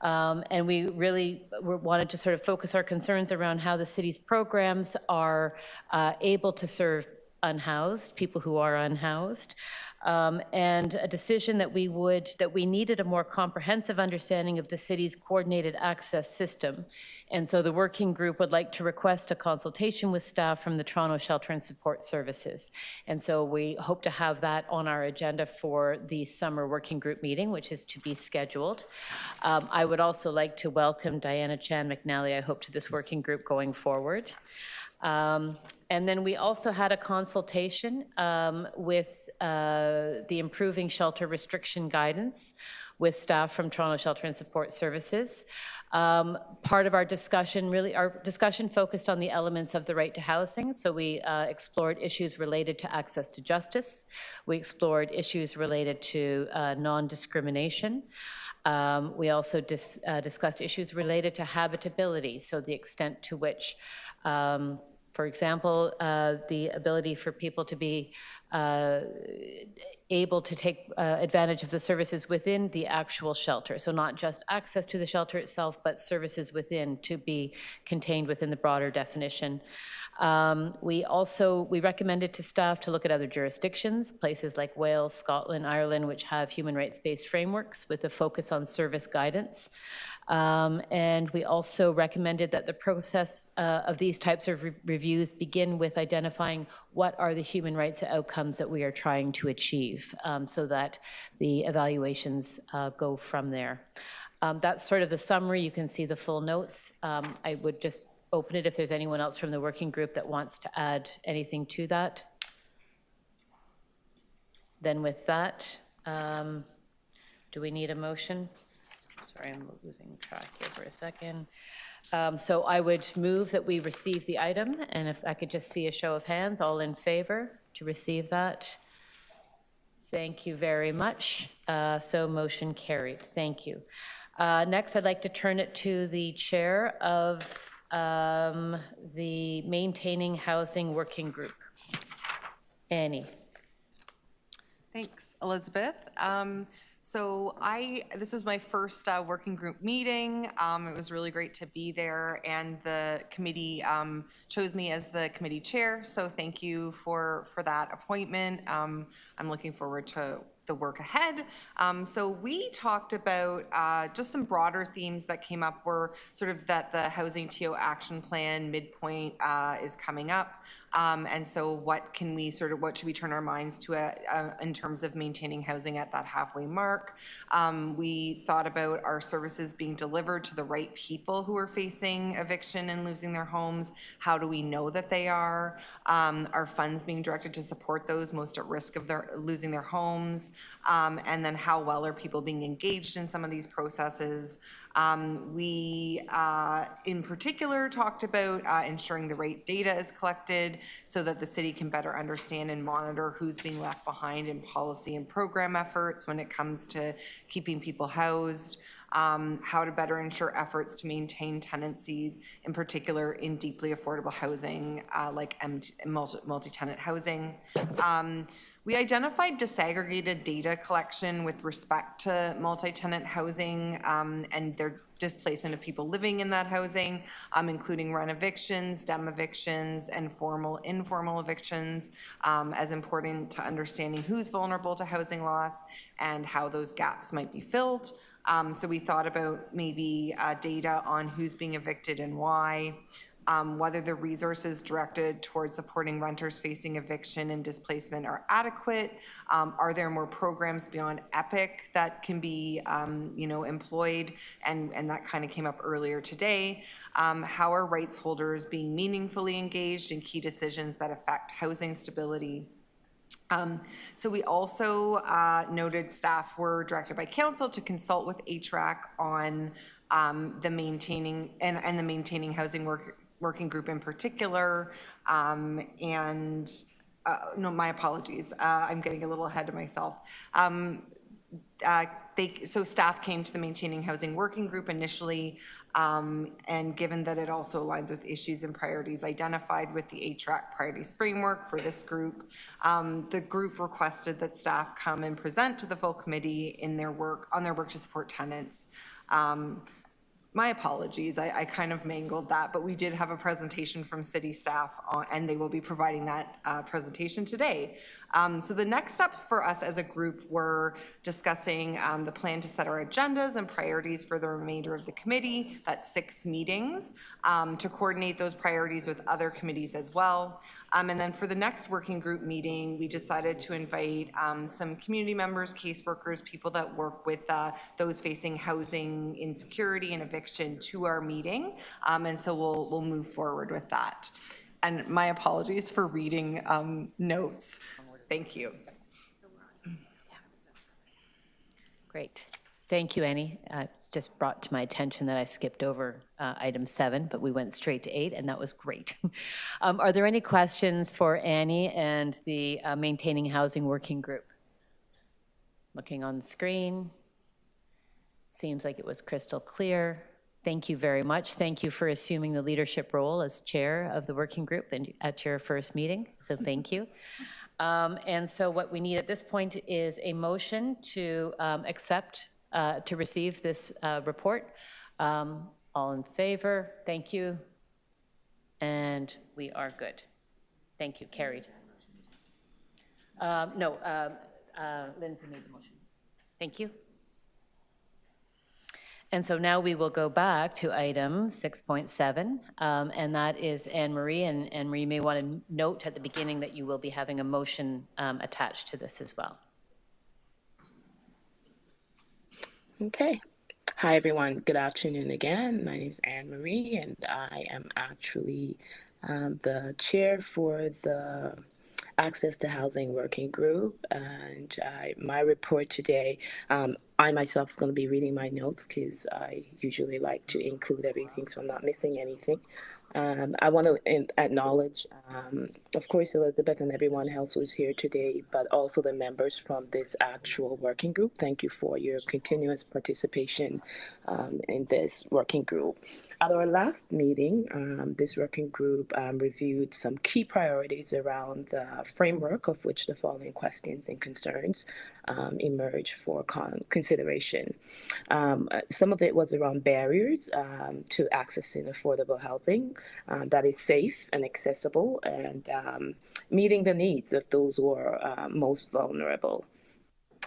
And we really wanted to sort of focus our concerns around how the city's programs are able to serve unhoused, people who are unhoused, and a decision that we needed a more comprehensive understanding of the city's coordinated access system. And so the working group would like to request a consultation with staff from the Toronto Shelter and Support Services. And so we hope to have that on our agenda for the summer working group meeting, which is to be scheduled. I would also like to welcome Diana Chan McNally, I hope, to this working group going forward. And then we also had a consultation with the Improving Shelter Restriction Guidance with staff from Toronto Shelter and Support Services. Part of our discussion, focused on the elements of the right to housing. So we explored issues related to access to justice. We explored issues related to non-discrimination. We also discussed issues related to habitability, so the extent to which for example, the ability for people to be able to take advantage of the services within the actual shelter. So not just access to the shelter itself, but services within to be contained within the broader definition. We recommended to staff to look at other jurisdictions, places like Wales, Scotland, Ireland, which have human rights-based frameworks with a focus on service guidance. And we also recommended that the process of these types of reviews begin with identifying what are the human rights outcomes that we are trying to achieve, so that the evaluations go from there. That's sort of the summary. You can see the full notes. I would just open it if there's anyone else from the working group that wants to add anything to that. Then with that, do we need a motion? Sorry, I'm losing track here for a second. So I would move that we receive the item, and if I could just see a show of hands, all in favor to receive that. Thank you very much. So motion carried. Thank you. Next, I'd like to turn it to the chair of the Maintaining Housing Working Group. Annie. Thanks, Elizabeth. So this was my first working group meeting. It was really great to be there, and the committee chose me as the committee chair. So thank you for that appointment. I'm looking forward to the work ahead. So we talked about just some broader themes that came up were sort of that the Housing TO Action Plan midpoint is coming up. And so what should we turn our minds to in terms of maintaining housing at that halfway mark? We thought about our services being delivered to the right people who are facing eviction and losing their homes. How do we know that they are? Our funds being directed to support those most at risk of losing their homes? And then how well are people being engaged in some of these processes? We, in particular, talked about ensuring the right data is collected so that the city can better understand and monitor who's being left behind in policy and program efforts when it comes to keeping people housed. how to better ensure efforts to maintain tenancies, in particular in deeply affordable housing like multi-tenant housing. We identified disaggregated data collection with respect to multi-tenant housing and their displacement of people living in that housing, including rent evictions, dem evictions, and informal evictions, as important to understanding who's vulnerable to housing loss and how those gaps might be filled. So we thought about maybe data on who's being evicted and why, whether the resources directed towards supporting renters facing eviction and displacement are adequate. Are there more programs beyond EPIC that can be, employed? And that kind of came up earlier today. How are rights holders being meaningfully engaged in key decisions that affect housing stability? So we also noted staff were directed by council to consult with HRAC on the maintaining and the maintaining housing working group in particular. No, my apologies. I'm getting a little ahead of myself. So staff came to the Maintaining Housing Working Group initially, and given that it also aligns with issues and priorities identified with the HRAC priorities framework for this group, the group requested that staff come and present to the full committee on their work to support tenants. My apologies, I kind of mangled that, but we did have a presentation from city staff and they will be providing that presentation today. So the next steps for us as a group were discussing the plan to set our agendas and priorities for the remainder of the committee. That's 6 meetings, to coordinate those priorities with other committees as well. And then for the next working group meeting, we decided to invite some community members, caseworkers, people that work with those facing housing insecurity and eviction to our meeting. And so we'll move forward with that. And my apologies for reading notes. Thank you. Great. Thank you, Annie. Just brought to my attention that I skipped over item 7, but we went straight to 8, and that was great. Are there any questions for Annie and the Maintaining Housing Working Group? Looking on the screen. Seems like it was crystal clear. Thank you very much. Thank you for assuming the leadership role as chair of the working group at your first meeting, so thank you. And so what we need at this point is a motion to to receive this report. All in favor? Thank you. And we are good. Thank you. Carried. No, Lindsay made the motion. Thank you. And so now we will go back to item 6.7, and that is Anne Marie. And Anne Marie, you may want to note at the beginning that you will be having a motion attached to this as well. Okay. Hi, everyone. Good afternoon again. My name is Anne Marie, and I am actually the chair for the Access to Housing Working Group. And my report today, I myself is going to be reading my notes because I usually like to include everything so I'm not missing anything. I want to acknowledge, of course, Elizabeth and everyone else who's here today, but also the members from this actual working group. Thank you for your continuous participation in this working group. At our last meeting, this working group reviewed some key priorities around the framework of which the following questions and concerns emerged for consideration. Some of it was around barriers to accessing affordable housing that is safe and accessible and meeting the needs of those who are most vulnerable.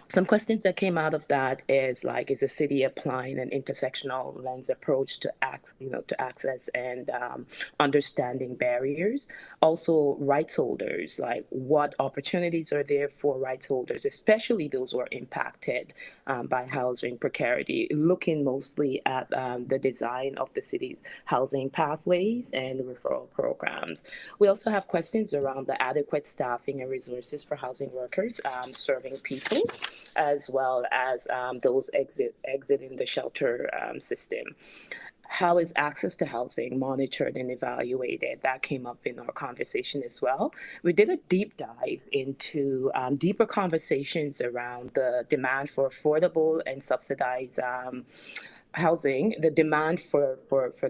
Some questions that came out of that is like, is the city applying an intersectional lens approach to access and understanding barriers? Also, rights holders, like what opportunities are there for rights holders, especially those who are impacted by housing precarity, looking mostly at the design of the city's housing pathways and referral programs. We also have questions around the adequate staffing and resources for housing workers serving people, as well as those exiting the shelter system. How is access to housing monitored and evaluated? That came up in our conversation as well. We did a deep dive into deeper conversations around the demand for affordable and subsidized housing, the demand for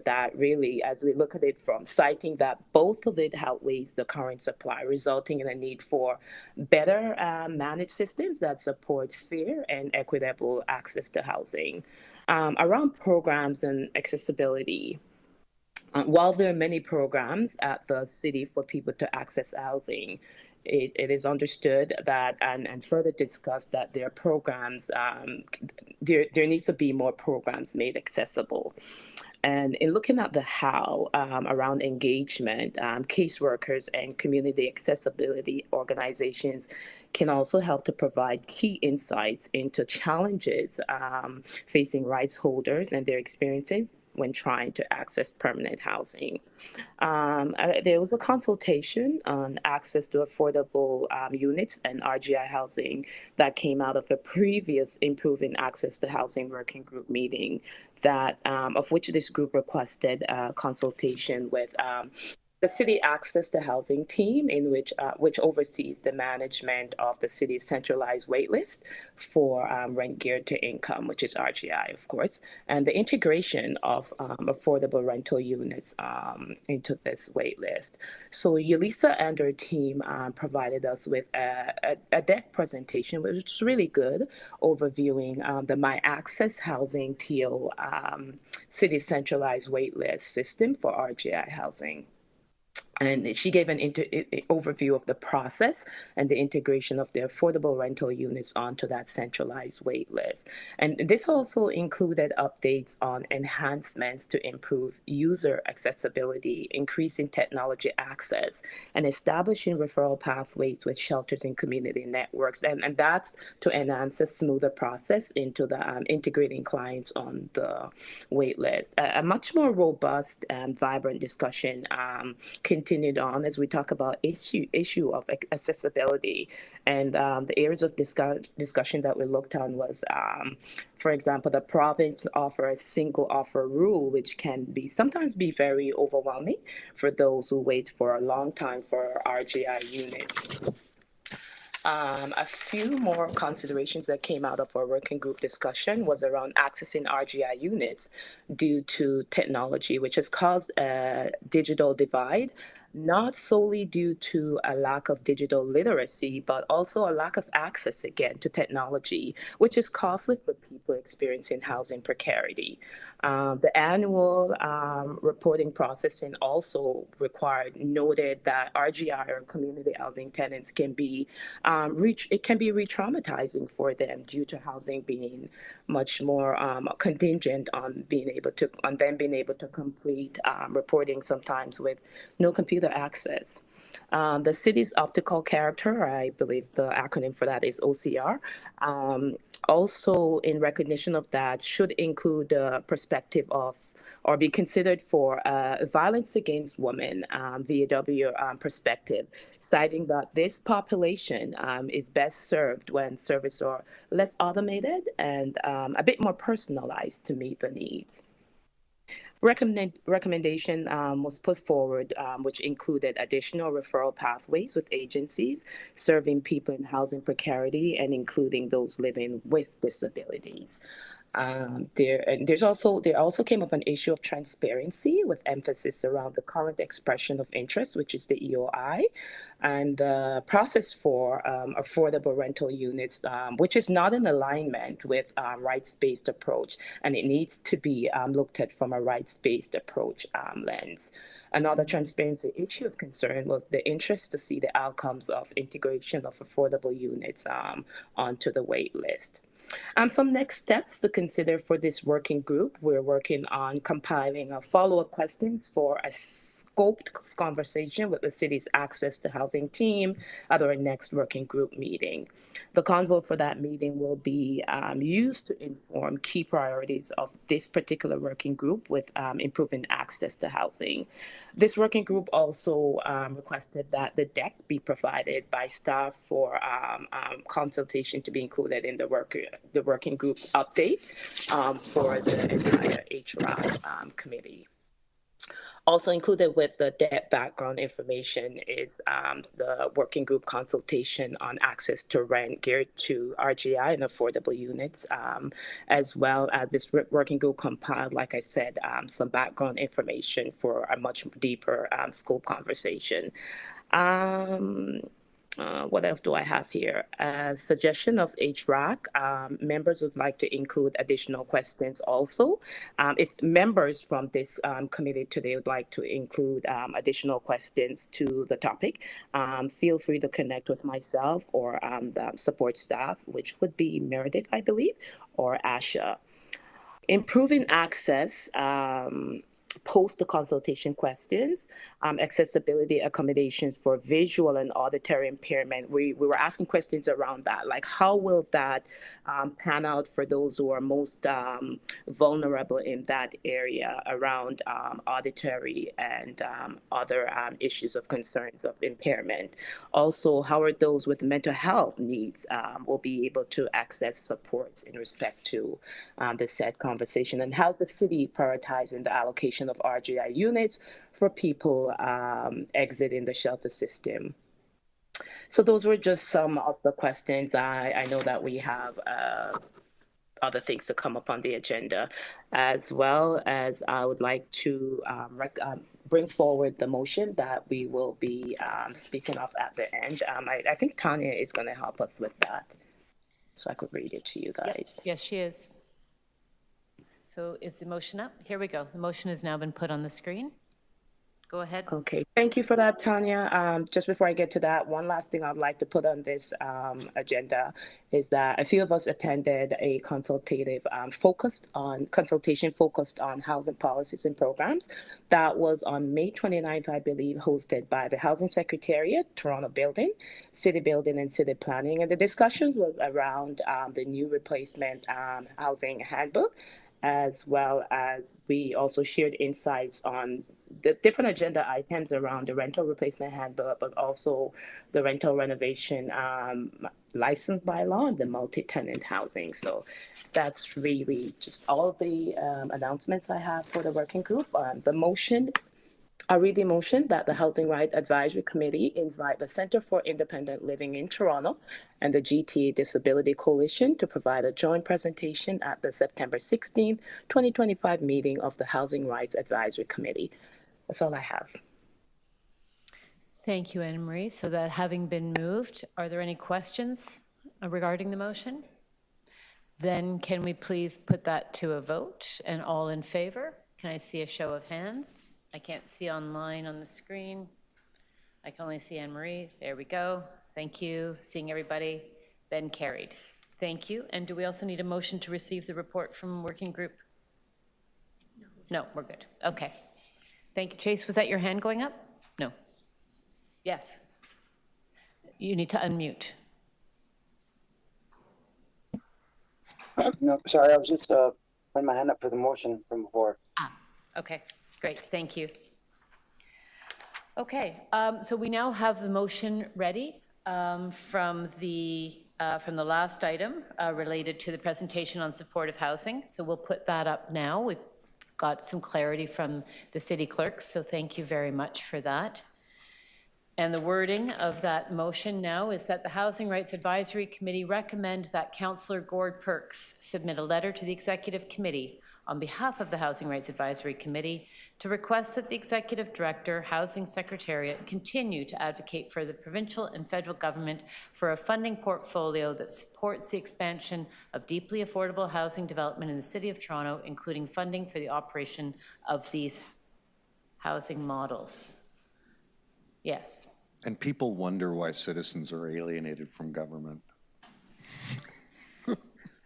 that really, as we look at it from citing that both of it outweighs the current supply, resulting in a need for better managed systems that support fair and equitable access to housing. Around programs and accessibility, while there are many programs at the city for people to access housing, it is understood that and further discussed that there are programs, there needs to be more programs made accessible. And in looking at the how around engagement, caseworkers and community accessibility organizations can also help to provide key insights into challenges facing rights holders and their experiences when trying to access permanent housing. There was a consultation on access to affordable units and RGI housing that came out of a previous Improving Access to Housing Working Group meeting that of which this group requested consultation with the city access to housing team, in which oversees the management of the city's centralized waitlist for rent geared to income, which is RGI, of course, and the integration of affordable rental units into this waitlist. So Yelisa and her team provided us with a deck presentation, which was really good, overviewing the My Access Housing TO city centralized waitlist system for RGI housing. And she gave an overview of the process and the integration of the affordable rental units onto that centralized wait list. And this also included updates on enhancements to improve user accessibility, increasing technology access, and establishing referral pathways with shelters and community networks. And that's to enhance a smoother process into the integrating clients on the wait list. A much more robust and vibrant discussion continued on as we talk about issue of accessibility, and the areas of discussion that we looked on was, for example, the province offer a single offer rule, which can sometimes be very overwhelming for those who wait for a long time for RGI units. A few more considerations that came out of our working group discussion was around accessing RGI units due to technology, which has caused a digital divide, not solely due to a lack of digital literacy, but also a lack of access, again, to technology, which is costly for people experiencing housing precarity. The annual reporting processing also noted that RGI or community housing tenants can be it can be re-traumatizing for them due to housing being much more contingent on them being able to complete reporting sometimes with no computer access. The city's optical character, I believe the acronym for that is OCR, also in recognition of that should include the perspective of or be considered for violence against women, VAW perspective, citing that this population is best served when services are less automated and a bit more personalized to meet the needs. Recommendation was put forward, which included additional referral pathways with agencies serving people in housing precarity and including those living with disabilities. There also came up an issue of transparency with emphasis around the current expression of interest, which is the EOI, and the process for affordable rental units, which is not in alignment with rights-based approach, and it needs to be looked at from a rights-based approach lens. Another transparency issue of concern was the interest to see the outcomes of integration of affordable units onto the wait list. Some next steps to consider for this working group. We're working on compiling follow-up questions for a scoped conversation with the city's access to housing team at our next working group meeting. The convo for that meeting will be used to inform key priorities of this particular working group with improving access to housing. This working group also requested that the deck be provided by staff for consultation to be included in the working group's update for the entire HRAC committee. Also included with the debt background information is the working group consultation on access to rent geared to RGI and affordable units, as well as this working group compiled, like I said, some background information for a much deeper scope conversation. What else do I have here? Suggestion of HRAC. Members would like to include additional questions also. If members from this committee today would like to include additional questions to the topic, feel free to connect with myself or the support staff, which would be Meredith, I believe, or Asha. Improving access. Post the consultation questions, accessibility accommodations for visual and auditory impairment. We were asking questions around that, like how will that pan out for those who are most vulnerable in that area around auditory and other issues of concerns of impairment. Also, how are those with mental health needs will be able to access supports in respect to the said conversation, and how's the city prioritizing the allocation of RGI units for people exiting the shelter system. So those were just some of the questions. I know that we have other things to come up on the agenda, as well as I would like to bring forward the motion that we will be speaking of at the end. I think Tanya is going to help us with that, so I could read it to you guys. Yes, she is. So is the motion up? Here we go. The motion has now been put on the screen. Go ahead. Okay, thank you for that, Tanya. Just before I get to that, one last thing I'd like to put on this agenda is that a few of us attended a consultation focused on housing policies and programs that was on May 29th, I believe, hosted by the Housing Secretariat, Toronto Building, City Building, and City Planning. And the discussion was around the new replacement housing handbook, as well as we also shared insights on the different agenda items around the rental replacement handbook, but also the rental renovation license bylaw and the multi-tenant housing. So that's really just all of the announcements I have for the working group. I read the motion that the Housing Rights Advisory Committee invite the Centre for Independent Living in Toronto and the GTA Disability Coalition to provide a joint presentation at the September 16, 2025 meeting of the Housing Rights Advisory Committee. That's all I have. Thank you, Anne Marie. So that having been moved, are there any questions regarding the motion? Then can we please put that to a vote, and all in favor? Can I see a show of hands? I can't see online on the screen. I can only see Anne Marie. There we go. Thank you. Seeing everybody. Then carried. Thank you. And do we also need a motion to receive the report from working group? No, we're good. Okay. Thank you. Chase, was that your hand going up? No. Yes. You need to unmute. No, sorry, I was just putting my hand up for the motion from before. Okay, great, thank you. Okay, so we now have the motion ready from the last item related to the presentation on supportive housing. So we'll put that up now. We've got some clarity from the city clerks, so thank you very much for that. And the wording of that motion now is that the Housing Rights Advisory Committee recommend that Councillor Gord Perks submit a letter to the Executive Committee on behalf of the Housing Rights Advisory Committee to request that the Executive Director, Housing Secretariat, continue to advocate for the provincial and federal government for a funding portfolio that supports the expansion of deeply affordable housing development in the City of Toronto, including funding for the operation of these housing models. Yes. And people wonder why citizens are alienated from government.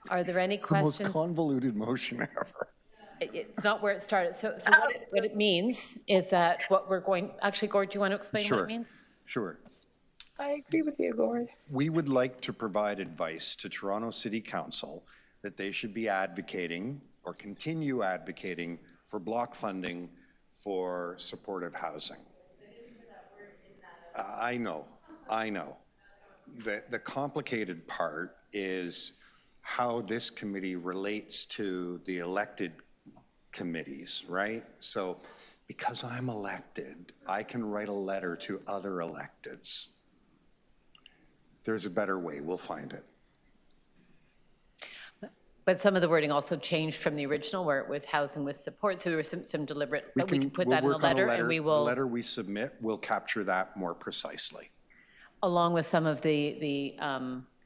Are there any It's questions? the most convoluted motion ever. It's not where it started. So what it means is that what we're going, actually, Gord, do you want to explain what it means? Sure. I agree with you, Gord. We would like to provide advice to Toronto City Council that they should be advocating or continue advocating for block funding for supportive housing. I know. The complicated part is how this committee relates to the elected committees, right? So because I'm elected, I can write a letter to other electeds. There's a better way, we'll find it. But some of the wording also changed from the original where it was housing with support, so there was some deliberate, but we can put that in the letter and we will. The letter we submit will capture that more precisely. Along with some of the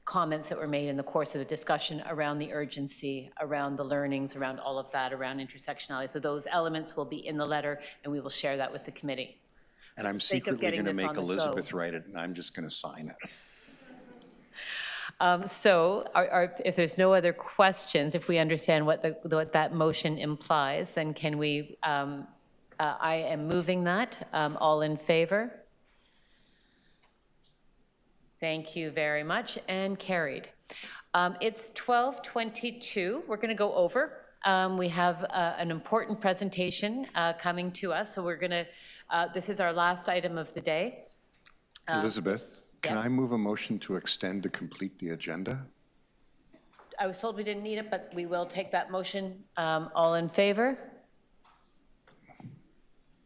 comments that were made in the course of the discussion around the urgency, around the learnings, around all of that, around intersectionality. So those elements will be in the letter and we will share that with the committee. And I'm secretly going to make Elizabeth write it and I'm just going to sign it. So if there's no other questions, if we understand what that motion implies, then can we, I am moving that. All in favor? Thank you very much, and carried. It's 12:22. We're going to go over. We have an important presentation coming to us, so we're going to, this is our last item of the day. Elizabeth? Can Yes. I move a motion to extend to complete the agenda? I was told we didn't need it, but we will take that motion. All in favor?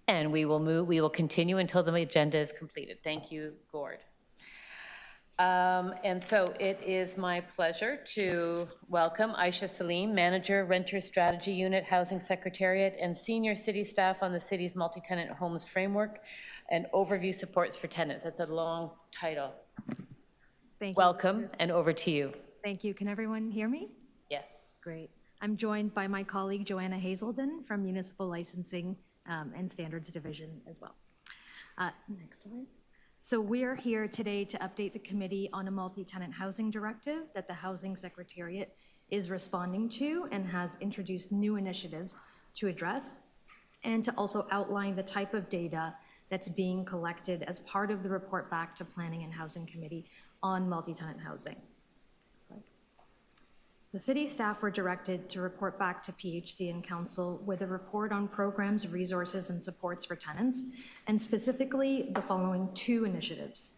And we will continue until the agenda is completed. Thank you, Gord. And so it is my pleasure to welcome Aisha Salim, Manager, Renter Strategy Unit, Housing Secretariat, and Senior City Staff on the city's multi-tenant homes framework and overview supports for tenants. That's a long title. Thank you. Welcome, Elizabeth. and over to you. Thank you. Can everyone hear me? Yes. Great. I'm joined by my colleague Joanna Hazelden from Municipal Licensing and Standards Division as well. Next slide. So we're here today to update the committee on a multi-tenant housing directive that the Housing Secretariat is responding to and has introduced new initiatives to address, and to also outline the type of data that's being collected as part of the report back to Planning and Housing Committee on multi-tenant housing. So city staff were directed to report back to PHC and Council with a report on programs, resources, and supports for tenants, and specifically the following two initiatives.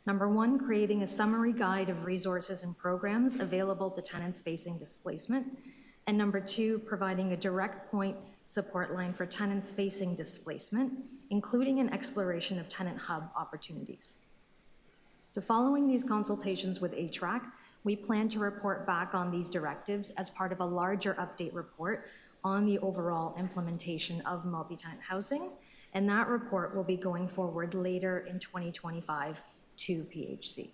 Number one, creating a summary guide of resources and programs available to tenants facing displacement. And number two, providing a direct point support line for tenants facing displacement, including an exploration of tenant hub opportunities. So following these consultations with HRAC, we plan to report back on these directives as part of a larger update report on the overall implementation of multi-tenant housing, and that report will be going forward later in 2025 to PHC.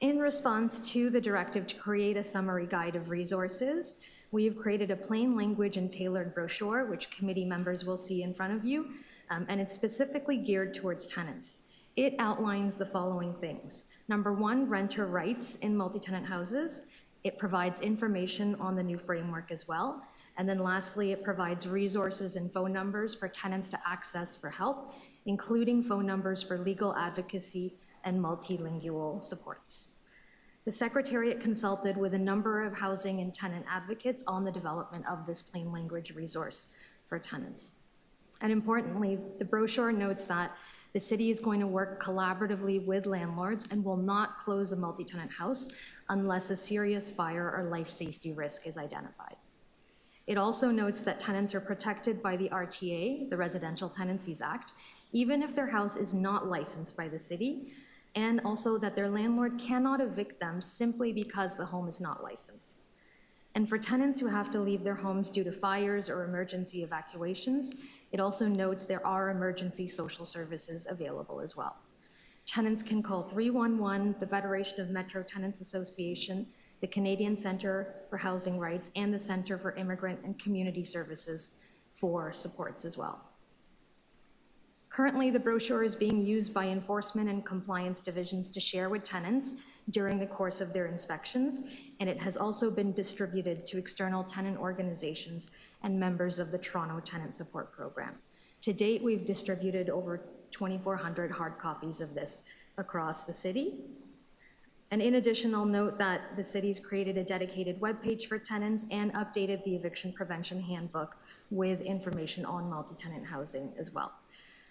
In response to the directive to create a summary guide of resources, we have created a plain language and tailored brochure, which committee members will see in front of you, and it's specifically geared towards tenants. It outlines the following things. Number one, renter rights in multi-tenant houses. It provides information on the new framework as well. And then lastly, it provides resources and phone numbers for tenants to access for help, including phone numbers for legal advocacy and multilingual supports. The Secretariat consulted with a number of housing and tenant advocates on the development of this plain language resource for tenants. And importantly, the brochure notes that the city is going to work collaboratively with landlords and will not close a multi-tenant house unless a serious fire or life safety risk is identified. It also notes that tenants are protected by the RTA, the Residential Tenancies Act, even if their house is not licensed by the city, and also that their landlord cannot evict them simply because the home is not licensed. And for tenants who have to leave their homes due to fires or emergency evacuations, it also notes there are emergency social services available as well. Tenants can call 311, the Federation of Metro Tenants Association, the Canadian Centre for Housing Rights, and the Centre for Immigrant and Community Services for supports as well. Currently, the brochure is being used by enforcement and compliance divisions to share with tenants during the course of their inspections, and it has also been distributed to external tenant organizations and members of the Toronto Tenant Support Program. To date, we've distributed over 2,400 hard copies of this across the city. And in addition, I'll note that the city's created a dedicated webpage for tenants and updated the eviction prevention handbook with information on multi-tenant housing as well.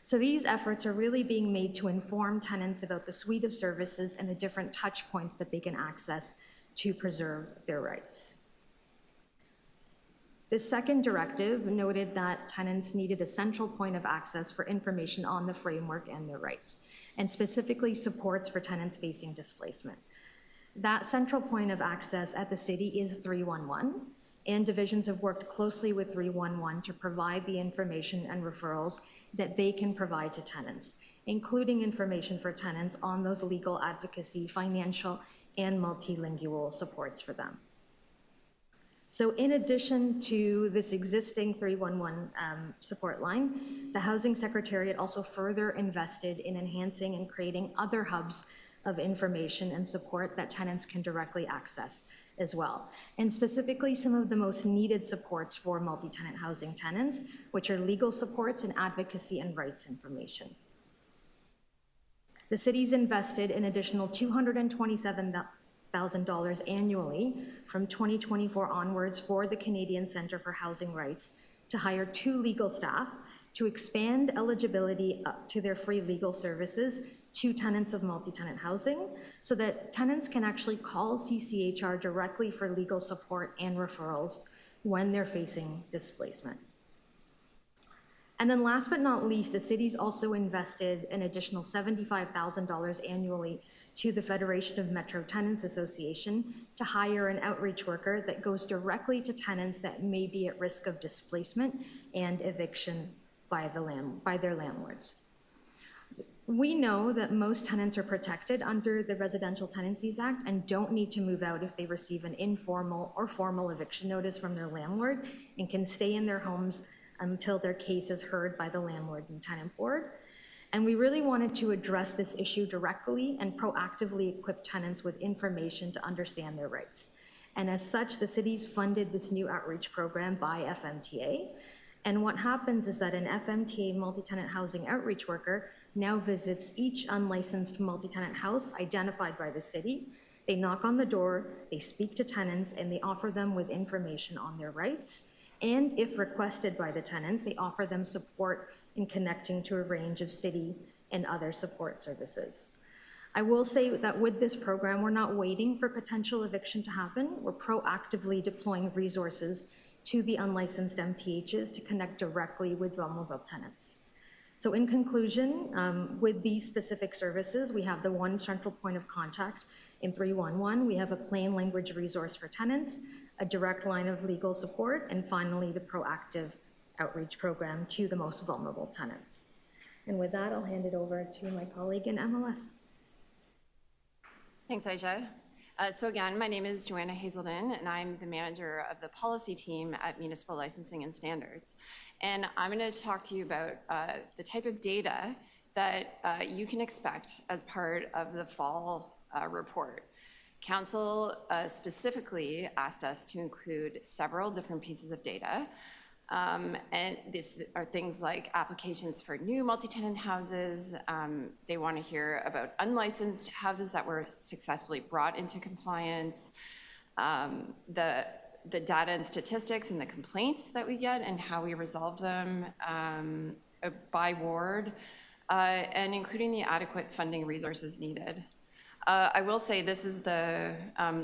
So these efforts are really being made to inform tenants about the suite of services and the different touch points that they can access to preserve their rights. The second directive noted that tenants needed a central point of access for information on the framework and their rights, and specifically supports for tenants facing displacement. That central point of access at the city is 311, and divisions have worked closely with 311 to provide the information and referrals that they can provide to tenants, including information for tenants on those legal advocacy, financial, and multilingual supports for them. So in addition to this existing 311 support line, the Housing Secretariat also further invested in enhancing and creating other hubs of information and support that tenants can directly access as well. And specifically, some of the most needed supports for multi-tenant housing tenants, which are legal supports and advocacy and rights information. The city's invested an additional $227,000 annually from 2024 onwards for the Canadian Centre for Housing Rights to hire 2 legal staff to expand eligibility up to their free legal services to tenants of multi-tenant housing so that tenants can actually call CCHR directly for legal support and referrals when they're facing displacement. And then last but not least, the city's also invested an additional $75,000 annually to the Federation of Metro Tenants Association to hire an outreach worker that goes directly to tenants that may be at risk of displacement and eviction by their landlords. We know that most tenants are protected under the Residential Tenancies Act and don't need to move out if they receive an informal or formal eviction notice from their landlord and can stay in their homes until their case is heard by the Landlord and Tenant Board. And we really wanted to address this issue directly and proactively equip tenants with information to understand their rights. And as such, the city's funded this new outreach program by FMTA. And what happens is that an FMTA multi-tenant housing outreach worker now visits each unlicensed multi-tenant house identified by the city. They knock on the door, they speak to tenants, and they offer them with information on their rights. And if requested by the tenants, they offer them support in connecting to a range of city and other support services. I will say that with this program, we're not waiting for potential eviction to happen. We're proactively deploying resources to the unlicensed MTHs to connect directly with vulnerable tenants. So in conclusion, with these specific services, we have the one central point of contact in 311. We have a plain language resource for tenants, a direct line of legal support, and finally, the proactive outreach program to the most vulnerable tenants. And with that, I'll hand it over to my colleague in MLS. Thanks, Aisha. So again, my name is Joanna Hazelden, and I'm the manager of the policy team at Municipal Licensing and Standards. And I'm going to talk to you about the type of data that you can expect as part of the fall report. Council specifically asked us to include several different pieces of data. And these are things like applications for new multi-tenant houses. They want to hear about unlicensed houses that were successfully brought into compliance, the data and statistics and the complaints that we get and how we resolve them by ward, and including the adequate funding resources needed. I will say this is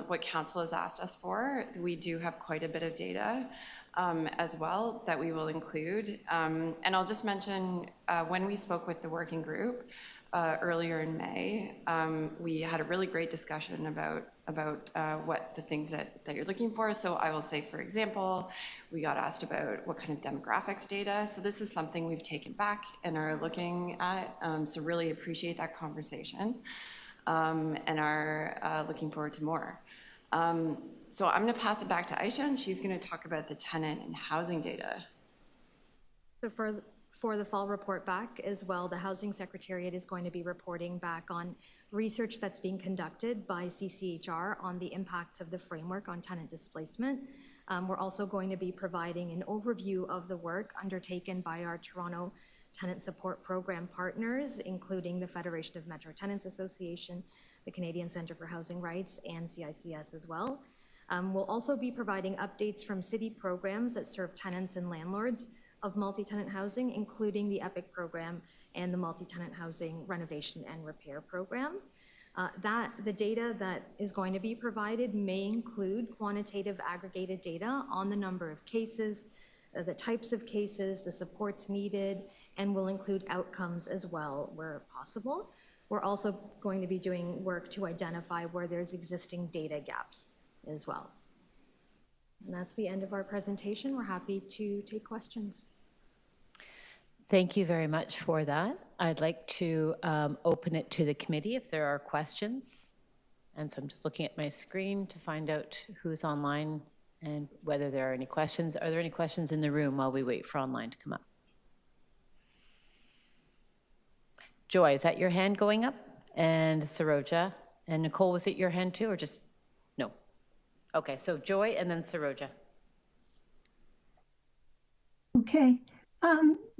what council has asked us for. We do have quite a bit of data as well that we will include. And I'll just mention, when we spoke with the working group earlier in May, we had a really great discussion about what the things that you're looking for. So I will say, for example, we got asked about what kind of demographics data. So this is something we've taken back and are looking at. So really appreciate that conversation. And are looking forward to more. So I'm going to pass it back to Aisha, and she's going to talk about the tenant and housing data. So for the fall report back as well, the Housing Secretariat is going to be reporting back on research that's being conducted by CCHR on the impacts of the framework on tenant displacement. We're also going to be providing an overview of the work undertaken by our Toronto Tenant Support Program partners, including the Federation of Metro Tenants Association, the Canadian Centre for Housing Rights, and CICS as well. We'll also be providing updates from city programs that serve tenants and landlords of multi-tenant housing, including the EPIC program and the multi-tenant housing renovation and repair program. The data that is going to be provided may include quantitative aggregated data on the number of cases, the types of cases, the supports needed, and will include outcomes as well where possible. We're also going to be doing work to identify where there's existing data gaps as well. And that's the end of our presentation. We're happy to take questions. Thank you very much for that. I'd like to open it to the committee if there are questions. And so I'm just looking at my screen to find out who's online and whether there are any questions. Are there any questions in the room while we wait for online to come up? Joy, is that your hand going up? And Saroja? And Nicole, was it your hand too, or just, no? Okay, so Joy and then Saroja. Okay.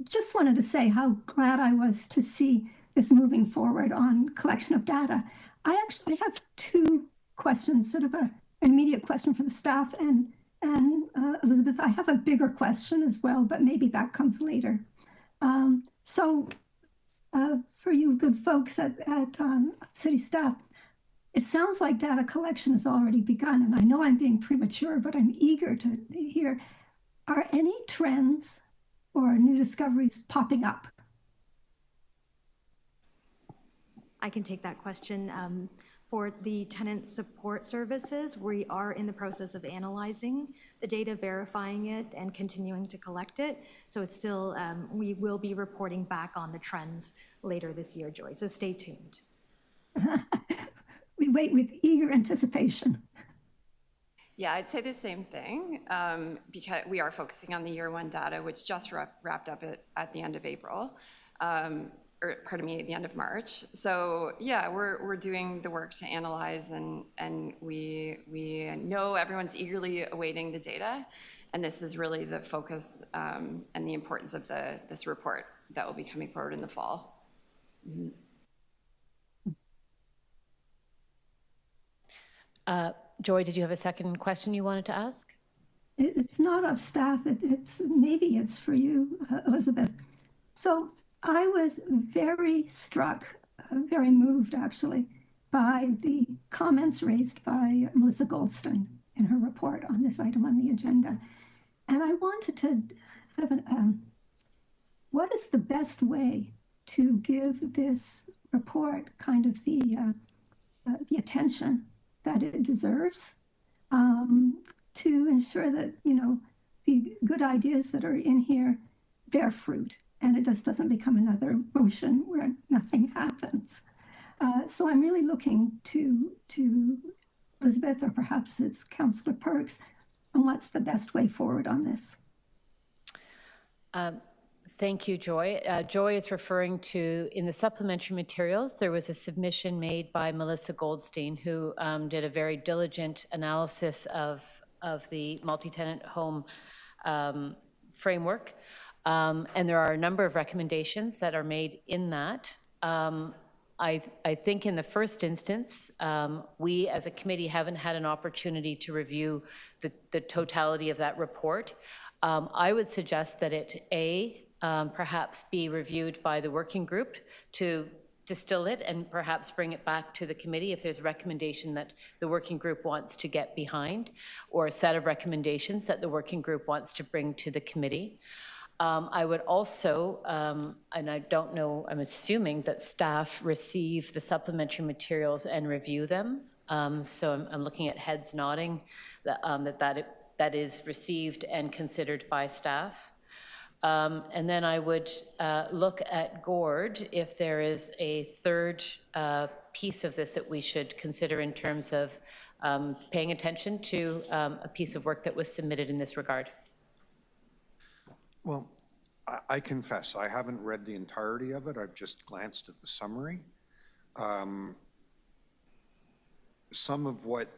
Just wanted to say how glad I was to see this moving forward on collection of data. I actually have two questions, sort of an immediate question for the staff and Elizabeth. I have a bigger question as well, but maybe that comes later. For you good folks at city staff, it sounds like data collection has already begun, and I know I'm being premature, but I'm eager to hear, are any trends or new discoveries popping up? I can take that question. For the tenant support services, we are in the process of analyzing the data, verifying it, and continuing to collect it. So it's still, we will be reporting back on the trends later this year, Joy, so stay tuned. We wait with eager anticipation. Yeah, I'd say the same thing, because we are focusing on the year one data, which just wrapped up at the end of April, or pardon me, the end of March. So yeah, we're doing the work to analyze, and we know everyone's eagerly awaiting the data, and this is really the focus and the importance of this report that will be coming forward in the fall. Mm-hmm. Joy, did you have a second question you wanted to ask? It's not of staff, maybe it's for you, Elizabeth. So I was very struck, very moved actually, by the comments raised by Melissa Goldstein in her report on this item on the agenda. And I wanted to have what is the best way to give this report kind of the attention that it deserves, to ensure that, you know, the good ideas that are in here bear fruit and it just doesn't become another motion where nothing happens. So I'm really looking to Elizabeth, or perhaps it's Councillor Perks, on what's the best way forward on this. Thank you, Joy. Joy is referring to, in the supplementary materials, there was a submission made by Melissa Goldstein, who did a very diligent analysis of the multi-tenant home framework. And there are a number of recommendations that are made in that. I think in the first instance, we as a committee haven't had an opportunity to review the totality of that report. I would suggest that it, perhaps be reviewed by the working group to distill it and perhaps bring it back to the committee if there's a recommendation that the working group wants to get behind, or a set of recommendations that the working group wants to bring to the committee. I would also, and I don't know, I'm assuming that staff receive the supplementary materials and review them. So I'm looking at heads nodding that is received and considered by staff. And then I would look at Gord if there is a third piece of this that we should consider in terms of paying attention to a piece of work that was submitted in this regard. Well, I confess, I haven't read the entirety of it. I've just glanced at the summary. Some of what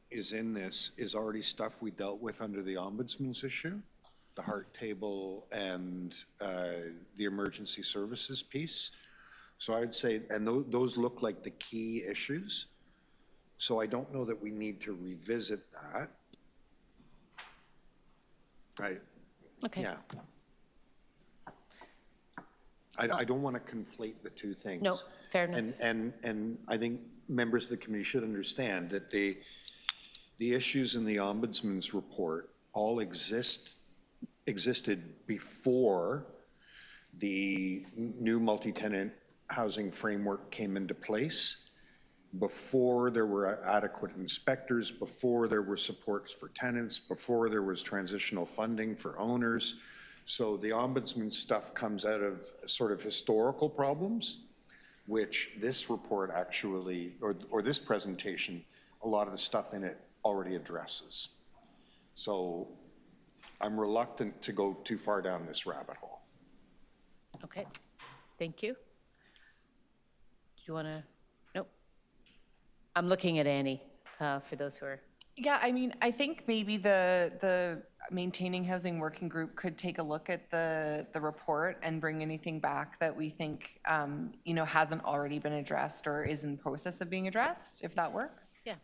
is in this is already stuff we dealt with under the Ombudsman's issue, the heart table and the emergency services piece. So I'd say, and those look like the key issues. So I don't know that we need to revisit that. Right. Okay. Yeah. I don't want to conflate the two things. No, fair enough. And I think members of the committee should understand that the issues in the Ombudsman's report all existed before the new multi-tenant housing framework came into place, before there were adequate inspectors, before there were supports for tenants, before there was transitional funding for owners. So the Ombudsman stuff comes out of sort of historical problems, which this report actually, or this presentation, a lot of the stuff in it already addresses. So I'm reluctant to go too far down this rabbit hole. Okay, thank you. Do you want to? Nope. I'm looking at Annie for those who are. Yeah, I mean, I think maybe the Maintaining Housing Working Group could take a look at the report and bring anything back that we think, you know, hasn't already been addressed or is in process of being addressed, if that works. Yeah.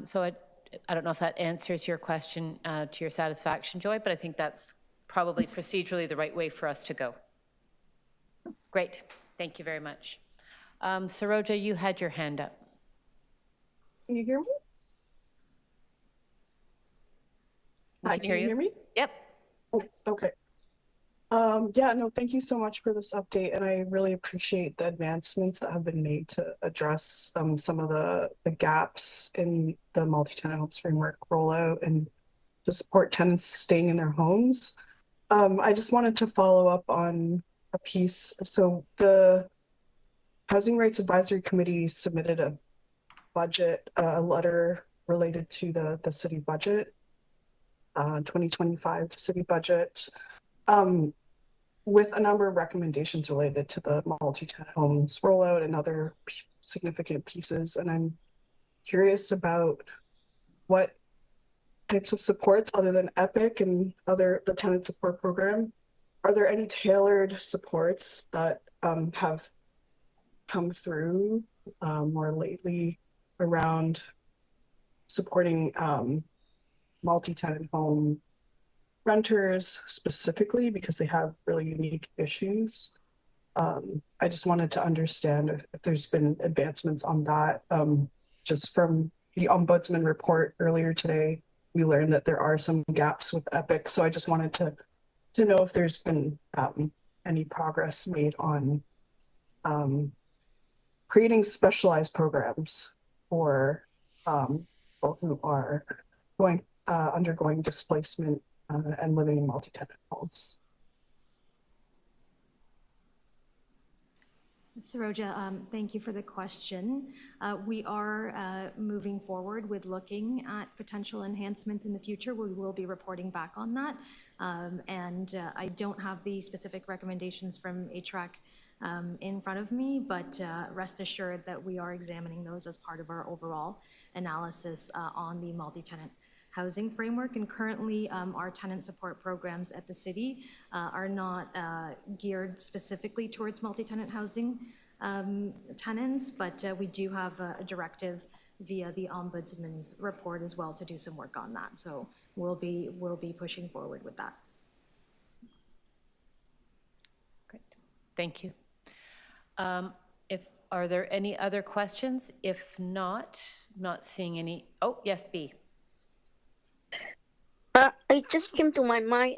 So I don't know if that answers your question to your satisfaction, Joy, but I think that's probably procedurally the right way for us to go. Great. Thank you very much. Saroja, you had your hand up. Can you hear me? Hi, can you hear me? Yep. Oh, okay. Yeah, no, thank you so much for this update, and I really appreciate the advancements that have been made to address some of the gaps in the multi-tenant homes framework rollout and to support tenants staying in their homes. I just wanted to follow up on a piece. So the Housing Rights Advisory Committee submitted a budget, a letter related to the city budget, 2025 city budget, with a number of recommendations related to the multi-tenant homes rollout and other significant pieces. And I'm curious about what types of supports other than EPIC and the tenant support program. Are there any tailored supports that have come through more lately around supporting multi-tenant home renters specifically, because they have really unique issues? I just wanted to understand if there's been advancements on that. Just from the Ombudsman report earlier today, we learned that there are some gaps with EPIC. So I just wanted to know if there's been any progress made on creating specialized programs for people who are undergoing displacement and living in multi-tenant homes. Saroja, thank you for the question. We are moving forward with looking at potential enhancements in the future. We will be reporting back on that. I don't have the specific recommendations from HRAC in front of me, but rest assured that we are examining those as part of our overall analysis on the multi-tenant housing framework. And currently, our tenant support programs at the city are not geared specifically towards multi-tenant housing tenants, but we do have a directive via the Ombudsman's report as well to do some work on that. So we'll be pushing forward with that. Great, thank you. Are there any other questions? If not seeing any. Oh, yes, B. It just came to my mind.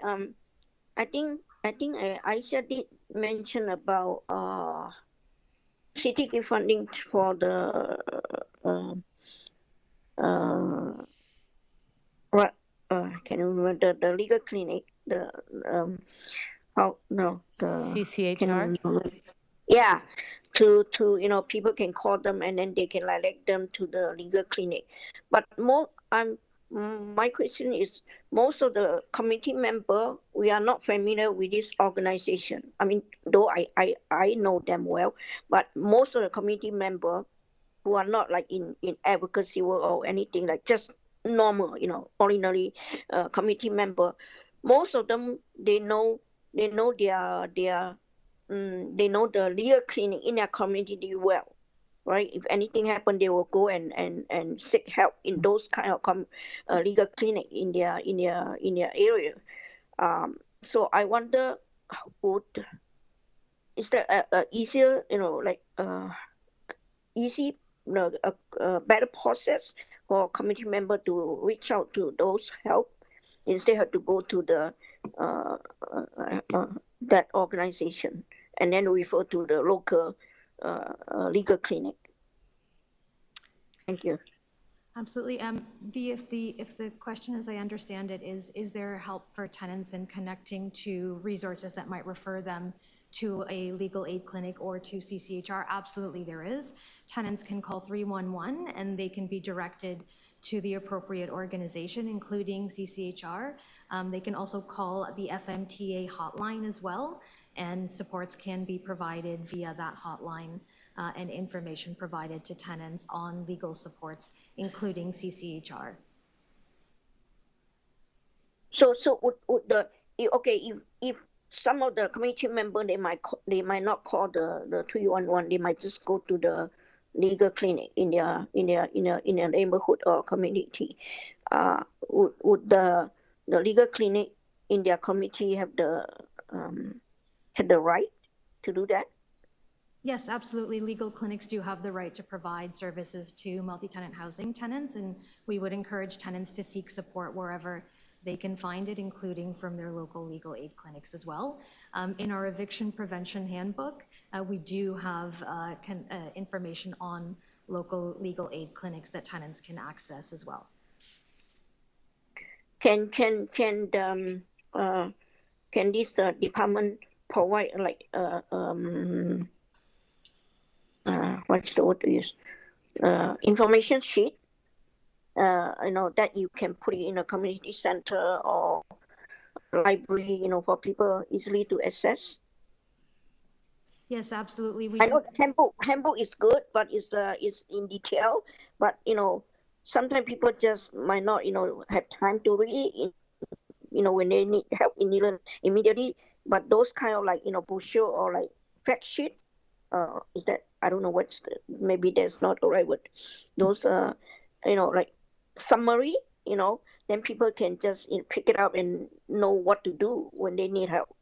I think Aisha did mention about city give funding for the can you remember the legal clinic, the CCHR. Yeah, to people can call them and then they can direct them to the legal clinic. But my question is, most of the committee member, we are not familiar with this organization. I mean, though I know them well, but most of the committee member who are not like in advocacy work or anything, like just normal, ordinary committee member, most of them, they know the legal clinic in their community well. Right? If anything happened, they will go and seek help in those kind of legal clinic in their area. So I wonder, would is there a easier, like easy, a better process for community member to reach out to those help instead of to go to the that organization and then refer to the local legal clinic? Thank you. Absolutely. If the question, as I understand it, is there help for tenants in connecting to resources that might refer them to a legal aid clinic or to CCHR? Absolutely, there is. Tenants can call 311 and they can be directed to the appropriate organization, including CCHR. They can also call the FMTA hotline as well, and supports can be provided via that hotline. And information provided to tenants on legal supports, including CCHR. So would the if some of the community member they might not call the 311, they might just go to the legal clinic in their neighborhood or community. Would the legal clinic in their community have the right to do that? Yes, absolutely. Legal clinics do have the right to provide services to multi-tenant housing tenants, and we would encourage tenants to seek support wherever they can find it, including from their local legal aid clinics as well. In our eviction prevention handbook, we do have information on local legal aid clinics that tenants can access as well. Can this department provide like what's the word to use? Information sheet, that you can put it in a community center or library, for people easily to access? Yes, absolutely. I know the handbook is good, but it's in detail. But sometimes people just might not have time to read it. When they need help immediately. But those kind of like brochure or like fact sheet, is that, I don't know maybe that's not the right word. Those like summary, then people can just pick it up and know what to do when they need help.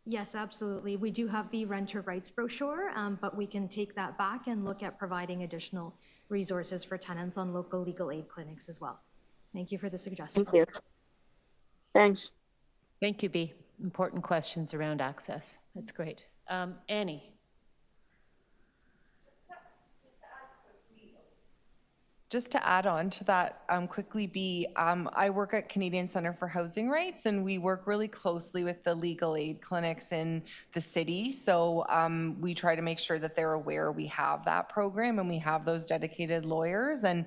Yes, absolutely. We do have the renter rights brochure, but we can take that back and look at providing additional resources for tenants on local legal aid clinics as well. Thank you for the suggestion. Thank you. Thanks. Thank you, B. Important questions around access. That's great. Annie. Just to add on to that quickly, B, I work at Canadian Centre for Housing Rights, and we work really closely with the legal aid clinics in the city. So we try to make sure that they're aware we have that program and we have those dedicated lawyers. And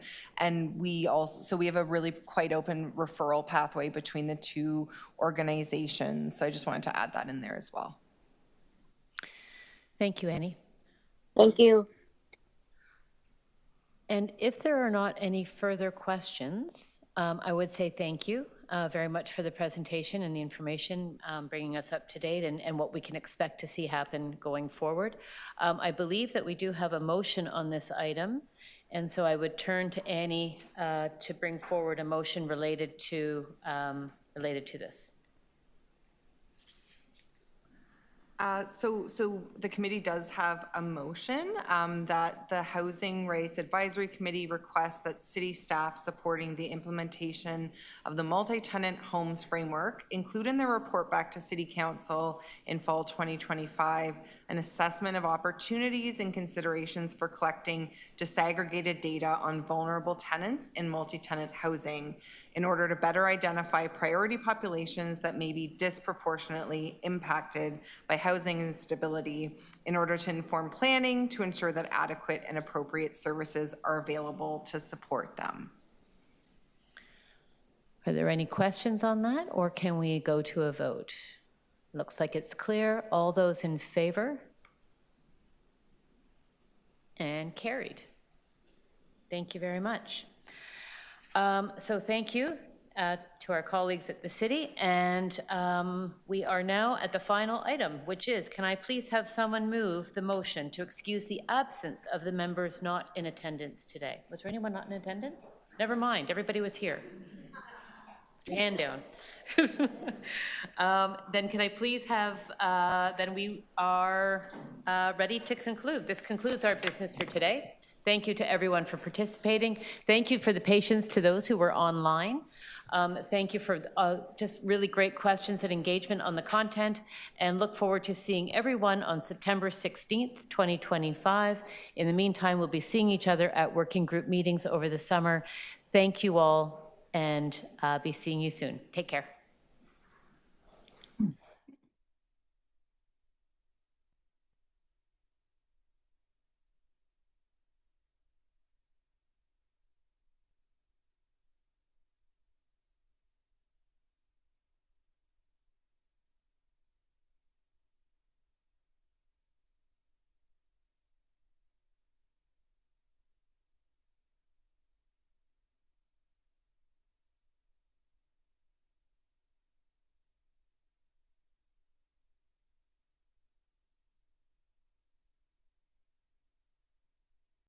we have a really quite open referral pathway between the two organizations. So I just wanted to add that in there as well. Thank you, Annie. Thank you. And if there are not any further questions, I would say thank you very much for the presentation and the information, bringing us up to date and what we can expect to see happen going forward. I believe that we do have a motion on this item, and so I would turn to Annie to bring forward a motion related to this. So the committee does have a motion that the Housing Rights Advisory Committee requests that city staff supporting the implementation of the multi-tenant homes framework include in their report back to City Council in fall 2025 an assessment of opportunities and considerations for collecting disaggregated data on vulnerable tenants in multi-tenant housing in order to better identify priority populations that may be disproportionately impacted by housing instability in order to inform planning to ensure that adequate and appropriate services are available to support them. Are there any questions on that, or can we go to a vote? Looks like it's clear. All those in favor? And carried. Thank you very much. So thank you to our colleagues at the city, and we are now at the final item, which is, can I please have someone move the motion to excuse the absence of the members not in attendance today? Was there anyone not in attendance? Never mind, everybody was here. your hand down. Then can I please have, then we are ready to conclude. This concludes our business for today. Thank you to everyone for participating. Thank you for the patience to those who were online. Thank you for just really great questions and engagement on the content, and look forward to seeing everyone on September 16th, 2025. In the meantime, we'll be seeing each other at working group meetings over the summer. Thank you all, and be seeing you soon. Take care.